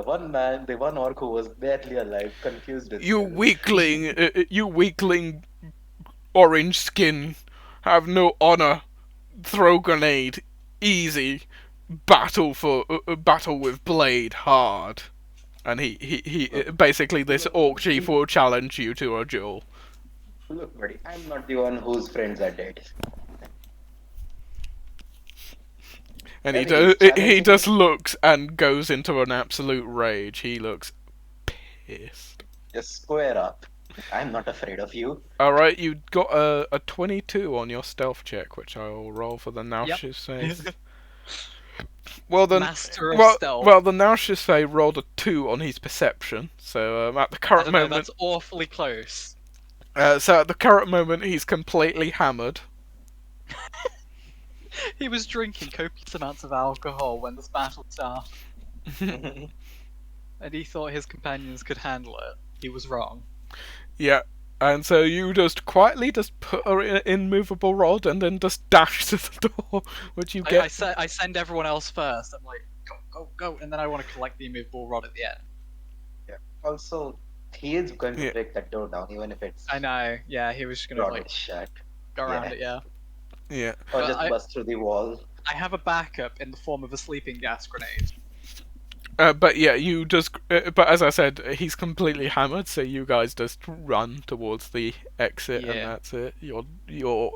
one man, the one orc who was barely alive, confused as You hell. weakling, orange skin, have no honor. Throw grenade, easy. Battle with blade, hard. And he basically this orc chief will challenge you to a duel. Look, buddy, I'm not the one whose friends are dead. And I mean, he's he challenging just me. looks and goes into an absolute rage. He looks pissed. Just square up. I'm not afraid of you. Alright, you got a 22 on your stealth check, which I will roll for the Naushes save. Well then, Master of stealth. well the Naushes save rolled a 2 on his perception. So at the I current don't know, moment, that's awfully close. so at the current moment he's completely hammered. He was drinking copious amounts of alcohol when this battle started, and he thought his companions could handle it. He was wrong. Yeah. And so you just quietly just put her in an immovable rod and then just dash to the door, which you get. I send everyone else first. I'm like, go, and then I want to collect the immovable rod at the end. Yeah. Also, he is going to Yeah. break that door down, even if it's I know. Yeah, he was just gonna rod like is shut. go around Yeah. it. Yeah. Yeah. Or But just bust through the wall. I have a backup in the form of a sleeping gas grenade. But yeah, you just. But as I said, he's completely hammered, so you guys just run towards the exit, and Yeah. that's it. You're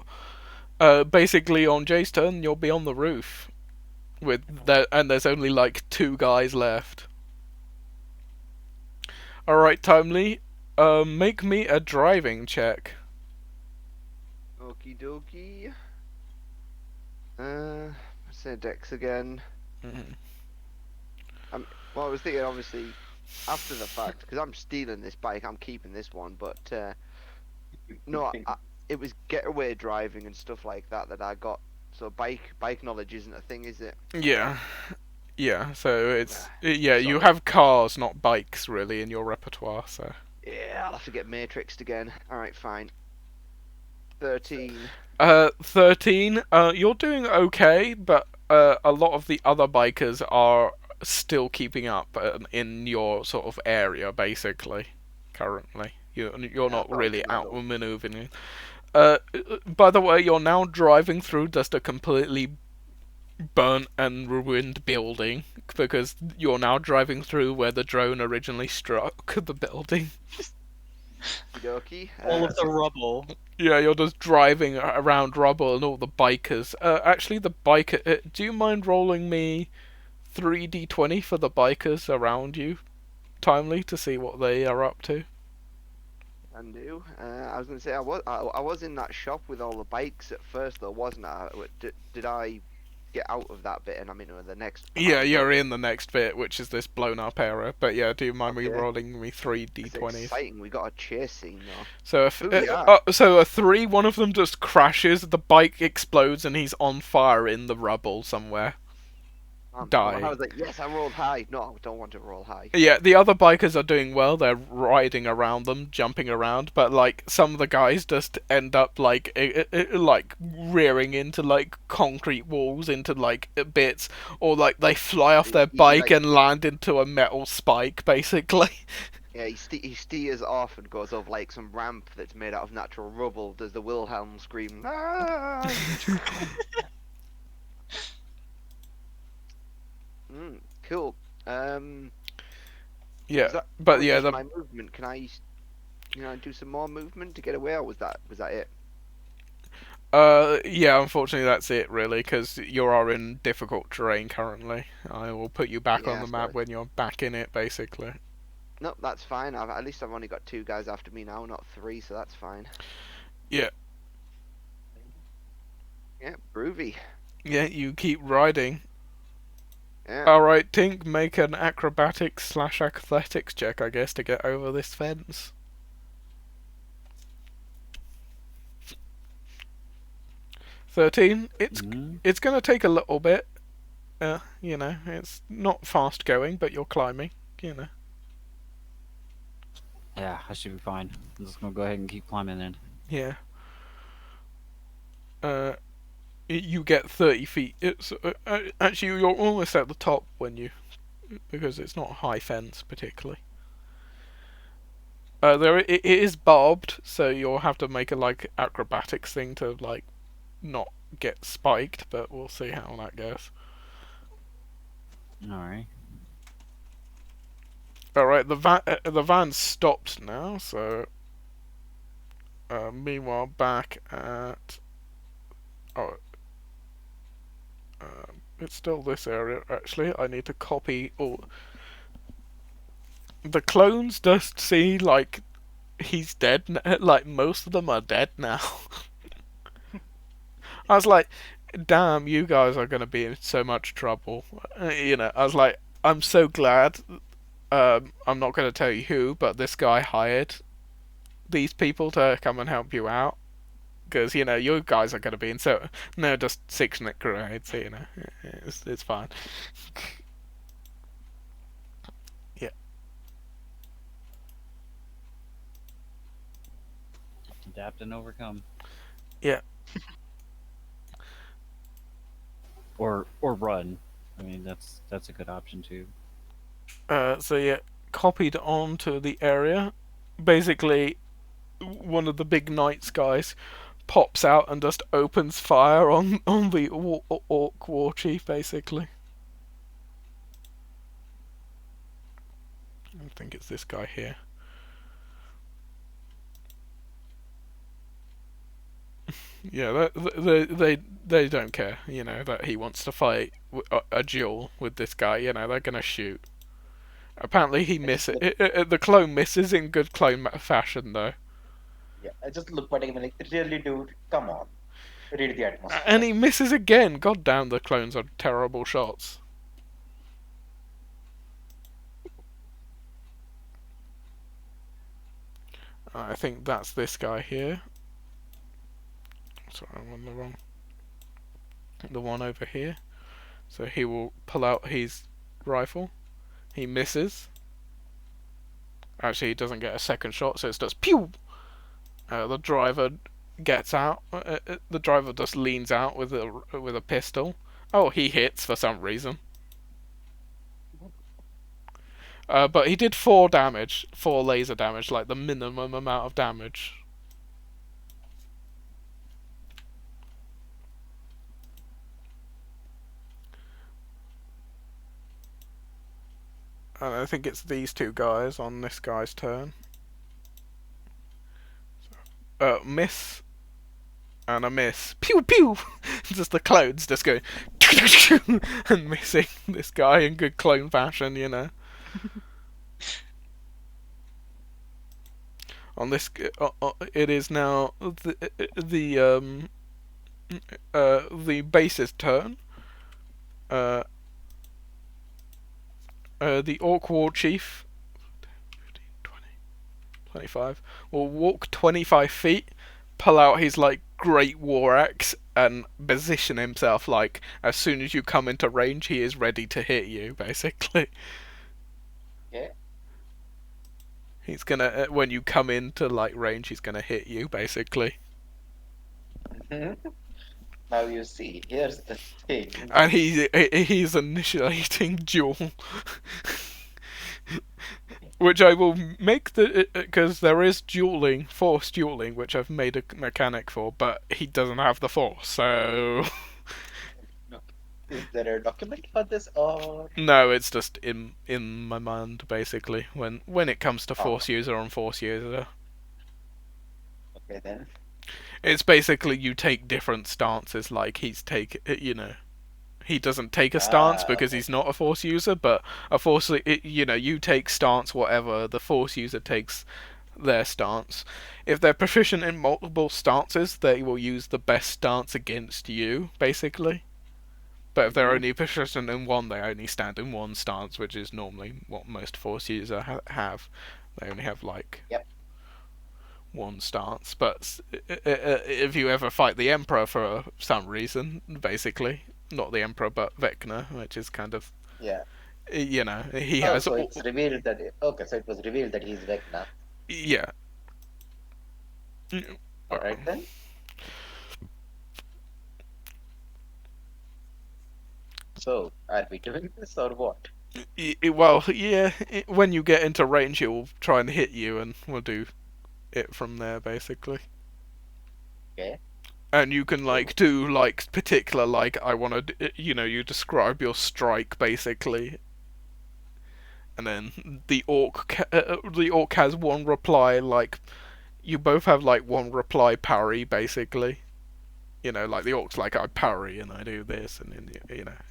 basically on Jay's turn. You'll be on the roof with that, and there's only like 2 guys left. All right, Timely. Make me a driving check. Okie dokie. Let's say Dex again. Mhm. Well, I was thinking, obviously, after the fact, because I'm stealing this bike, I'm keeping this one, but no, it was getaway driving and stuff like that that I got. So bike knowledge isn't a thing, is it? Yeah. Yeah, so it's you Sorry. have cars, not bikes, really, in your repertoire. So Yeah, I'll have to get matrixed again. All right, fine. 13. 13. You're doing okay, but a lot of the other bikers are still keeping up in your sort of area, basically. Currently, you're not I'll really get that out up. maneuvering. By the way, you're now driving through just a completely burnt and ruined building because you're now driving through where the drone originally struck the building. Okie dokie. All of the rubble. Yeah, you're just driving around rubble and all the bikers. Actually, the biker. Do you mind rolling me 3d20 for the bikers around you, Timely, to see what they are up to? Can do. I was going to say I was in that shop with all the bikes at first, though, wasn't I? Did I get out of that bit and I'm into the next? Yeah, you're in the next bit, which is this blown up area. But yeah, do you mind me Okay. rolling me It's 3d20s? exciting. We got a chase scene though. So Booyah. so a 3, one of them just crashes, the bike explodes, and he's on fire in the rubble somewhere. Die. I was like, yes, I rolled high. No, I don't want to roll high. Yeah, the other bikers are doing well. They're riding around them, jumping around, but like some of the guys just end up like like rearing into like concrete walls, into like bits, or like they fly off their He, bike like- and land into a metal spike, basically. Yeah, he steers off and goes over like some ramp that's made out of natural rubble. Does the Wilhelm scream? Ah! Cool. Yeah, is that- but was yeah, just the my movement. Can I, do some more movement to get away, or was that it? yeah, unfortunately that's it really, because you are in difficult terrain currently. I will put you back on Yeah, the map sorry. when you're back in it, basically. No, that's fine. At least I've only got 2 guys after me now, not 3, so that's fine. Yeah. Yeah, groovy. Yeah, you keep riding. Yeah. Alright, Tink, make an acrobatics/athletics check, I guess, to get over this fence. 13. It's gonna take a little bit. It's not fast going, but you're climbing, Yeah, I should be fine. I'm just gonna go ahead and keep climbing then. Yeah. You get 30 feet. It's actually you're almost at the top when you, because it's not a high fence particularly. It is barbed, so you'll have to make a like acrobatics thing to like not get spiked, but we'll see how that goes. Alright. All right, the van's stopped now, so. Meanwhile, back at oh, it's still this area. Actually, I need to copy all the clones. Just see like he's dead. Like most of them are dead now. I was like, damn, you guys are gonna be in so much trouble. You know, I was like, I'm so glad. I'm not gonna tell you who, but this guy hired these people to come and help you out. Because, you know, you guys are going to be in so... No, just 6-minute grenades, you know. It's fine. Yeah. Adapt and overcome. Yeah. Or run. I mean, that's a good option too. So, yeah, copied onto the area. Basically, one of the big knights guys pops out and just opens fire on the orc war chief, basically. I think it's this guy here. Yeah, they don't care, you know, that he wants to fight a duel with this guy. You know, they're gonna shoot. Apparently, he misses. The clone misses in good clone fashion, though. Yeah, I just look at him like, really, dude, come on. Read the atmosphere. And he misses again. God damn, the clones are terrible shots. I think that's this guy here. Sorry, I'm on the wrong. The one over here. So he will pull out his rifle. He misses. Actually, he doesn't get a second shot, so it's just pew! The driver gets out. The driver just leans out with a pistol. Oh, he hits for some reason. But he did 4 damage, 4 laser damage, like the minimum amount of damage. And I think it's these 2 guys on this guy's turn. Miss and a miss. Pew pew! Just the clones just going and missing this guy in good clone fashion, you know. On this, it is now the base's turn. The Orc War Chief, 15, 20, 25, will walk 25 feet, pull out his like great war axe, and position himself like as soon as you come into range, he is ready to hit you. Basically. Yeah. He's gonna when you come into like range, he's gonna hit you. Basically. Now you see, here's the thing. And he's initiating duel. Which I will make because there is dueling, force dueling, which I've made a mechanic for, but he doesn't have the force, so... Is there a document for this, or...? No, it's just in my mind, basically, when it comes to force user on force user. Okay, then. It's basically you take different stances, like you know, he doesn't take a stance because okay. he's not a force user, but a force, you know, you take stance whatever, the force user takes their stance. If they're proficient in multiple stances, they will use the best stance against you, basically. But if they're only proficient in one, they only stand in one stance, which is normally what most force users have. They only have like... Yep. One stance, but if you ever fight the Emperor for some reason, basically, not the Emperor but Vecna, which is kind of, Yeah. you know, he has. So it's revealed that okay, so it was revealed that he's Vecna. Yeah. Alright then. So, are we doing this or what? Well, yeah. When you get into range, he'll try and hit you, and we'll do it from there, basically. Okay. And you can like do like particular like I want to, you describe your strike basically, and then the orc has one reply. Like you both have like one reply parry basically. Like the orc's like I parry and I do this, and then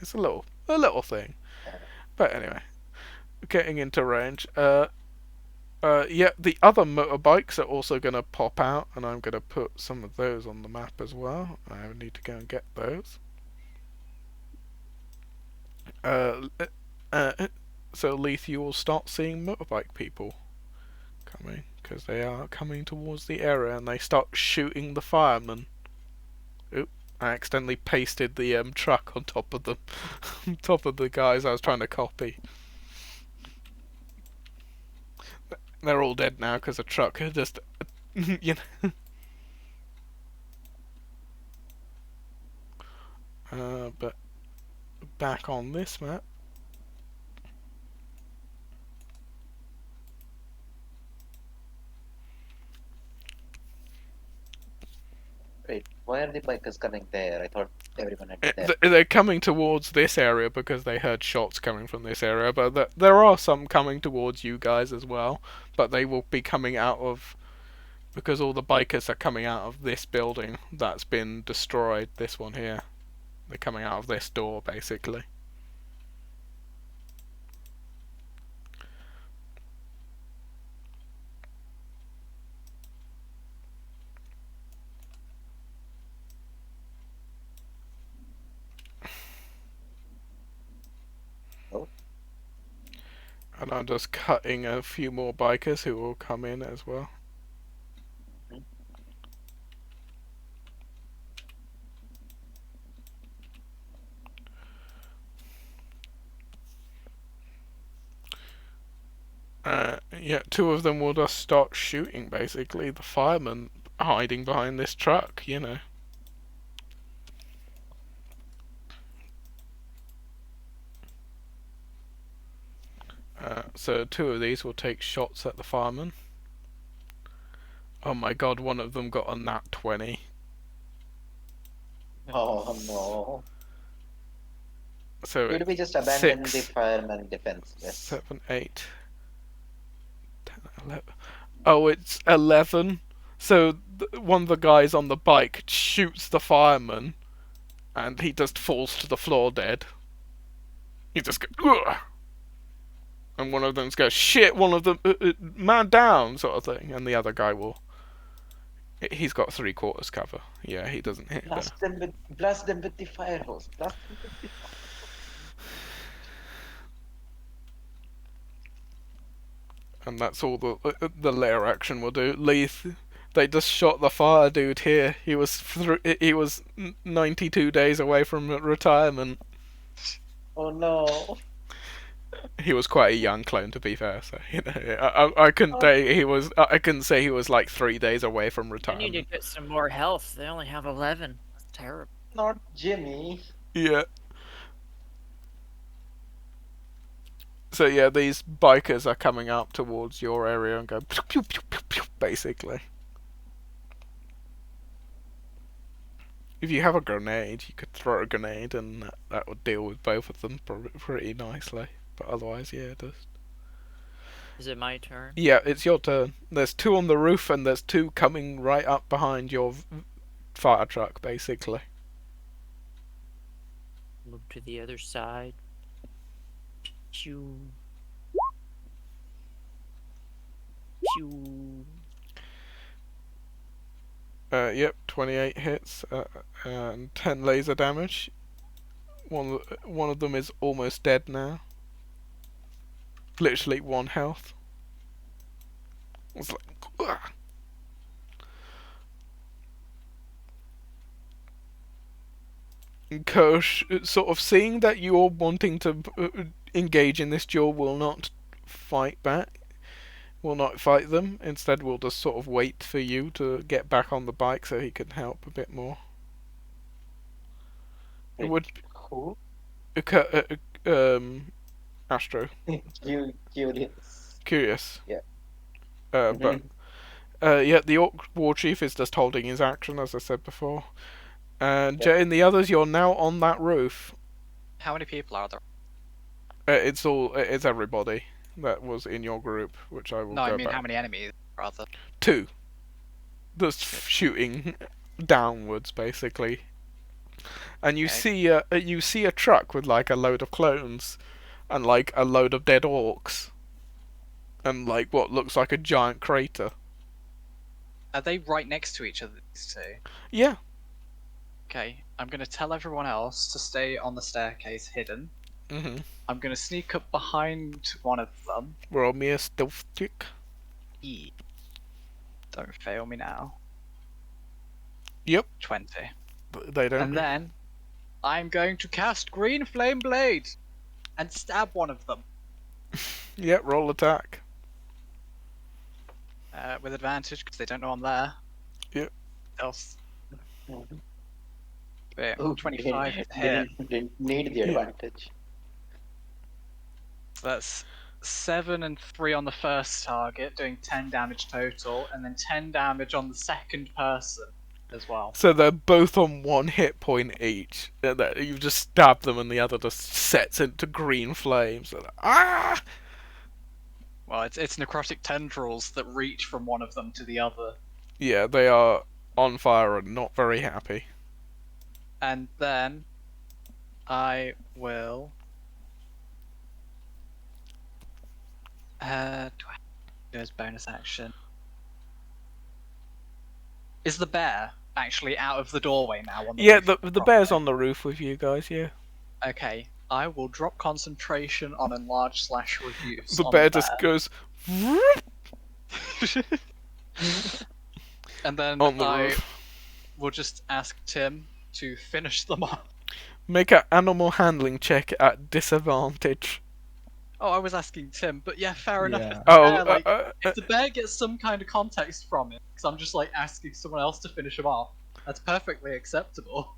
it's a little thing. But anyway, getting into range. Yeah, the other motorbikes are also going to pop out, and I'm going to put some of those on the map as well. I need to go and get those. So, Leith, you will start seeing motorbike people coming, because they are coming towards the area, and they start shooting the firemen. Oop, I accidentally pasted the truck on top of them, on top of the guys I was trying to copy. They're all dead now because the truck just, but back on this map. Wait, why are the bikers coming there? I thought everyone had They're left. they're coming towards this area because they heard shots coming from this area, but there are some coming towards you guys as well, but they will be coming out of, because all the bikers are coming out of this building that's been destroyed, this one here. They're coming out of this door, basically. Oh. And I'm just cutting a few more bikers who will come in as well. Yeah, two of them will just start shooting, basically. The firemen hiding behind this truck, So two of these will take shots at the firemen. Oh my god, one of them got a nat 20. Oh no. So Did we just abandon the 6, fireman defenseless? 7, 8, 10, 11. Oh, it's 11. So one of the guys on the bike shoots the fireman, and he just falls to the floor dead. He just goes, ugh! And one of them goes, shit, one of them, man down, sort of thing. And the other guy will, he's got 3/4 cover. Yeah, he doesn't hit. Blast them with the fire hose. Blast them with the fire. And that's all the lair action will do. Leith, they just shot the fire dude here. He was 92 days away from retirement. Oh no. He was quite a young clone, to be fair. So I couldn't say he was. I couldn't say he was like 3 days away from I need retirement. to get some more health. They only have 11. That's terrible. Not Jimmy. Yeah. So yeah, these bikers are coming up towards your area and go pew, pew, pew, pew, pew, basically. If you have a grenade, you could throw a grenade and that would deal with both of them pretty nicely. But otherwise, yeah, just... Is it my turn? Yeah, it's your turn. There's 2 on the roof and there's 2 coming right up behind your fire truck, basically. Move to the other side. Pew. Pew. Yep, 28 hits and 10 laser damage. One of them is almost dead now. Literally 1 health. It's like, ugh. Kirsch, sort of seeing that you're wanting to engage in this duel, will not fight back. We'll not fight them. Instead, we'll just sort of wait for you to get back on the bike so he can help a bit more. It Wait, would who? Astro. Curious. Curious. Yeah. But yeah, the Orc War Chief is just holding his action, as I said before. And Yep. in the others, you're now on that roof. How many people are there? It's everybody that was in your group, which I will No, go I mean back. how many enemies, rather. 2. Just shooting downwards, basically. And you Okay. see a truck with like a load of clones, and like a load of dead orcs, and like what looks like a giant crater. Are they right next to each other, these two? Yeah. Okay, I'm gonna tell everyone else to stay on the staircase hidden. Mhm. I'm gonna sneak up behind one of them. Roll me a stealth check. Don't fail me now. Yep. 20. They don't. And then I'm going to cast Green Flame Blade and stab one of them Yep. Roll attack. with advantage because they don't know I'm there. Yep. Else, Mhm. bit, Ooh, 25 didn't, hit. didn't need the Yeah. advantage. So that's 7 and 3 on the first target, doing 10 damage total, and then 10 damage on the second person as well. So they're both on 1 hit point each. And you just stab them, and the other just sets into green flames. And, ah! Well, it's necrotic tendrils that reach from one of them to the other. Yeah, they are on fire and not very happy. And then I will do I do as bonus action? Is the bear actually out of the doorway now? On the Yeah, roof the bear's properly? on the roof with you guys. Yeah. Okay, I will drop concentration on enlarge/reduce. The on bear the just bear. goes And then on the I roof. will just ask Tim to finish them off. Make an animal handling check at disadvantage. Oh, I was asking Tim, but yeah, fair enough. Yeah. If the Oh, bear, like, if the bear gets some kind of context from it, because I'm just like asking someone else to finish him off, that's perfectly acceptable.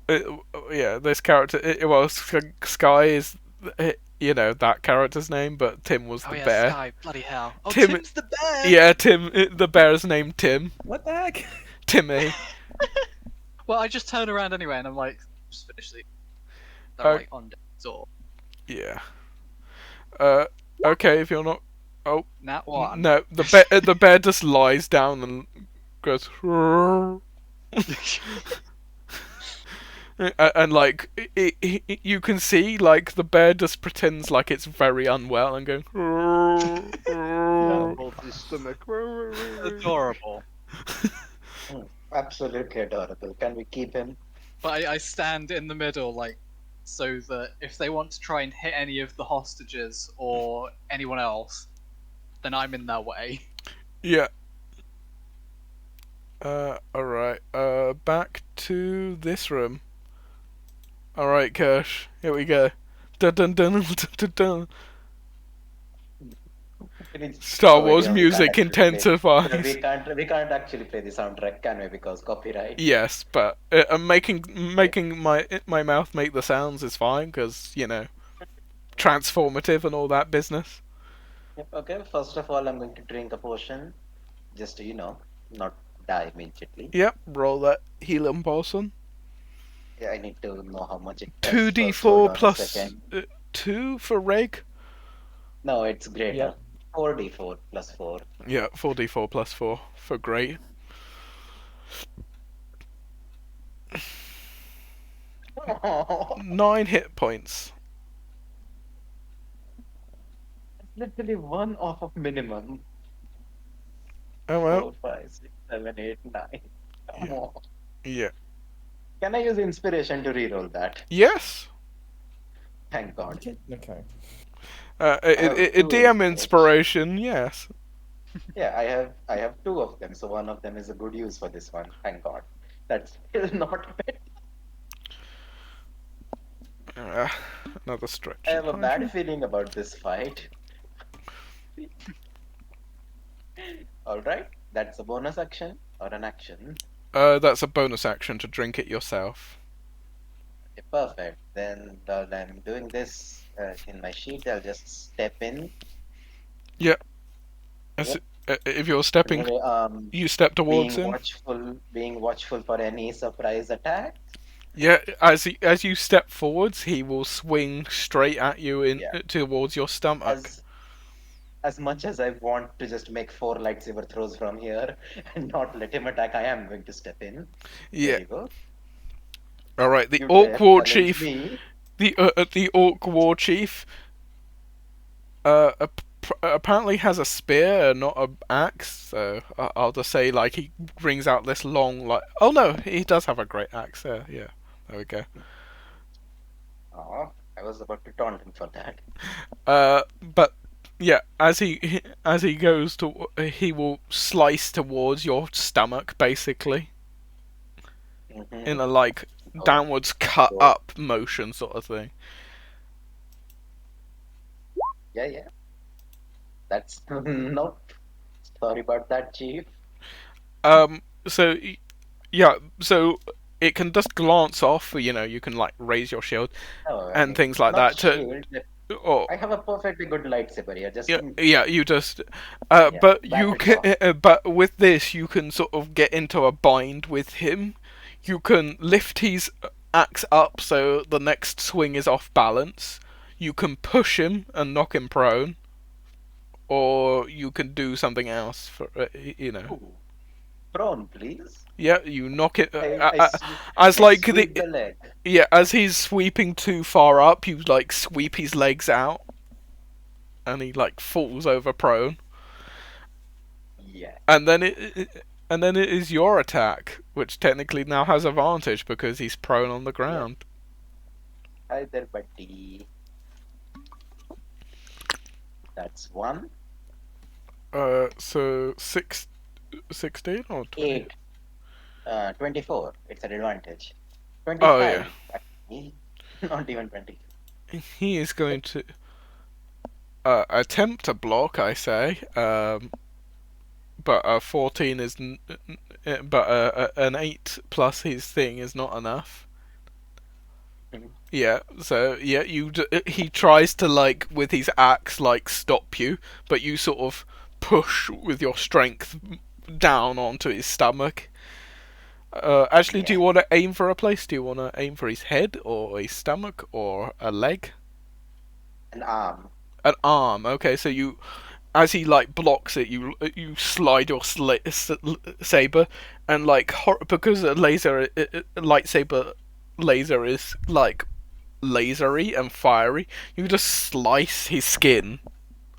yeah, this character. Well, Sky is, that character's name, but Tim was Oh the yeah, bear. Sky, bloody hell. Oh, Tim- Tim's the bear. Yeah, Tim. The bear's named Tim. What the heck? Timmy. Well, I just turn around anyway, and I'm like, just finish the. They're like on death's door. Yeah. Okay, if you're not. Oh Nat one. no, the bear just lies down and goes. And like you can see, like the bear just pretends like it's very unwell and going. Holds his stomach. Adorable. Absolutely adorable. Can we keep him? But I stand in the middle, like, so that if they want to try and hit any of the hostages or anyone else, then I'm in their way. Yeah. Alright. Back to this room. Alright, Kirsch. Here we go. Dun dun dun dun dun dun. Star Wars music intensifies. We can't actually play the soundtrack, can we? Because copyright. Yes, but making my mouth make the sounds is fine because transformative and all that business. Yep, okay, first of all, I'm going to drink a potion, just to, not die immediately. Yep, roll that healing potion. Yeah, I need to know how much it does. 2d4 First, hold on a plus second. 2 for Reg. No, it's greater. Yep. 4d4 plus 4. Yeah, 4d4 plus 4 for great. Oh, 9 hit points. literally one off of minimum. Oh well. 4, 5, 6, 7, 8, 9. Come on. Yeah. Can I use inspiration to reroll that? Yes. Thank God. Okay. have two DM inspiration. inspiration, yes. Yeah, I have 2 of them, so one of them is a good use for this one. Thank God. That's still not bad. Another stretch. I have a bad feeling about this fight. Alright, that's a bonus action or an action. That's a bonus action to drink it yourself. Okay, perfect. Then while I'm doing this in my sheet, I'll just step in. As- Yep. If you're stepping, Anyway, you step towards being him. watchful for any surprise attack. Yeah, as you step forwards, he will swing straight at you Yeah. towards your stomach. As much as I want to just make 4 lightsaber throws from here and not let him attack, I am going to step in. Yeah. There you go. All right. The You Orc dare War challenge Chief. me. The Orc War Chief. Apparently has a spear, not an axe. So I'll just say like he brings out this long like. Oh no, he does have a great axe there. Yeah. There we go. Oh, I was about to taunt him for that. But yeah, as he goes to, he will slice towards your stomach, basically, Mhm. in a like Oh. downwards cut Oh. up motion sort of thing. Yeah. That's nope. Sorry about that, Chief. So yeah, so it can just glance off. You know, you can like raise your shield No, and things like not that. To shield. or I have a perfectly good lightsaber here. Just yeah, you just. Yeah, But back you it can. But with this, you can sort of get into a bind with him. You can lift his axe up so the next swing is off balance. You can push him and knock him prone, or you can do something else for you know. Ooh. Prone, please. Yeah, you knock it I as like sweep the leg. yeah, as he's sweeping too far up, you like sweep his legs out, and he like falls over prone. Yeah. And then it is your attack, which technically now has advantage because he's prone on the ground. Hi there, buddy. That's 1. So 16 or 20? 8. 24. It's an advantage. 25. Oh, yeah. Actually. Not even 20. He is going to attempt to block, I say. But a 14 is, but an 8 plus his thing is not enough. Mhm. Yeah, so yeah, he tries to like with his axe like stop you, but you sort of push with your strength down onto his stomach. Actually, do you want to aim for a place? Do you want to aim for his head or his stomach or a leg? An arm. An arm. Okay, so you, as he like blocks it, you slide your saber, and like because a lightsaber laser is like lasery and fiery, you just slice his skin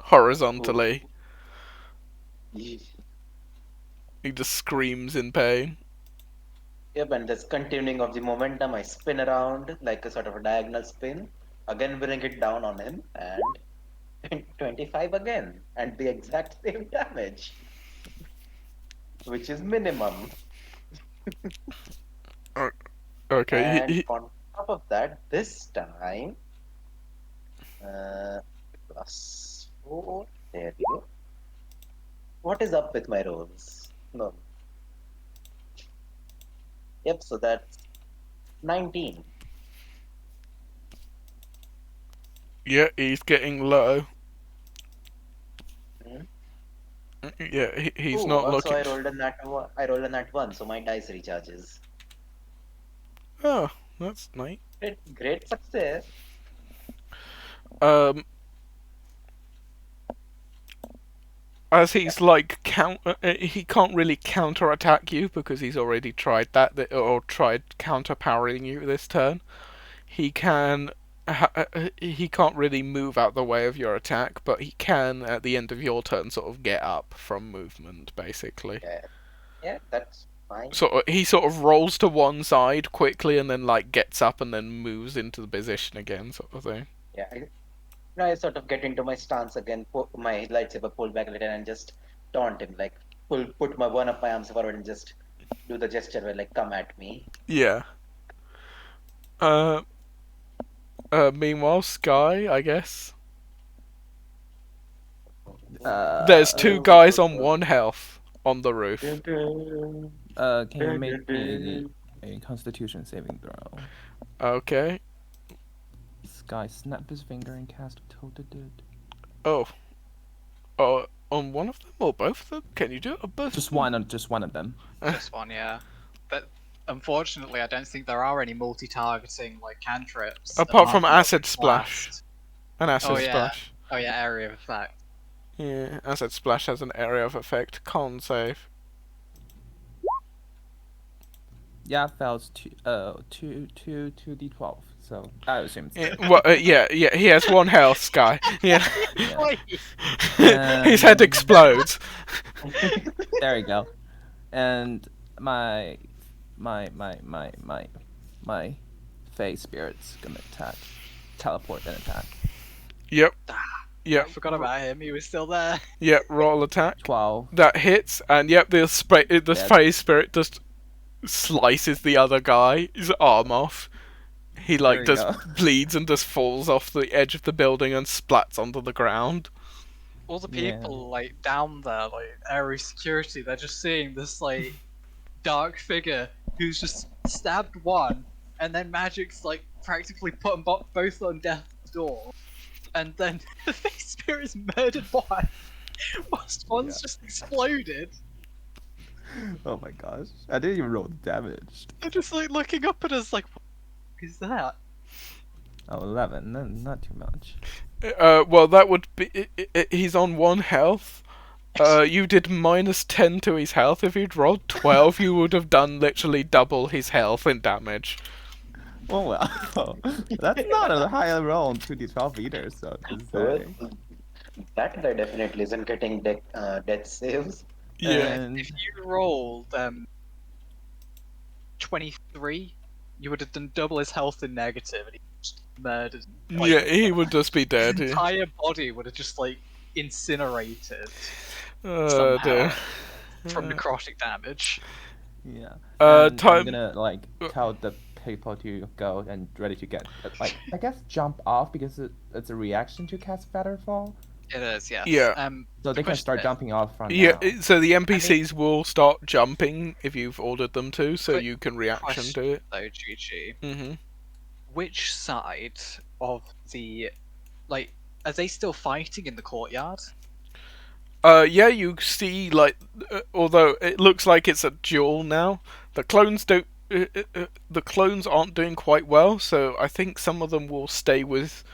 horizontally. Ooh. He just screams in pain. Yep, and just continuing of the momentum, I spin around like a sort of a diagonal spin. Again, bring it down on him, and 25 again, and the exact same damage, which is minimum. Okay, And on top of that, this time, plus 4. There we go. What is up with my rolls? No. Yep, so that's 19. yeah, he's getting low. Hmm? Yeah, he's Ooh, not also looking. I rolled a nat 1, so my dice recharges. Oh, that's nice. Great success. As he's like he can't really counterattack you because he's already tried that or tried counterpowering you this turn. He can. He can't really move out the way of your attack, but he can at the end of your turn sort of get up from movement, basically. Yeah, that's fine. So he sort of rolls to one side quickly and then like gets up and then moves into the position again, sort of thing. Yeah, I sort of get into my stance again, my lightsaber pull back a little, and just taunt him, like put one of my arms forward and just do the gesture where like come at me. Yeah. Meanwhile, Sky, I guess. There's 2 guys on 1 health. on the roof. Can you make me a Constitution saving throw? Okay. This guy snap his finger and cast Toted Dude. Oh. On one of them or both of them? Can you do it on both? Just of them? one of them. Just one, yeah. But unfortunately, I don't think there are any multi-targeting like cantrips. Apart from Eldritch acid splash. Blast. An acid Oh, yeah. splash. Oh yeah, area of effect. Yeah, acid splash has an area of effect. Con save. Yeah, fails 2d12. So I assume it's dead. Yeah, he has 1 health, Sky. Yeah. Yeah. His head explodes. There you go. And my Fey spirit's gonna teleport and attack. Yep. I Yep. forgot about him. He was still there. Yep. Roll attack. 12. That hits, and yep, the Dead. phase spirit just slices the other guy, his arm off. He There you just go. bleeds and just falls off the edge of the building and splats onto the ground. All the Yeah. people like down there, like area security, they're just seeing this like dark figure who's just stabbed one, and then magic's like practically put them both on death's door, and then the face spirit's murdered one, whilst one's just exploded. Oh my gosh. I didn't even roll damage. They're just like looking up at us like, what the f- is that? Oh, 11. No, not too much. Well, that would be. He's on 1 health. You did -10 to his health. If you'd rolled 12, you would have done literally double his health in damage. Oh well. That's not a high roll on 2d12 either, so to Well, say. that guy definitely isn't getting death saves. Yeah. And If you rolled 23, you would have done double his health in negative, and he just murdered. Like, Yeah, he would just be dead. his Yeah. entire body would have just like incinerated Oh somehow dear. from necrotic damage. yeah. I'm I'm gonna like tell the people to go and ready to get like I guess jump off because it's a reaction to cast Featherfall. It is, yes. Yeah. So they can question start is- jumping off from Yeah, now. so the NPCs will start jumping if you've ordered them to, so Quick you can reaction to it. Though, Chi-Chi, hmm which side of the like are they still fighting in the courtyard? Yeah, you see, like, although it looks like it's a duel now, the clones don't. The clones aren't doing quite well, so I think some of them will stay with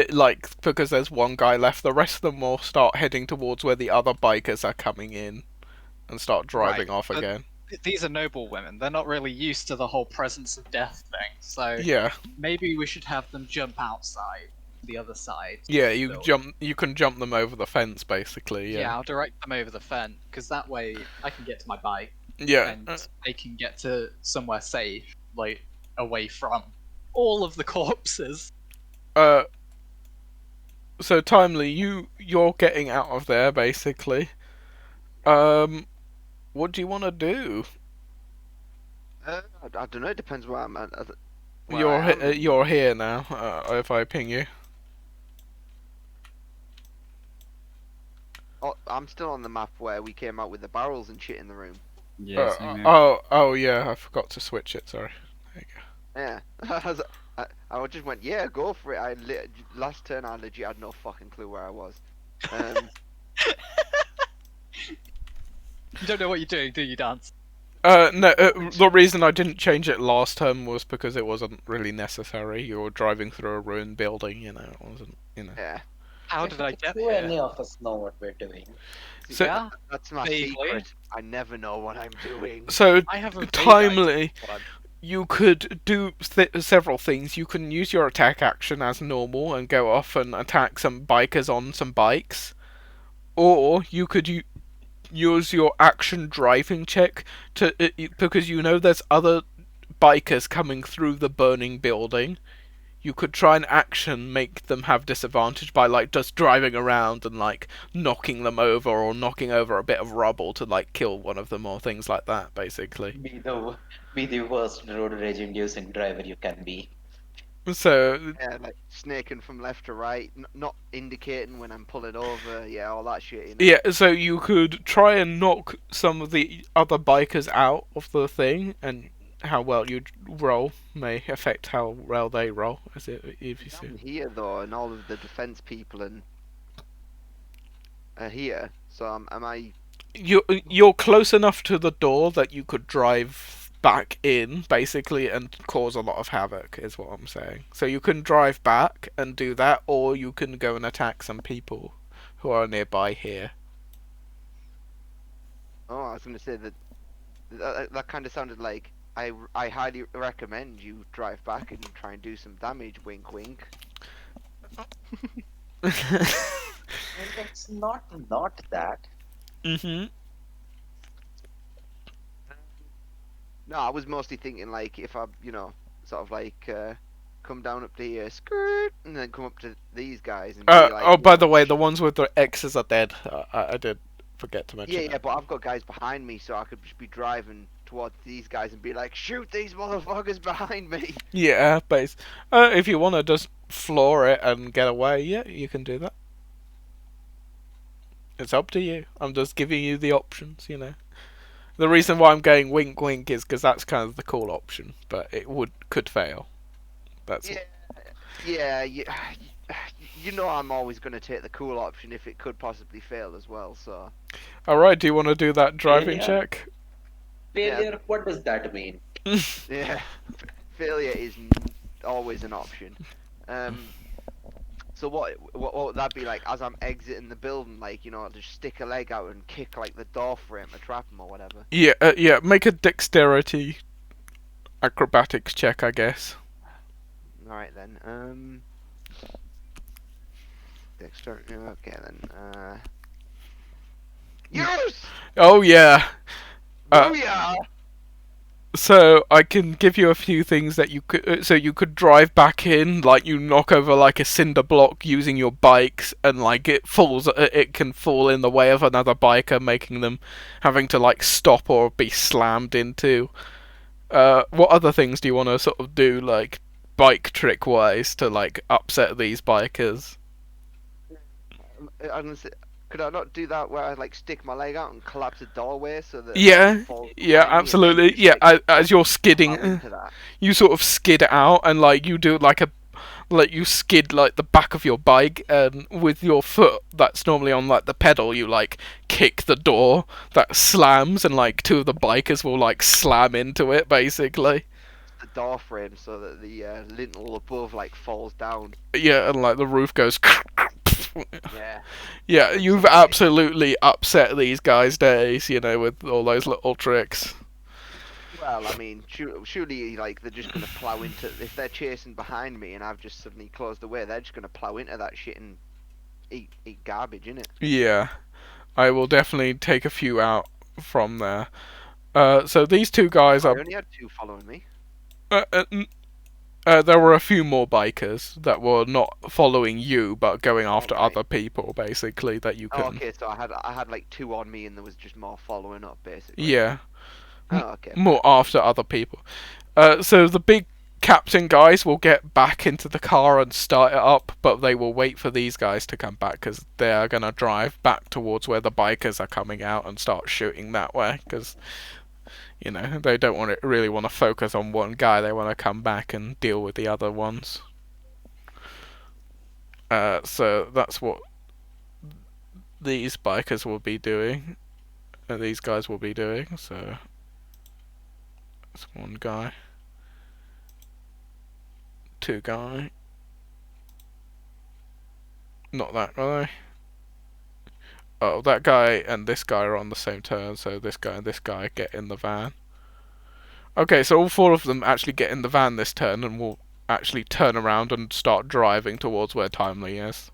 like because there's 1 guy left. The rest of them will start heading towards where the other bikers are coming in, and start driving Right, off but- again. These are noble women. They're not really used to the whole presence of death thing, so Yeah, maybe we should have them jump outside the other side. yeah. You So- jump. You can jump them over the fence, basically. Yeah, Yeah. I'll direct them over the fence because that way I can get to my bike Yeah. and they can get to somewhere safe, like away from all of the corpses. So Timely, you're getting out of there basically. What do you want to do? I don't know. It depends where I'm at. Where You're I am. you're here now. If I ping you. Oh, I'm still on the map where we came out with the barrels and shit in the room. Yeah, same here. Oh yeah, I forgot to switch it. Sorry. Yeah. I just went, yeah, go for it. Last turn, I legit had no fucking clue where I was. You don't know what you're doing, do you, Dance? No. The reason I didn't change it last term was because it wasn't really necessary. You were driving through a ruined building, you know. It wasn't, you know. Yeah. How did I get Do here? any of us know what we're doing? So- Yeah, That's my Vaguely. secret. I never know what I'm doing. So I have a vague Timely, idea what I'm- you could do several things. You can use your attack action as normal and go off and attack some bikers on some bikes, or you could use your action driving check to because you know there's other bikers coming through the burning building. You could try and action make them have disadvantage by like just driving around and like knocking them over or knocking over a bit of rubble to like kill one of them or things like that basically. Be the worst road rage inducing driver you can be. So Yeah, like snaking from left to right, not indicating when I'm pulling over. Yeah, all that shit. You know. yeah, so you could try and knock some of the other bikers out of the thing, and how well you roll may affect how well they roll. As it, if you see. I'm here though, and all of the defense people and are here. So am I? You're close enough to the door that you could drive back in, basically, and cause a lot of havoc, is what I'm saying. So you can drive back and do that, or you can go and attack some people who are nearby here. Oh, I was gonna say that kind of sounded like I highly recommend you drive back and try and do some damage. Wink, wink. And it's not that. Mhm. No, I was mostly thinking like if I, sort of like come down up to here, skirt, and then come up to these guys and be like. Oh, by the way, the ones with the X's are dead. I did forget to mention Yeah, that. but I've got guys behind me, so I could just be driving towards these guys and be like, shoot these motherfuckers behind me. Yeah, but if you want to just floor it and get away, yeah, you can do that. It's up to you. I'm just giving you the options, you know. The reason why I'm going wink wink is because that's kind of the cool option, but it could fail. That's Yeah, you know I'm always going to take the cool option if it could possibly fail as well, so. Alright, do you want to do that driving Yeah. check? Failure, what does that mean? Yeah, failure is always an option. So what would that be like as I'm exiting the building, like, just stick a leg out and kick like the door frame to trap him or whatever? Yeah, make a dexterity acrobatics check, I guess. Alright then, dexterity, okay then, yes! Oh yeah. Oh yeah! So I can give you a few things that you could. So you could drive back in, like you knock over like a cinder block using your bikes, and like it falls. It can fall in the way of another biker, making them having to like stop or be slammed into. What other things do you want to sort of do, like bike trick wise, to like upset these bikers? Honestly, could I not do that where I like stick my leg out and collapse a doorway so that Yeah, falls yeah, behind me and then absolutely. just, Yeah, like, as you're plow skidding, into that? you sort of skid out, and like you do like you skid like the back of your bike, and with your foot that's normally on like the pedal, you like kick the door that slams, and like two of the bikers will like slam into it, basically. The door frame so that the lintel above like falls down. Yeah, and like the roof goes. Yeah. Yeah, you've absolutely upset these guys' days, you know, with all those little tricks. Well, I mean, surely like they're just gonna plow into if they're chasing behind me and I've just suddenly closed the way, they're just gonna plow into that shit and eat garbage, innit? Yeah, I will definitely take a few out from there. So these two guys I are. only had two following me. There were a few more bikers that were not following you, but going after Okay. other people, basically, that you Oh, can. okay, so I had like two on me and there was just more following up, basically. Yeah, Oh, okay. more after other people. So the big captain guys will get back into the car and start it up, but they will wait for these guys to come back because they are gonna drive back towards where the bikers are coming out and start shooting that way because. You know, they don't really want to focus on one guy. They want to come back and deal with the other ones. So that's what these bikers will be doing. These guys will be doing. So that's one guy, two guy. Not that guy. Oh, that guy and this guy are on the same turn, so this guy and this guy get in the van. Okay, so all four of them actually get in the van this turn and will actually turn around and start driving towards where Timely is.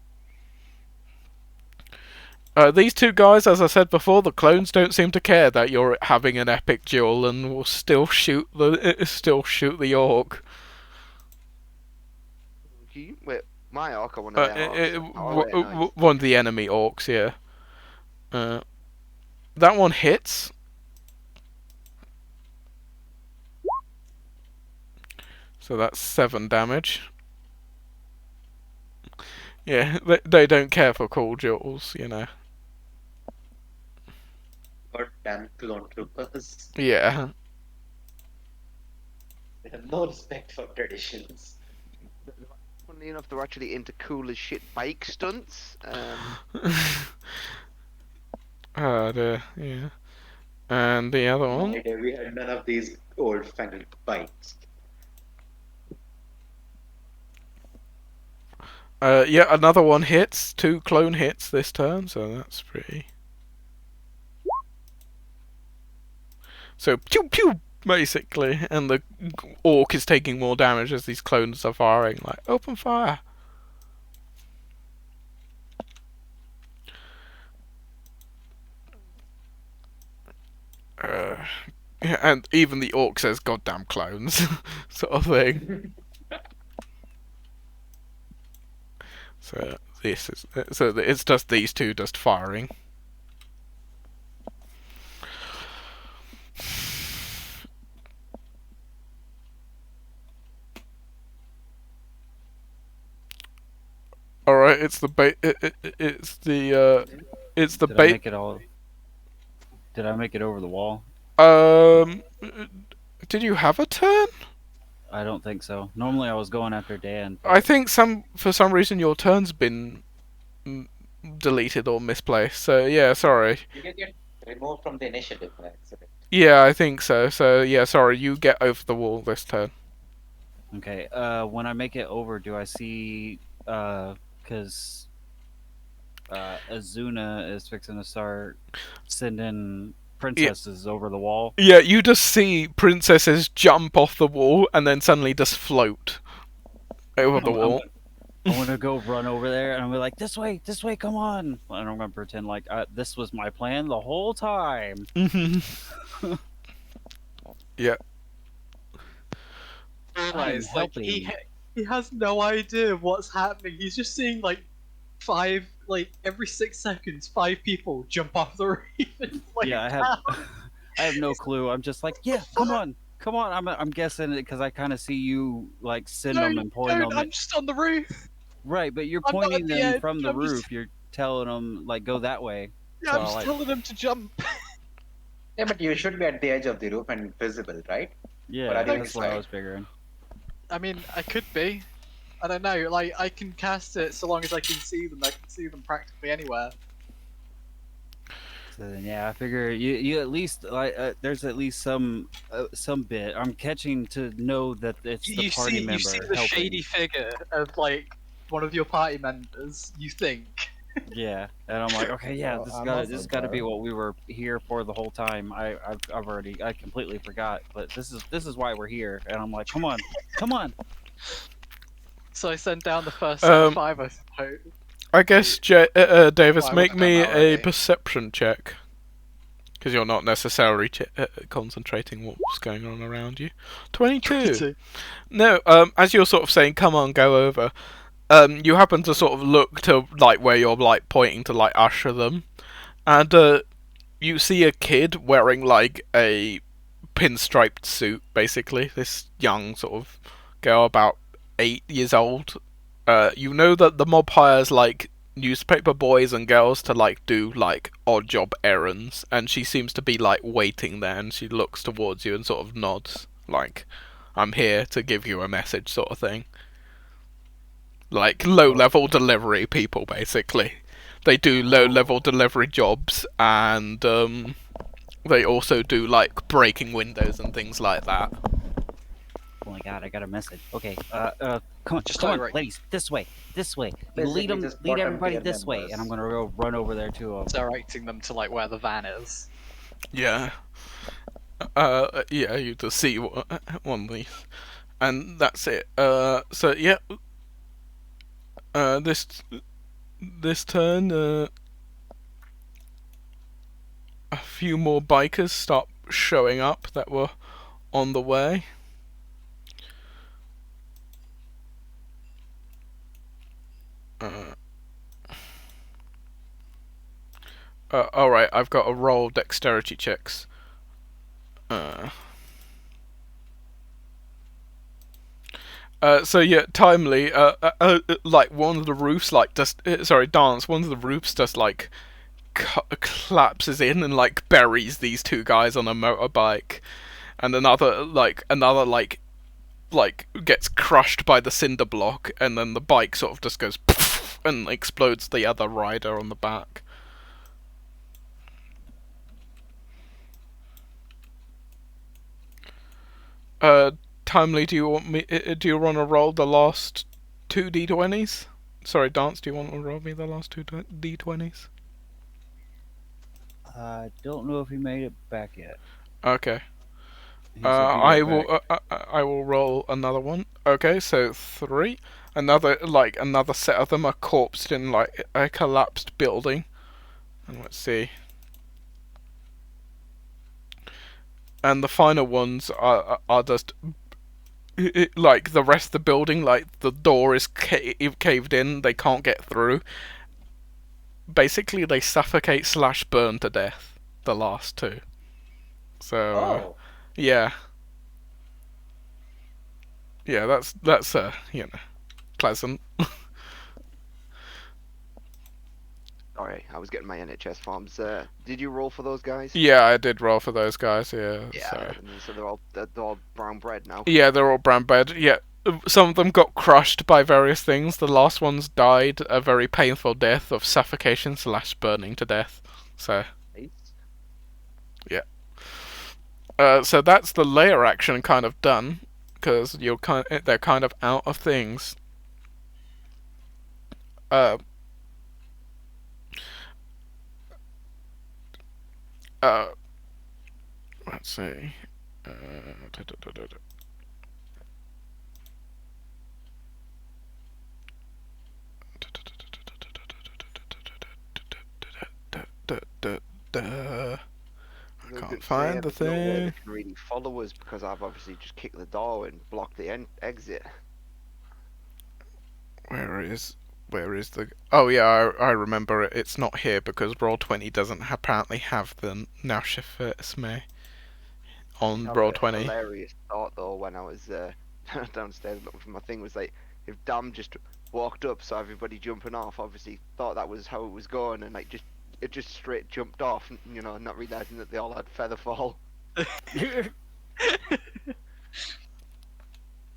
These two guys, as I said before, the clones don't seem to care that you're having an epic duel and will still shoot the orc. Wait, my orc or one of their orcs? Oh, wait, no, it's- One of the enemy orcs, yeah. That one hits. So that's 7 damage. Yeah, they don't care for cool jewels, you know. Goddamn clone troopers. Yeah. They have no respect for traditions. Funnily enough, they're actually into cool as shit bike stunts. Oh dear, yeah. And the other one? My day, we had none of these old-fangled bikes. Yeah, another one hits. 2 clone hits this turn, so that's pretty. So pew pew, basically, and the orc is taking more damage as these clones are firing. Like, open fire. Yeah, and even the orc says, "Goddamn clones," sort of thing. So this is it's just these two just firing. All right, it's the bait. It's the Did I bait. make it all? Did I make it over the wall? Um, did you have a turn? I don't think so. Normally I was going after Dan. I think for some reason your turn's been deleted or misplaced. So yeah, sorry. You can get removed from the initiative by accident. Yeah, I think so. So yeah, sorry. You get over the wall this turn. Okay. When I make it over, do I see? Because Azuna is fixing to start sending princesses over the wall. Yeah, you just see princesses jump off the wall and then suddenly just float over the wall. I'm gonna go run over there and I'm gonna be like, this way, come on. And I'm gonna pretend like this was my plan the whole time. Yeah. Like, he has no idea what's happening. He's just seeing like every 6 seconds, 5 people jump off the roof. And, Yeah, I have no clue. I'm just like, yeah, come on. I'm guessing it because I kind of see you like send them and point them. I'm just on the roof. Right, but you're I'm not pointing at the them edge, from the I'm roof. just- You're telling them like go that way. Yeah, I'm just telling them to jump. Yeah, but you should be at the edge of the roof and visible, right? Yeah, But I think that's it's what I fine. was figuring. I mean, I could be. I don't know. Like, I can cast it so long as I can see them. I can see them practically anywhere. So then, yeah, I figure you at least like there's at least some bit. I'm catching to know that it's the You party see, member you see the helping. shady figure of like one of your party members. You think. Yeah, and I'm like, okay, yeah, Well, this I'm got also this got to be Barrow. what we were here for the whole time. I completely forgot, but this is why we're here. And I'm like, come on. So I send down the first set of 5, I suppose. I guess Davis, Well, I make would've done me that a already. perception check. Because you're not necessarily concentrating what's going on around you. 22. No, as you're sort of saying, come on, go over. You happen to sort of look to like where you're like pointing to like usher them, and you see a kid wearing like a pinstriped suit, basically. This young sort of girl, about 8 years old. You know that the mob hires like newspaper boys and girls to like do like odd job errands, and she seems to be like waiting there, and she looks towards you and sort of nods like, I'm here to give you a message, sort of thing. Like low level delivery people, basically. They do low level delivery jobs, and they also do like breaking windows and things like that. Oh my god, I got a message. Okay, come on, Just come on, direct. ladies, this way. You Basically lead them, just lead bottom everybody tier this way, members. and I'm gonna go run over there to them. Directing them to like where the van is. Yeah. Yeah, you just see one of these, and that's it. So yeah. This turn, a few more bikers start showing up that were on the way. Alright, I've got to roll dexterity checks. So yeah, timely. Like one of the roofs, like just dance. One of the roofs just like collapses in and like buries these two guys on a motorbike, and another gets crushed by the cinder block, and then the bike sort of just goes and explodes the other rider on the back. Timely, do you want to roll the last two d20s? Sorry, Dance, do you want to roll me the last two d20s? I don't know if he made it back yet. Okay. He said he'd get back. I will roll another one. Okay, so 3. Another set of them are corpsed in like a collapsed building. And let's see. And the final ones are just like the rest of the building, like the door is caved in, they can't get through. Basically, they suffocate / burn to death. The last two. So Oh, yeah, that's pleasant. Sorry, I was getting my NHS forms. Did you roll for those guys? Yeah, I did roll for those guys. Yeah. Yeah. So. So they're all brown bread now. Yeah, they're all brown bread. Yeah, some of them got crushed by various things. The last ones died a very painful death of suffocation / burning to death. So. Yeah. So that's the layer action kind of done, because they're kind of out of things. Let's see. I can't find the There's no way thing. they can really follow us because I've obviously just kicked the door and blocked the exit. Where is the? Oh yeah, I remember it. It's not here because Roll20 doesn't apparently have the Naushifesme on Roll20. Hilarious thought though when I was downstairs looking for my thing was like, if Dam just walked up, saw everybody jumping off, obviously thought that was how it was going, and like it just straight jumped off, you know, not realizing that they all had feather fall.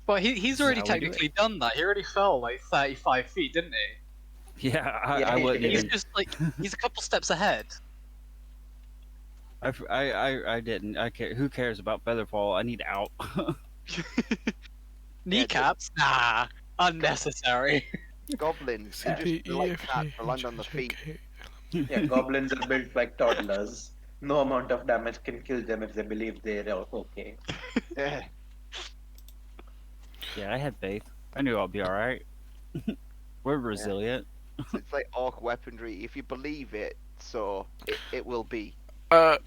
But he's already how we do it. technically done that. He already fell like 35 feet, didn't he? Yeah, I Yeah, wouldn't He's even. just like he's a couple steps ahead. I didn't. I care. Who cares about Featherfall? I need out. Kneecaps? Nah, unnecessary. Goblins, they just like cats, they land on the feet. yeah, goblins are built like toddlers. No amount of damage can kill them if they believe they're okay. Yeah. Yeah, I had faith. I knew I'd be all right. We're resilient. It's like orc weaponry. If you believe it, so it will be. Yeah.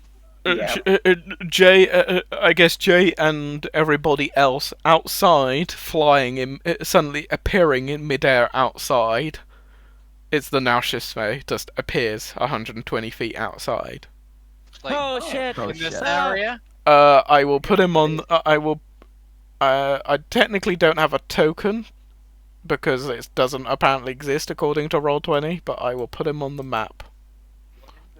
Jay, I guess Jay and everybody else outside, flying in, suddenly appearing in midair outside. It's the Naushifesme, just appears 120 feet outside. Like, Oh shit! in this shit. area. I will put him on. I technically don't have a token because it doesn't apparently exist according to Roll20, but I will put him on the map.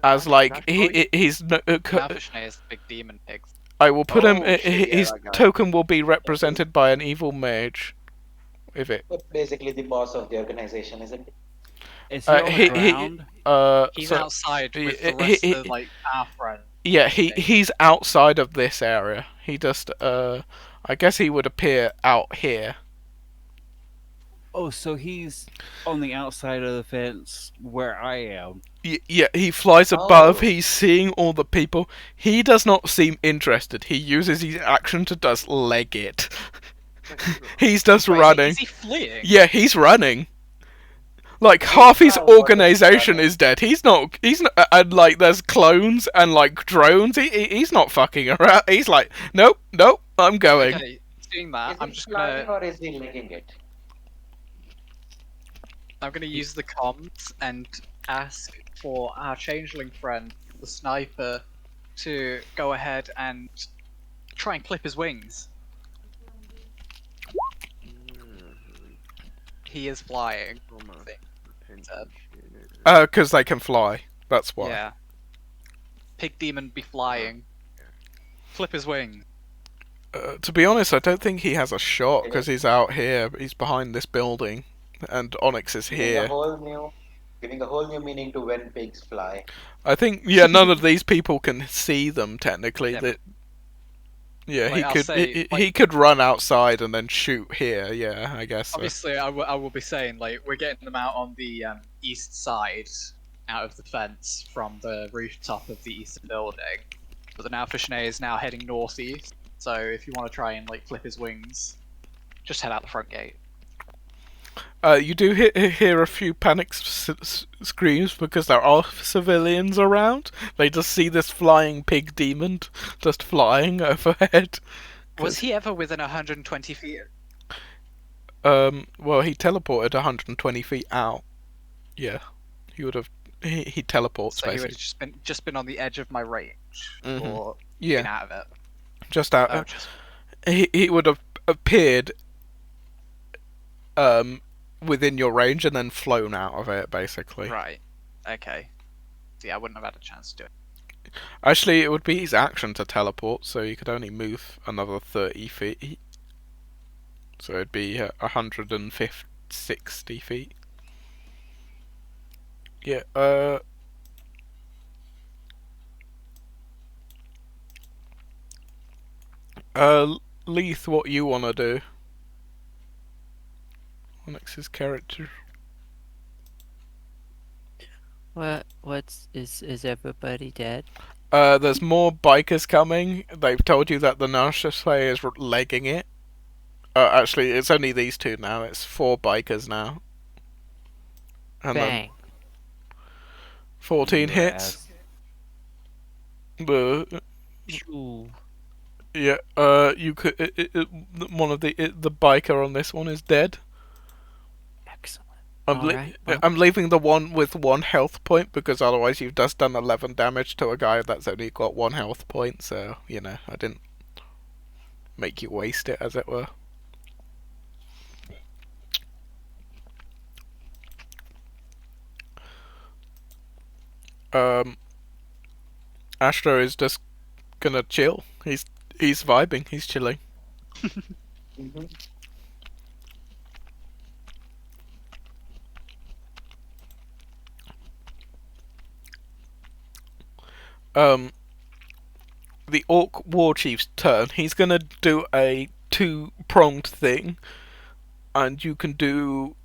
As like he's Navishne is the big demon pig. I will put him. Oh, shit, yeah, His that guy. token will be represented by an evil mage. If it. But basically the boss of the organization, isn't it? Is he on the ground? He's so, outside with the rest of like our friends. yeah, he's outside of this area. He just I guess he would appear out here. Oh, so he's on the outside of the fence where I am. Yeah, he flies above. Oh. He's seeing all the people. He does not seem interested. He uses his action to just leg it. He's just Wait, running. Is he fleeing? Yeah, he's running. Like He's half his not running, organization running. is dead. He's not. And like there's clones and like drones. He's not fucking around. He's like, nope, I'm going. Okay, seeing that, Is I'm he just flying gonna or is he legging it? use the comms and ask for our changeling friend, the sniper, to go ahead and try and clip his wings. He is flying. From I think. Because they can fly. That's why. Yeah. Pig demon be flying. Flip his wing. To be honest, I don't think he has a shot Okay. because he's out here. He's behind this building, and Onyx is Giving a here. giving a whole new meaning to when pigs fly. I think none of these people can see them technically. Yeah, That yeah, like, he I'll could say, he could run outside and then shoot here. Yeah, I guess. So. Obviously, I will be saying, like, we're getting them out on the east side, out of the fence from the rooftop of the eastern building. But the now Fishnet is now heading northeast, so if you want to try and, like, flip his wings, just head out the front gate. You do hear a few panic screams because there are civilians around. They just see this flying pig demon just flying overhead. Was he ever within 120 feet? Well, he teleported 120 feet out. Yeah, he would have. He teleports So he would basically. have just been on the edge of my range, Mhm. or Yeah, been out of it. just out. Oh, just He would have appeared within your range and then flown out of it basically. right. Okay. So yeah, I wouldn't have had a chance to do it. Actually, it would be his action to teleport, so you could only move another 30 feet. So it'd be 160 feet. Yeah, Leith, what you wanna do? Onyx's character. Is everybody dead? There's more bikers coming. They've told you that the Narcissus is legging it. Actually, it's only these two now. It's 4 bikers now. And Bang. then 14 Your hits. ass. Phew. Yeah. You could. One of the biker on this one is dead. Excellent. I'm, Alright, well. I'm leaving the one with 1 health point because otherwise you've just done 11 damage to a guy that's only got 1 health point. So you know, I didn't make you waste it, as it were. Astro is just gonna chill. He's vibing. He's chilling. Mm-hmm. The Orc War Chief's turn. He's gonna do a 2-pronged thing, and you can do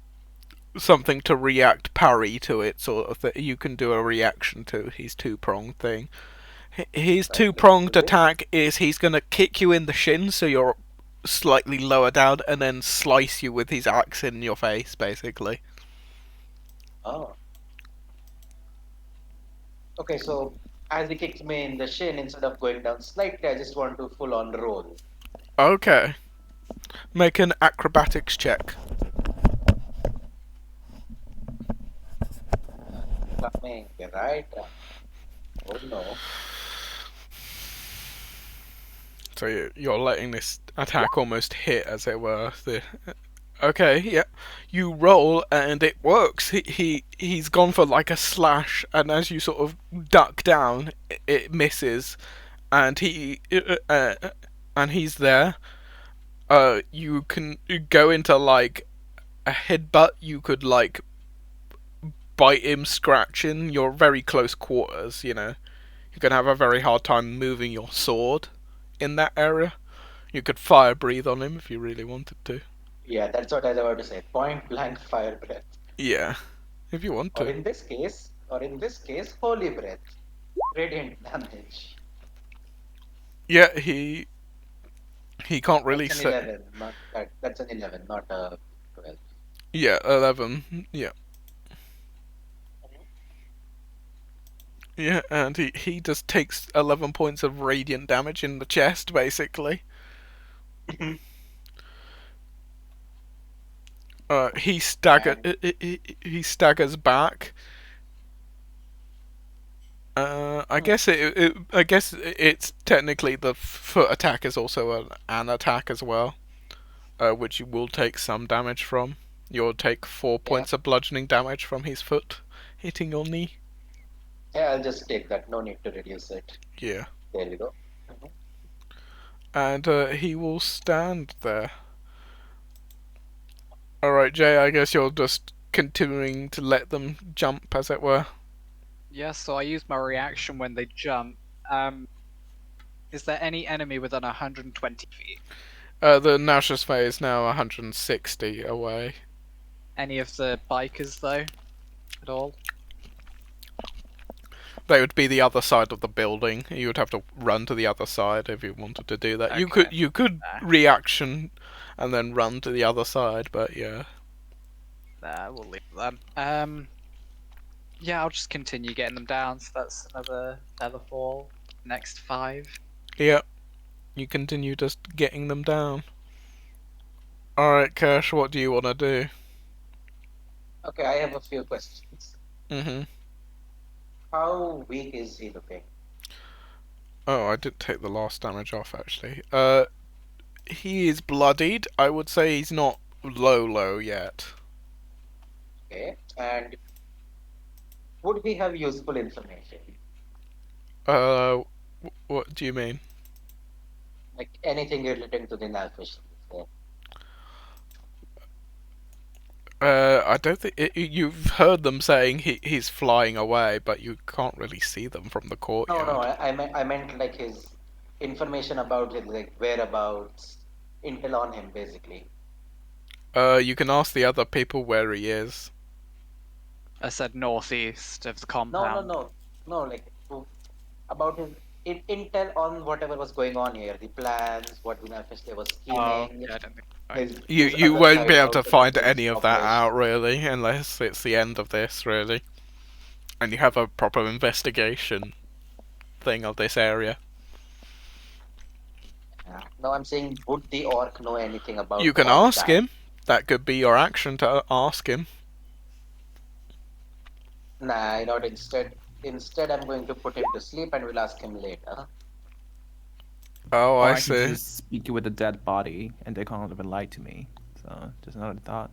something to react parry to it, sort of thing. You can do a reaction to his 2-pronged thing. His 2-pronged attack is he's gonna kick you in the shin, so you're slightly lower down, and then slice you with his axe in your face, basically. Oh. Okay, so as he kicks me in the shin, instead of going down slightly, I just want to full on roll. Okay. Make an acrobatics check. Coming right. Oh no. So you're letting this attack almost hit, as it were. Okay, yeah. You roll and it works. He's gone for like a slash, and as you sort of duck down, it misses, and he's there. You can go into like a headbutt. You could like bite him, scratching. You're very close quarters. You know, you're gonna have a very hard time moving your sword in that area. You could fire breathe on him if you really wanted to. Yeah, that's what I was about to say. Point blank fire breath. Yeah, if you want Or to. in this case, holy breath. Radiant damage. Yeah, he can't really That's an say. 11, not that. That's an 11, not a 12. Yeah, 11. Yeah. Yeah, and he just takes 11 points of radiant damage in the chest, basically. He staggers back. I guess it's technically the foot attack is also an attack as well, which you will take some damage from. You'll take 4 points of bludgeoning damage from his foot hitting your knee. Yeah, I'll just take that. No need to reduce it. Yeah. There you go. Mhm. And he will stand there. Alright, Jay, I guess you're just continuing to let them jump, as it were. Yeah, so I use my reaction when they jump. Is there any enemy within 120 feet? The Nauseous May is now 160 away. Any of the bikers, though? At all? They would be the other side of the building. You would have to run to the other side if you wanted to do that. Okay. You could reaction and then run to the other side, but yeah. Nah, we'll leave them. Yeah, I'll just continue getting them down, so that's another fall. Next 5. Yep. You continue just getting them down. Alright, Kirsch, what do you want to do? Okay, I have a few questions. Mm-hmm. How weak is he looking? Oh, I did take the last damage off, actually. He is bloodied. I would say he's not low yet. Okay, and would he have useful information? What do you mean? Like anything relating to the Nalfish? I don't think you've heard them saying he's flying away, but you can't really see them from the courtyard. No, I meant like his information about his like whereabouts, intel on him, basically. You can ask the other people where he is. I said northeast of the No, compound. no, like about his intel on whatever was going on here, the plans, what the Nalfish they was scheming. Oh, yeah, I don't think. You other won't be side, able to how the find Nalfish any of that operation. out, really, unless it's the end of this, really. And you have a proper investigation thing of this area. No, I'm saying, would the orc know anything about? You can all ask that? him. That could be your action to ask him. Nah, you know what, instead I'm going to put him to sleep and we'll ask him later. Oh, Or I I can see. just speak with a dead body and they can't even lie to me. So just another thought.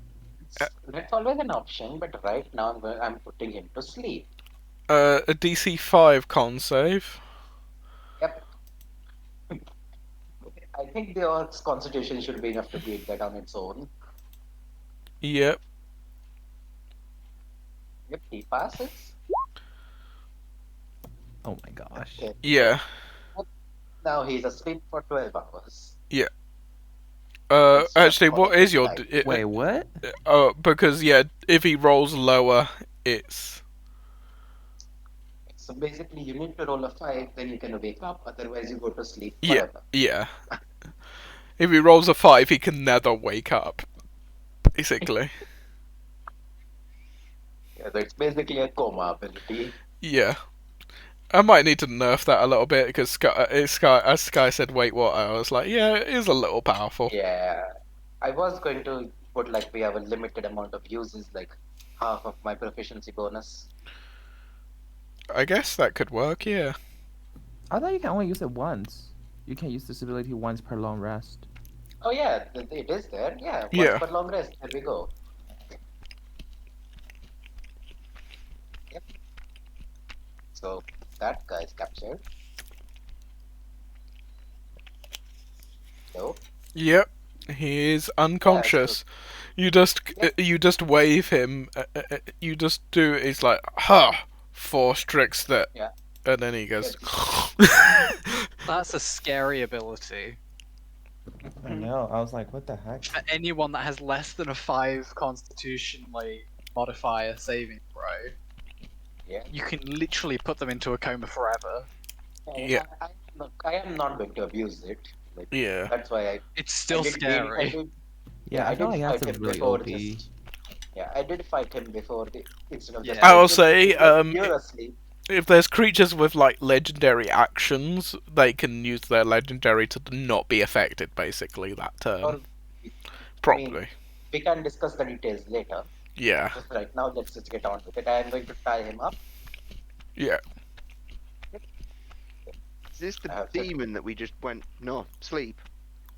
That's always an option, but right now I'm putting him to sleep. A DC 5 con save. Yep. I think the orc's constitution should be enough to beat that on its own. Yep. Yep, he passes. Oh my gosh. Okay. Yeah. Now he's asleep for 12 hours. Actually, what is your... Wait, what? Oh, because, yeah, if he rolls lower, it's... So basically, you need to roll a 5, then you can wake up. Otherwise, you go to sleep Yeah, forever. yeah. If he rolls a 5, he can never wake up, basically. Yeah, so it's basically a coma ability. Yeah. I might need to nerf that a little bit, because as Sky said, wait, what? I was like, yeah, it is a little powerful. Yeah, I was going to put like we have a limited amount of uses, like half of my proficiency bonus. I guess that could work, yeah. I thought you can only use it once. You can use this ability once per long rest. Oh yeah, it is there. Yeah, once Yeah. per long rest. There we go. Yep. So that guy's captured. So Yep. He is unconscious. You just wave him. You just do. It's like, ha, force tricks that, Yeah. and then he goes. That's a scary ability. I know. I was like, what the heck? For anyone that has less than a 5 constitution like modifier saving throw, yeah, you can literally put them into a coma forever. Yeah. I am not going to abuse it. Like, Yeah. That's why It's still I did scary. Yeah, I I feel did like that's fight a him really before OP. just. Yeah, I did fight him before instead of just. Yeah. I will say, You're asleep. if there's creatures with like legendary actions, they can use their legendary to not be affected. Basically, that turn Or, properly. we can discuss the details later. Yeah. Just right now, let's just get on with it. I am going to tie him up. Yeah. Is this the Check. demon that we just went? No, sleep.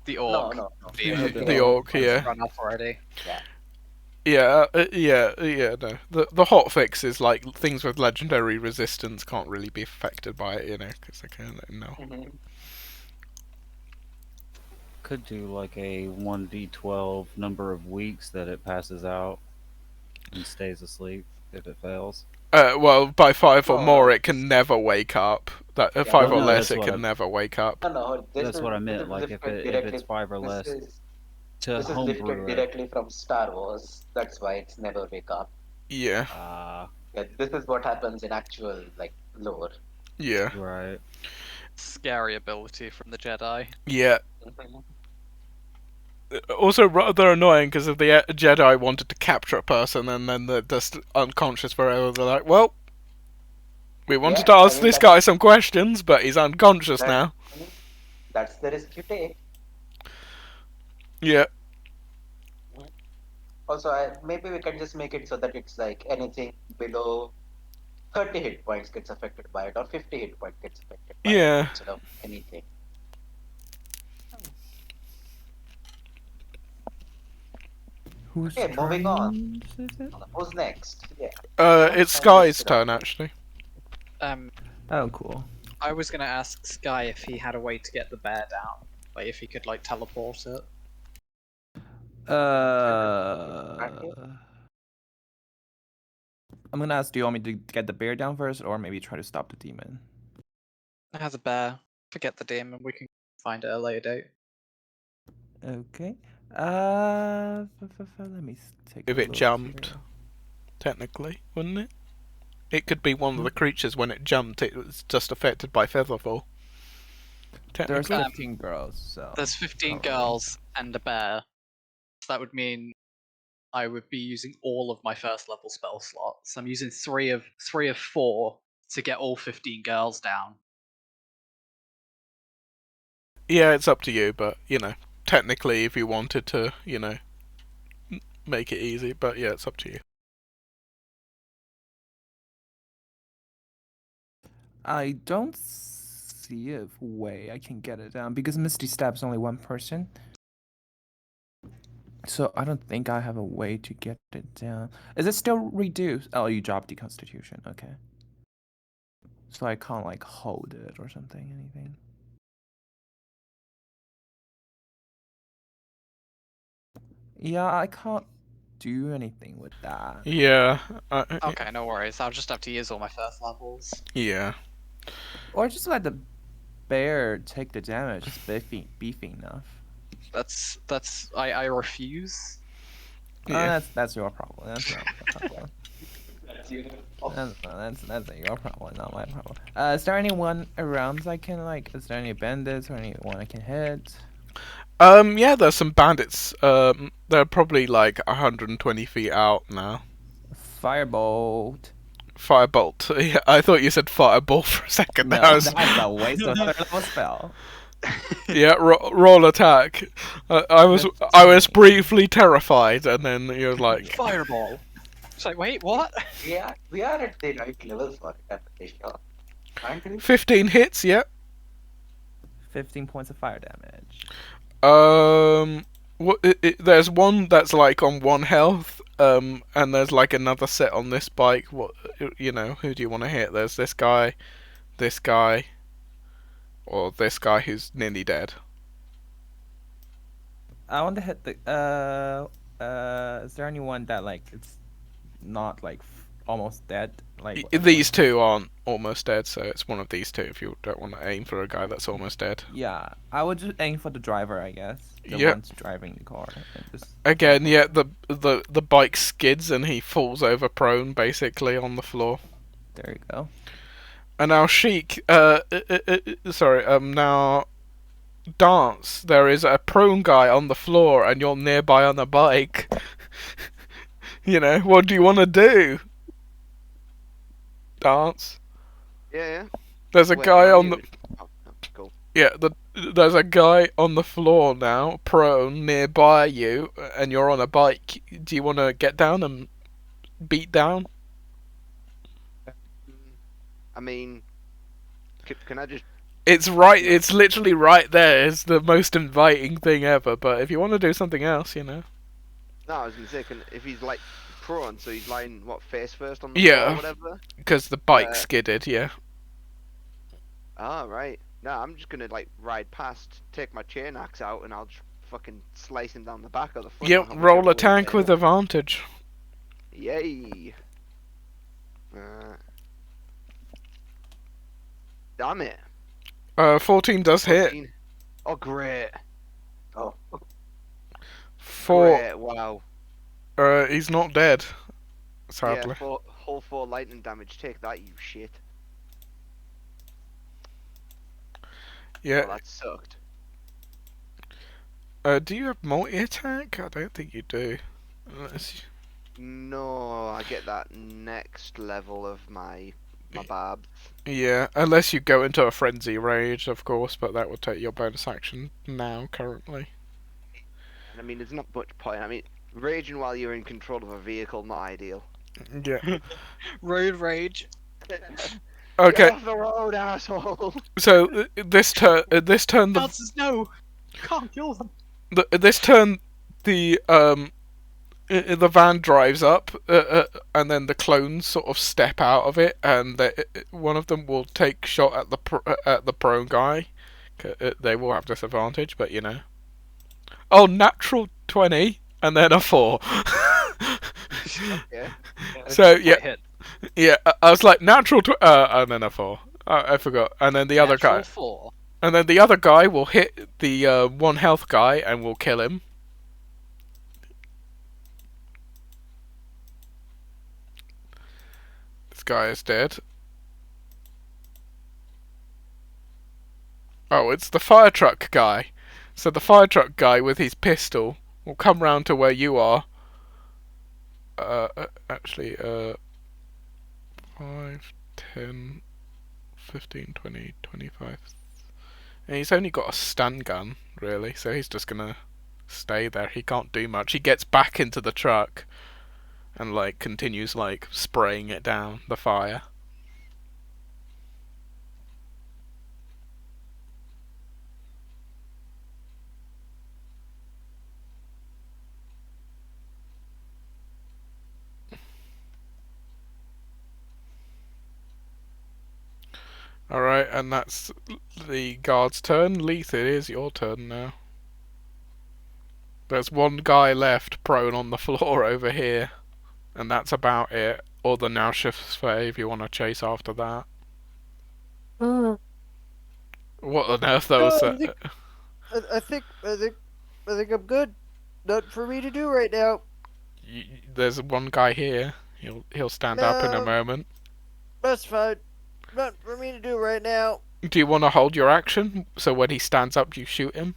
The No, orc. no. The orc, yeah. Run off already. Yeah, no. The hot fix is like things with legendary resistance can't really be affected by it, because they can't. No. Mhm. Could do like a 1d12 number of weeks that it passes out and stays asleep if it fails. Well, by 5 or more, No, it can never wake up. That yeah, 5 no, or No, no, less, that's it what can I never wake up. no. that's what I This meant. is Like if lifted it's directly. 5 or This less is to this is lifted homebrew it. directly from Star Wars. That's why it's never wake up. Yeah, Yeah, this is what happens in actual lore. yeah, Right. Scary ability from the Jedi. yeah. Mhm. Also, rather annoying because if the Jedi wanted to capture a person and then they're just unconscious forever, they're like, well, we wanted Yeah, to I ask mean this guy some questions, but he's unconscious that now. that's the risk you take. Yeah, Mhm. Also, maybe we can just make it so that it's like anything below 30 hit points gets affected by it, or 50 hit points gets affected by it, yeah. instead of anything. Who's Okay, moving on. turn is it? Who's next? Yeah. Someone It's sign Sky's listed up. turn actually. Um, Oh, cool. I was gonna ask Sky if he had a way to get the bear down, like if he could like teleport it. I'm gonna ask, do you want me to get the bear down first, or maybe try to stop the demon? It has a bear. Forget the demon. We can find it at a later date. Okay. Let me take If a it look jumped, here. technically, wouldn't it? It could be one of the Hmm? creatures when it jumped. It was just affected by featherfall. There's Technically. 15 girls, so. There's 15 can't really- girls and a bear. So that would mean I would be using all of my first level spell slots. I'm using three of 4 to get all 15 girls down. Yeah, it's up to you, but technically, if you wanted to, make it easy. But yeah, it's up to you. I don't see a way I can get it down because Misty Step's only one person. So I don't think I have a way to get it down. Is it still reduced? Oh, you dropped the Constitution. Okay. So I can't like hold it or something, anything. Yeah, I can't do anything with that. Yeah. Okay, no worries. I'll just have to use all my first levels. Yeah. Or just let the bear take the damage. It's beefy enough. I refuse. Yeah. That's your problem. That's your problem. That's you. That's your problem, not my problem. Is there anyone around I can like? Is there any bandits or anyone I can hit? Yeah, there's some bandits. They're probably like 120 feet out now. Firebolt. Firebolt. Yeah, I thought you said fireball for a second. No, That was- that's a waste of third level spell. Yeah, roll attack. I was briefly terrified, and then you were like, Fireball. It's like, wait, what? We are at the right level for it, I'm pretty sure. Aren't we? 15 hits. Yeah. 15 points of fire damage. There's one that's like on 1 health. And there's like another set on this bike. Who do you want to hit? There's this guy, or this guy who's nearly dead. I want to hit the. Is there anyone that like it's not like almost dead? Like These two aren't almost dead, so it's one of these two. If you don't want to aim for a guy that's almost dead. Yeah, I would just aim for the driver, I guess. The Yep. one's driving the car. And just... Again, yeah, the bike skids and he falls over prone, basically on the floor. There you go. And now Sheik, now Dance. There is a prone guy on the floor, and you're nearby on a bike. What do you want to do? Dance. Yeah. There's a Wait, guy how on the. you- Oh, cool. Yeah, there's a guy on the floor now, prone, nearby you, and you're on a bike. Do you want to get down and beat down? I mean, can I just? It's right. It's literally right there. It's the most inviting thing ever. But if you want to do something else, No, I was gonna say, if he's like prone, so he's lying what face first on the floor Yeah. or whatever. Because the bike Uh, skidded, yeah. Oh, right. No, I'm just gonna like ride past, take my chain axe out, and I'll fucking slice him down the back or the front. Yep, or roll whichever way attack it with is. advantage. Yay! Damn it! 14 does hit. 14. Oh, great! Oh, Four. Wow. He's not dead, Yeah, sadly. whole 4 lightning damage. Take that, you shit. Yeah. Oh, that sucked. Do you have multi-attack? I don't think you do. Unless No, I get that next level of my barbs. yeah, unless you go into a frenzy rage, of course, but that would take your bonus action now, currently. And I mean, there's not much point. I mean, raging while you're in control of a vehicle, not ideal. Yeah. Road rage. Okay, Get off the road, asshole! so this turn, the Answers no. Can't kill them. this turn, the van drives up, and then the clones sort of step out of it, and one of them will take shot at the prone guy. They will have disadvantage, but you know. Oh, natural 20, and then a 4. Yeah. So yeah, Hit. yeah. I was like natural, and then a 4. I forgot. And then the other Natural guy, 4. and then the other guy will hit the 1 health guy and will kill him. This guy is dead. Oh, it's the fire truck guy. So the fire truck guy with his pistol will come round to where you are. Actually, 5, 10, 15, 20, 25. And he's only got a stun gun, really, so he's just gonna stay there. He can't do much. He gets back into the truck and, like, continues, like, spraying it down, the fire. Alright, and that's the guard's turn. Leith, it is your turn now. There's one guy left prone on the floor over here, and that's about it. Or the now shifts fay if you want to chase after that. What on earth that was? I think I'm good. Nothing for me to do right now. There's one guy here. He'll stand up in a No. moment. That's fine. Nothing for me to do right now. Do you want to hold your action so when he stands up you shoot him?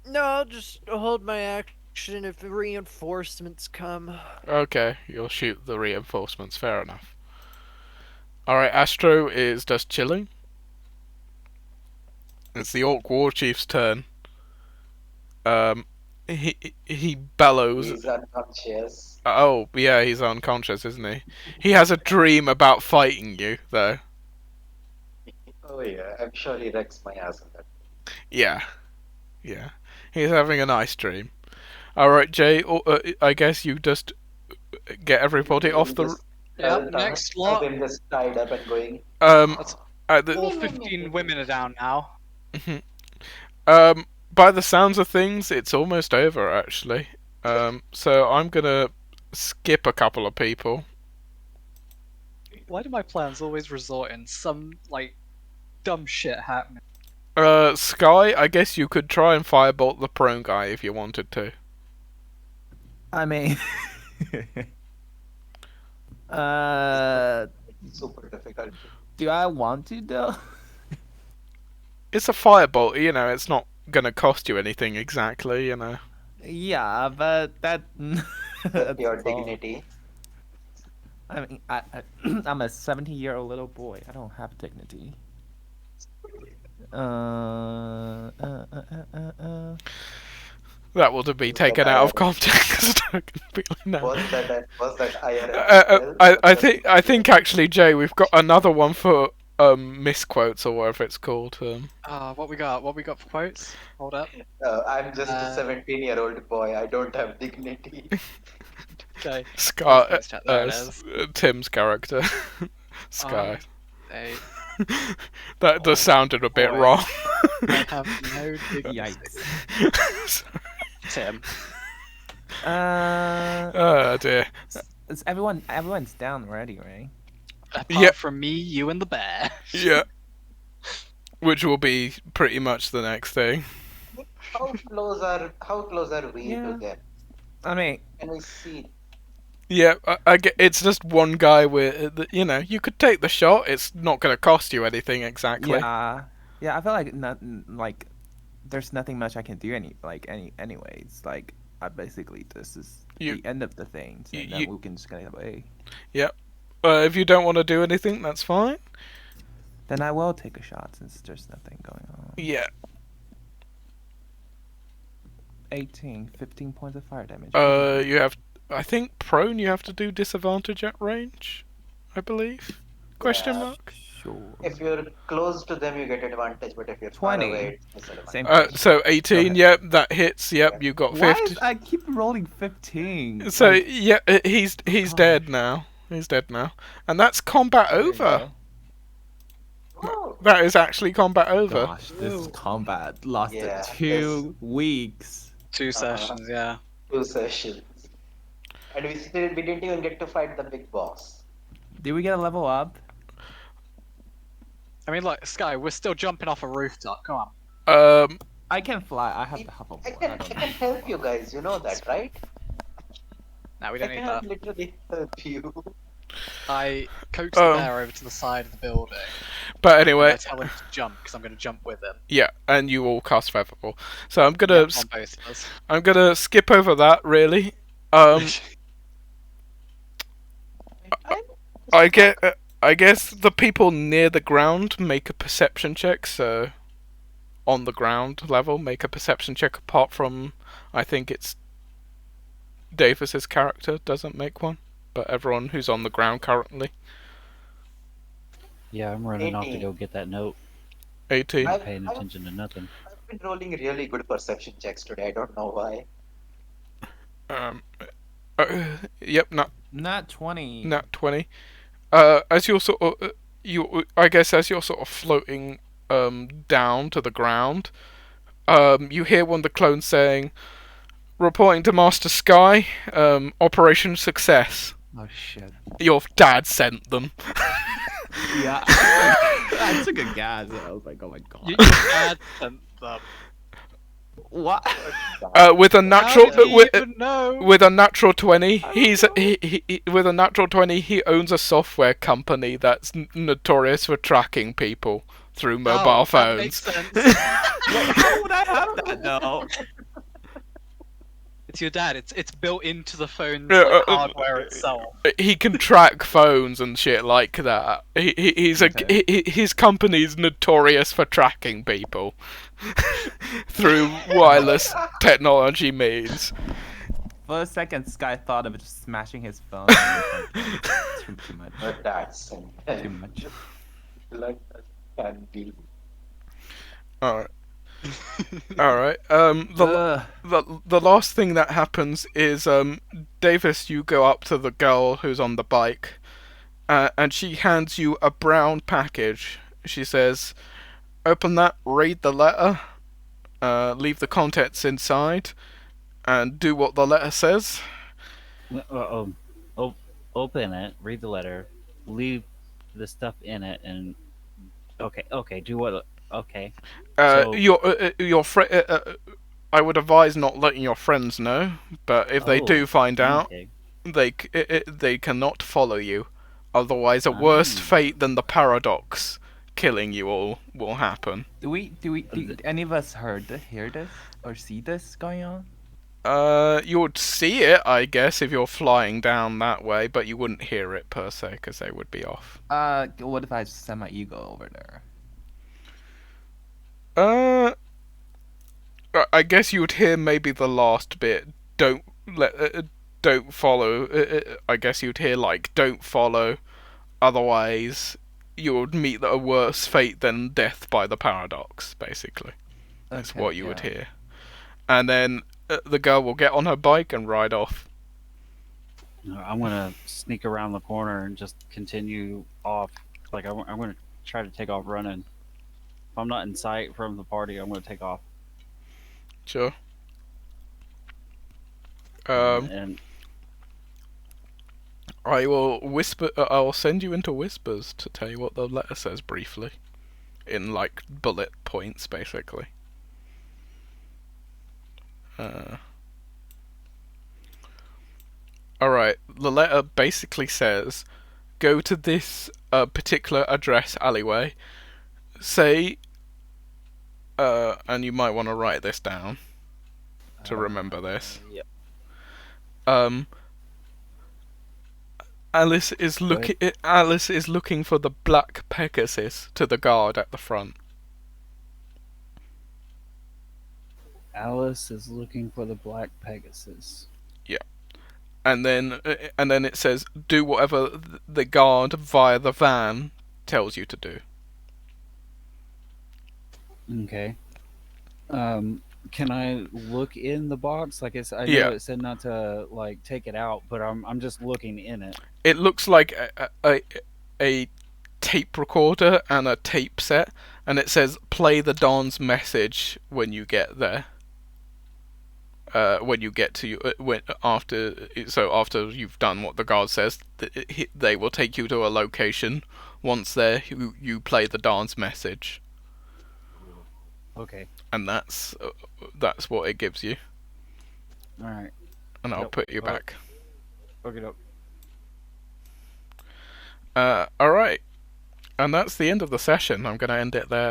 No, I'll just hold my action if reinforcements come. Okay, you'll shoot the reinforcements. Fair enough. Alright, Astro is just chilling. It's the Orc War Chief's turn. He bellows. he's unconscious. Oh, yeah, he's unconscious, isn't he? He has a dream about fighting you, though. Oh yeah, I'm sure he wrecks my ass in that. Yeah. Yeah. He's having a nice dream. Alright, Jay, I guess you just get everybody off the... Yep, next lot. I've been just tied up and going. All 15 women are down now. By the sounds of things, it's almost over, actually. So I'm gonna skip a couple of people. Why do my plans always resort in some, like, dumb shit happening? Sky, I guess you could try and firebolt the prone guy if you wanted to. I mean, Super difficult. do I want to though? It's a firebolt, you know, it's not gonna cost you anything exactly, you know. Yeah, but that. With your that's all. dignity. I mean, I'm a 17-year-old little boy. I don't have dignity. That will be taken out of context. Was that IRL? I think actually, Jay, we've got another one for misquotes or whatever it's called. What we got? What we got for quotes? Hold up. I'm just a 17-year-old boy. I don't have dignity. Okay. Sky, Let's check there it is. Tim's character, Sky. Hey, That does sounded a bit boy. wrong. I have no dignity. Yikes. Tim. Oh dear. It's everyone's down already, right? Apart Yep. from me, you, and the bear. Yeah. Which will be pretty much the next thing. How close are we Yeah. to them? I mean, Can we see? Yeah, I get. It's just one guy with, you could take the shot. It's not going to cost you anything exactly. yeah. I feel like there's nothing much I can do anyways. Like, this is You- the end of the things, and then we can just get away. If you don't want to do anything, that's fine. Then I will take a shot since there's nothing going on. Yeah. 15 points of fire damage. You have. I think prone. You have to do disadvantage at range. I believe. Question Yeah. mark. Sure. If you're close to them, you get advantage, but if you're 20. far away, it's disadvantage. Same. So 18. ahead. Yep, that hits. Yep, you got Why 50. is I keep rolling 15? So Like, yeah, he's dead now. He's dead now, and that's combat there you over. go. Oh, That is actually combat over. Gosh, this combat lasted Yeah, 2 weeks. 2 sessions, yeah. 2 sessions. And we didn't even get to fight the big boss. Did we get a level up? I mean, look, Sky, we're still jumping off a rooftop. Come on. I can fly. I have the hoverboard. I can help you guys, you know that, right? No, we I don't need can that. literally help you. I coax the bear over to the side of the building. But And I anyway, tell him to jump because I'm going to jump with him. yeah, and you all cast Featherball. So I'm gonna On both of us. I'm gonna skip over that really. I guess the people near the ground make a perception check. So on the ground level, make a perception check. Apart from, I think it's Davis's character doesn't make one, but everyone who's on the ground currently. Yeah, I'm running off to 18. go get that note. 18. Not paying attention to nothing. I've been rolling really good perception checks today. I don't know why. Yep, Not 20. nat 20. As you're sort of, I guess as you're sort of floating down to the ground, you hear one of the clones saying, "Reporting to Master Sky, Operation Success." Oh shit. Your dad sent them. Yeah. I took a gas. I was like, oh my god. You had sent them. What? With a natural, How do you even know? with a natural 20, with a natural 20, he owns a software company that's notorious for tracking people through mobile That makes phones. sense. How would I have that though? It's your dad. It's built into the phone's Yeah, hardware itself. He can track phones and shit like that. His company's notorious for tracking people through wireless technology means. For a second, Sky thought of just smashing his phone. too much. But that's Too much. Blood can be. Alright. Alright. The last thing that happens is Davis, you go up to the girl who's on the bike, and she hands you a brown package. She says, "Open that, read the letter, leave the contents inside, and do what the letter says." Open it, read the letter, leave the stuff in it, and okay, do what? Okay. So- Your I would advise not letting your friends know, but if they do find out, okay. they cannot follow you. Otherwise, a worse fate than the paradox, killing you all, will happen. Did any of us hear this or see this going on? You would see it, I guess, if you're flying down that way, but you wouldn't hear it per se, because they would be off. What if I send my ego over there? I guess you would hear maybe the last bit. Don't follow. I guess you'd hear like, "Don't follow," otherwise you would meet a worse fate than death by the paradox. Basically, that's Okay, what you would yeah. hear. And then the girl will get on her bike and ride off. I'm gonna sneak around the corner and just continue off. Like I'm gonna try to take off running. If I'm not in sight from the party, I'm gonna take off. Sure. And I will whisper. I will send you into whispers to tell you what the letter says briefly, in like bullet points, basically. Alright, the letter basically says, go to this particular address alleyway, say, and you might want to write this down to remember this. Yep. Alice is looking for the black Pegasus to the guard at the front. Alice is looking for the black Pegasus. Yeah. And then it says, do whatever the guard via the van tells you to do. Okay. Can I look in the box? Like I know Yeah. it said not to like take it out, but I'm just looking in it. It looks like a tape recorder and a tape set, and it says play the Dawn's message when you get there. When you get to after you've done what the guard says, they will take you to a location. Once there, you play the Dawn's message. Okay. And that's what it gives you. All right. And I'll put you back. Okay. Alright. And that's the end of the session. I'm going to end it there.